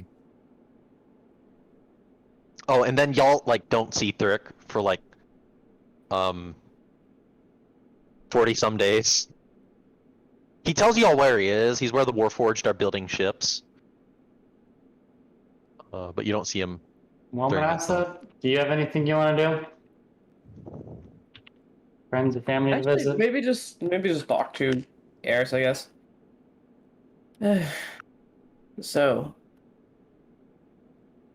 Oh, and then y'all don't see Thrick for 40 some days. He tells y'all where he is. He's where the Warforged are building ships. But you don't see him. Womanassa, do you have anything you want to do? Friends and family to Actually, visit? maybe just talk to Eris, I guess. So,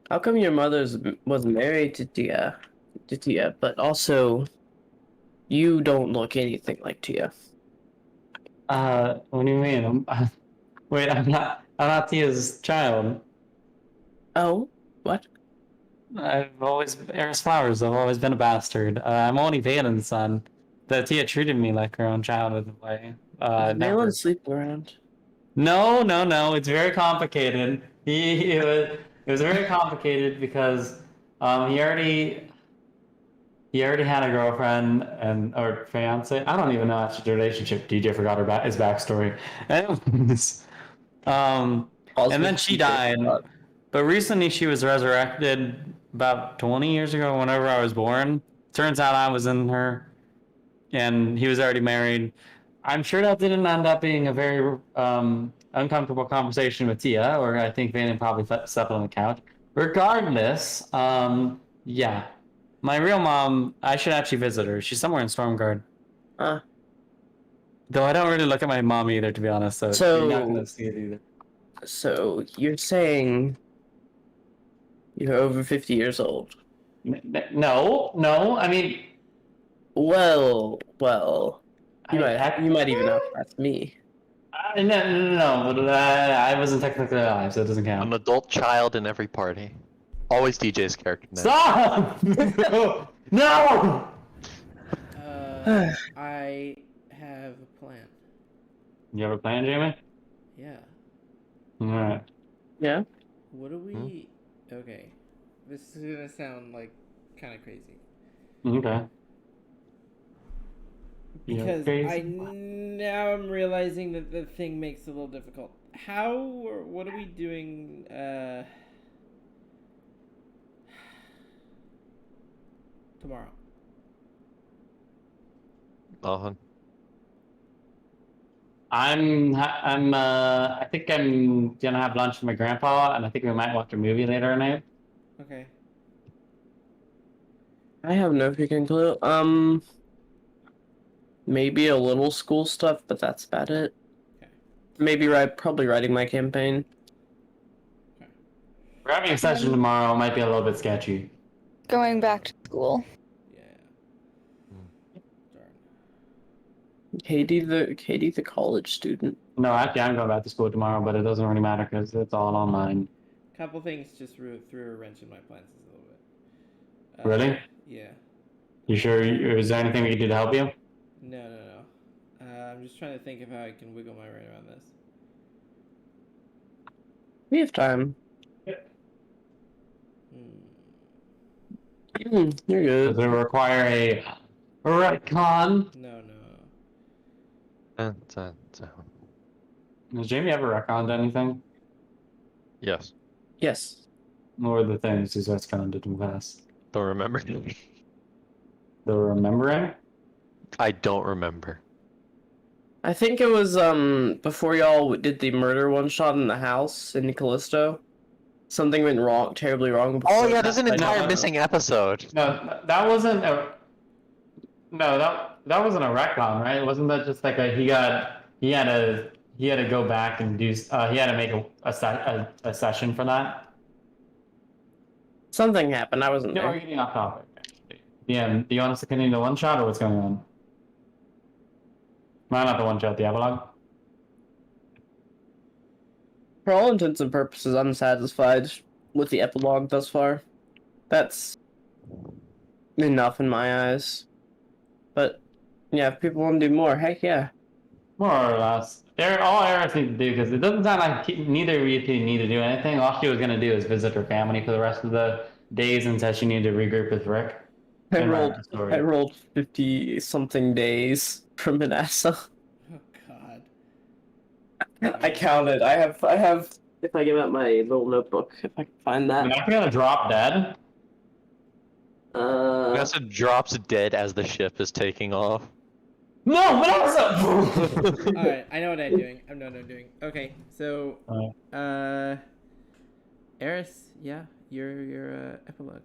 how come your mother was married to Tia, but also you don't look anything like Tia? What do you mean? Wait, I'm not Tia's child. Oh, what? Eris Flowers, I've always been a bastard. I'm only Valen's son. The Tia treated me like her own child in a way. Never. Valen's sleeping around. No. It's very complicated. It was very complicated because he already had a girlfriend and or fiance. I don't even know after the relationship. DJ forgot his backstory. Anyways, and then she died. But recently she was resurrected about 20 years ago, whenever I was born. Turns out I was in her, and he was already married. I'm sure that didn't end up being a very uncomfortable conversation with Tia, or I think Valen probably slept on the couch. Regardless, yeah. My real mom, I should actually visit her. She's somewhere in Stormguard. Huh. Though I don't really look at my mom either, to be honest, so you're not gonna see it either. So you're saying you're over 50 years old? No. I mean, Well, you I- might even outclass me. no. But I wasn't technically alive, so it doesn't count. An adult child in every party. Always DJ's character. Now. Stop! No! I have a plan. You have a plan, Jamie? Yeah. All right. Yeah. What do we? Okay. This is gonna sound like kind of crazy Okay. Yeah, because crazy. now I'm realizing that the thing makes it a little difficult. How or what are we doing? Tomorrow. Nothing. I think I'm gonna have lunch with my grandpa, and I think we might watch a movie later tonight. Okay. I have no freaking clue. Maybe a little school stuff, but that's about it. Okay. Maybe probably writing my campaign. We're having a session tomorrow. Might be a little bit sketchy. Going back to school. Yeah. Darn. Katie the college student. No, actually, I'm going back to school tomorrow, but it doesn't really matter because it's all online. Couple things just threw a wrench in my plans a little bit. Really? Yeah. You sure? Is there anything we can do to help you? No. I'm just trying to think of how I can wiggle my way around this. We have time. You're Does good. it require a retcon? No. Has Jamie ever retconned anything? Yes. Yes. What were the things he's retconned in the past? Don't remember. The remembering? I don't remember. I think it was before y'all did the murder one shot in the house in Callisto. Something went wrong, terribly wrong. Oh yeah, there's an I entire know. missing episode. No, that wasn't a. No, that wasn't a retcon, right? Wasn't that just like he had to go back and do he had to make a session for that? Something happened. I wasn't No, we're there. getting off topic. Yeah, do you want us to continue the one shot or what's going on? No, not the one shot, the epilogue. For all intents and purposes, I'm satisfied with the epilogue thus far. That's enough in my eyes. But yeah, if people want to do more, heck yeah. More or less. All Eris need to do, because it doesn't sound like neither of you two need to do anything. All she was going to do is visit her family for the rest of the days until she needed to regroup with Rick. And write the story. I rolled 50 something days from Manassa. Oh God. I counted. I have if I give out my little notebook, if I can find I mean, that. I forgot to drop dead. Vanessa drops dead as the ship is taking off. No, but also. All right, I know what I'm doing. I know what I'm doing. Okay, so Eris, yeah, your epilogue.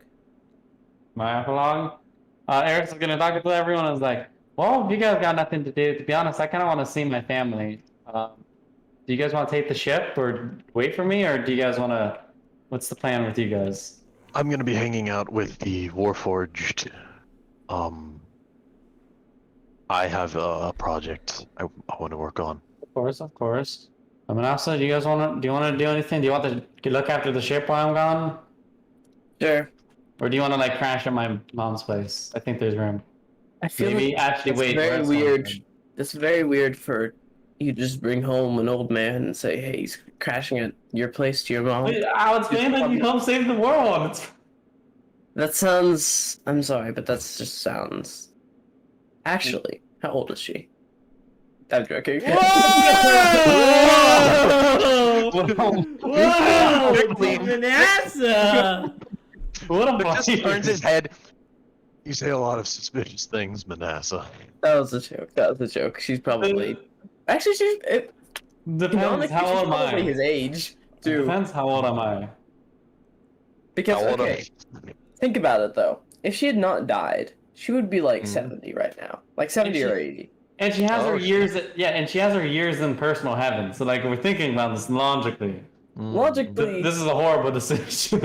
My epilogue. Eric's gonna talk to everyone. I was like, well, if you guys got nothing to do, to be honest, I kind of want to see my family. Do you guys want to take the ship or wait for me, or do you guys want to? What's the plan with you guys? I'm gonna be hanging out with the Warforged, I have a project I want to work on. Of course, of course. I mean, also, do you guys do you want to do anything? Do you want to look after the ship while I'm gone? Sure. Or do you want to like crash at my mom's place? I think there's room. I feel Maybe like actually it's wait. very rest weird. on- It's very weird for you to just bring home an old man and say, "Hey, he's crashing at your place to your mom." Wait, I was saying that you help save the world. It's... That sounds. I'm sorry, but that just sounds. Actually, how old is she? I'm joking. Whoa! Whoa! Quickly. Manassa! What a But just funny- turns his head. You say a lot of suspicious things, Manassa. That was a joke. That was a joke. She's probably. Actually, she's. Depends. How old am probably I? his age, too. Depends. How old am I? Because How old am okay, think about it though. If she had not died, she would be like Mhm. 70 right now, like 70 or 80. And she has Oh, her shit. years. Yeah, and she has her years in personal heaven. So like, we're thinking about this logically. Logically, This is a horrible decision.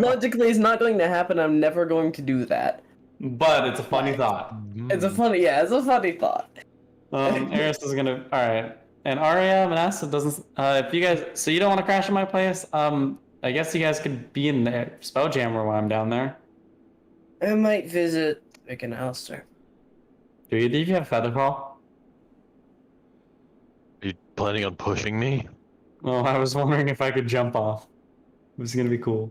logically, it's not going to happen. I'm never going to do that. But it's a funny thought. It's a funny, yeah, it's a funny thought. Eris is gonna. All right, and Arya Manassa doesn't. If you guys, so you don't want to crash at my place. I guess you guys could be in the Spelljammer while I'm down there. I might visit Vic and Alistair. Do either of you have Featherfall? Are you planning on pushing me? Well, I was wondering if I could jump off. It was gonna be cool.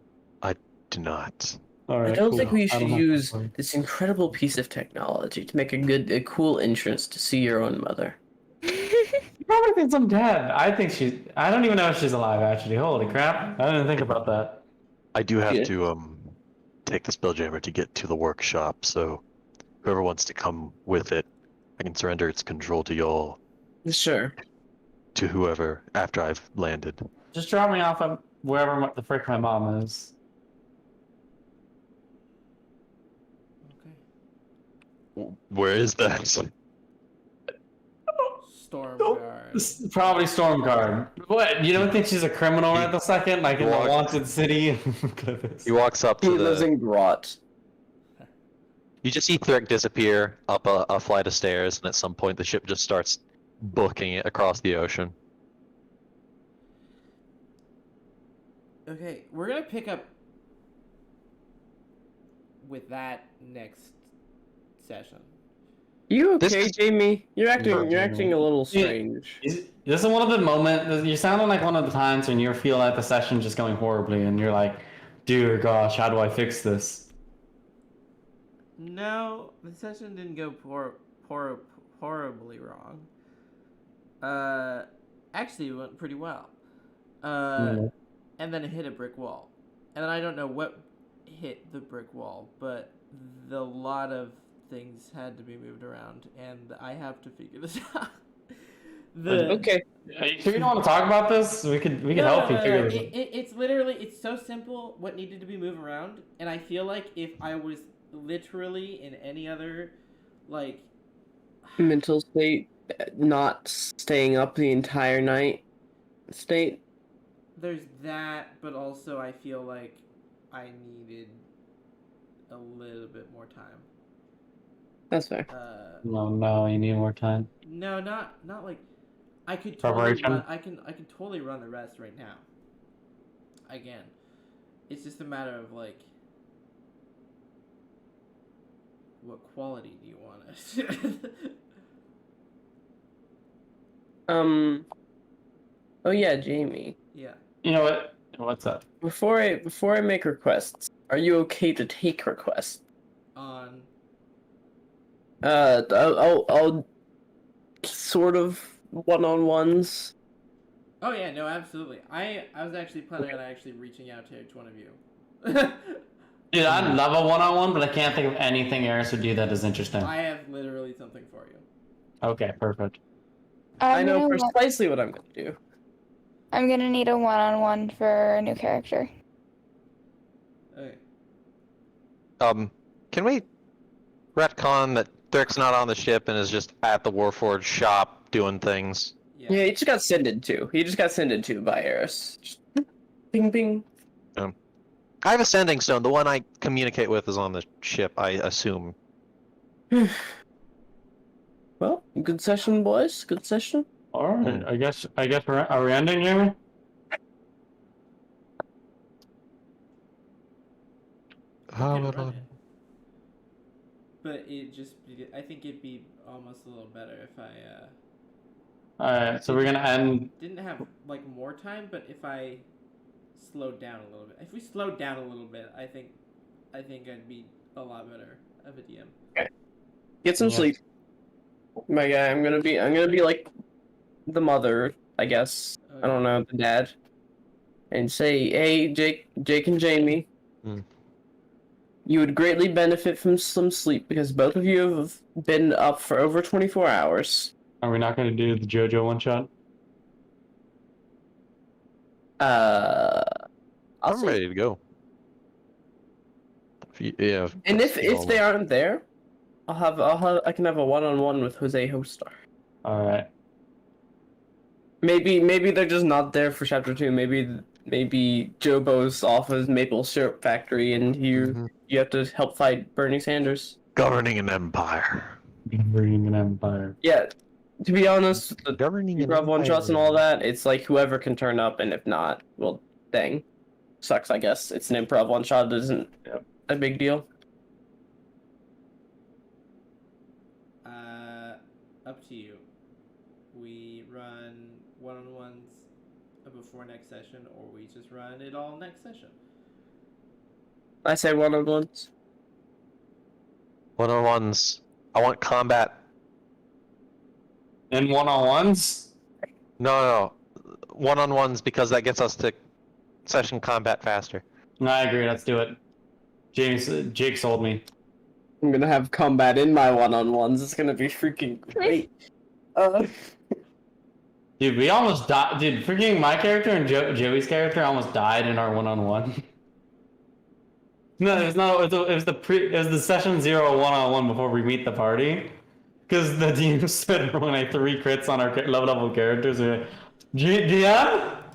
Do not. All right. I don't cool. think we I should don't have use to- this incredible piece of technology to make a cool entrance to see your own mother. She probably thinks I'm dead. I think she's. I don't even know if she's alive. Actually, holy crap! I didn't think about that. I do have Yeah. to take the Spelljammer to get to the workshop, so whoever wants to come with it, I can surrender its control to y'all, Sure. to whoever, after I've landed. Just drop me off at wherever the frick my mom is. Okay. Where is that? Stormguard. This is probably Stormguard. What? You don't think she's a criminal right the second, like in the Walk. wanted city? He walks up He to lives the. in Grot. You just see Thrick disappear up a flight of stairs, and at some point the ship just starts booking it across the ocean. Okay, we're gonna pick up with that next session. You This okay, is- Jamie? You're Jamie. acting a little Yeah. strange. This is one of the moments. You're sounding like one of the times when you feel like the session just going horribly, and you're like, "Dear gosh, how do I fix this?" No, the session didn't go horribly wrong. Actually, it went pretty well. Yeah. And then it hit a brick wall, and then I don't know what hit the brick wall, but the lot of things had to be moved around, and I have to figure this out. Okay. Are you sure you don't want to talk about this? We could help you figure this. It's literally, it's so simple what needed to be moved around, and I feel like if I was literally in any other, like, Mental state, not staying up the entire night state. there's that, but also I feel like I needed a little bit more time. That's fair. No, you need more time. No, not like I could totally Preparation? run, I can totally run the rest right now. Again, it's just a matter of like, what quality do you want it? Oh yeah, Jamie. Yeah. You know what? What's up? Before I make requests, are you okay to take requests? On I'll sort of one-on-ones. Oh yeah, no, absolutely. I was actually planning on actually reaching out to each one of you. Dude, I'd love a one-on-one, but I can't think of anything Eris would do that is interesting. I have literally something for you. Okay, perfect. I I'm know gonna wa- precisely what I'm gonna do. I'm gonna need a one-on-one for a new character. Okay. Can we retcon that Thrick's not on the ship and is just at the Warforged shop doing things? Yeah, he just got sended to by Eris. Just ping ping. I have a sending stone. The one I communicate with is on the ship, I assume. Well, good session, boys. Good session. All right. I guess are we ending, Jamie? How We can about run on- it. But I think it'd be almost a little better if I All right. So we're gonna end. didn't have like more time, but if I slowed down a little bit. If we slowed down a little bit, I think I'd be a lot better of a DM. Get some Yeah. sleep. My guy, I'm gonna be like the mother, I guess. I don't know, the dad. And say, hey, Jake and Jamie. Hmm. You would greatly benefit from some sleep because both of you have been up for over 24 hours. Are we not gonna do the JoJo one shot? I'll I'm say- ready to go. Yeah. And if all they aren't there, I can have a one-on-one with Jose Hostar. All right. Maybe they're just not there for chapter 2. Maybe Jobo's off his maple syrup factory and Mhm. you have to help fight Bernie Sanders. Governing an empire. Bringing an empire. Yeah, to be honest, the Governing an improv one shots and empire. all that, it's like whoever can turn up, and if not, well, dang, sucks. I guess it's an improv one shot. It isn't a big deal. Up to you. We run one-on-ones before next session, or we just run it all next session. I say one-on-ones. One-on-ones. I want combat. And one-on-ones. No. One-on-ones because that gets us to session combat faster. No, I agree. Let's do it. Jake sold me. I'm gonna have combat in my one-on-ones. It's gonna be freaking great. Dude, we almost died. Dude, freaking my character and Joey's character almost died in our one-on-one. No, it was not. It was the session 0 one-on-one before we meet the party. Because the DM said when I 3 crits on our level characters, we were like, DM?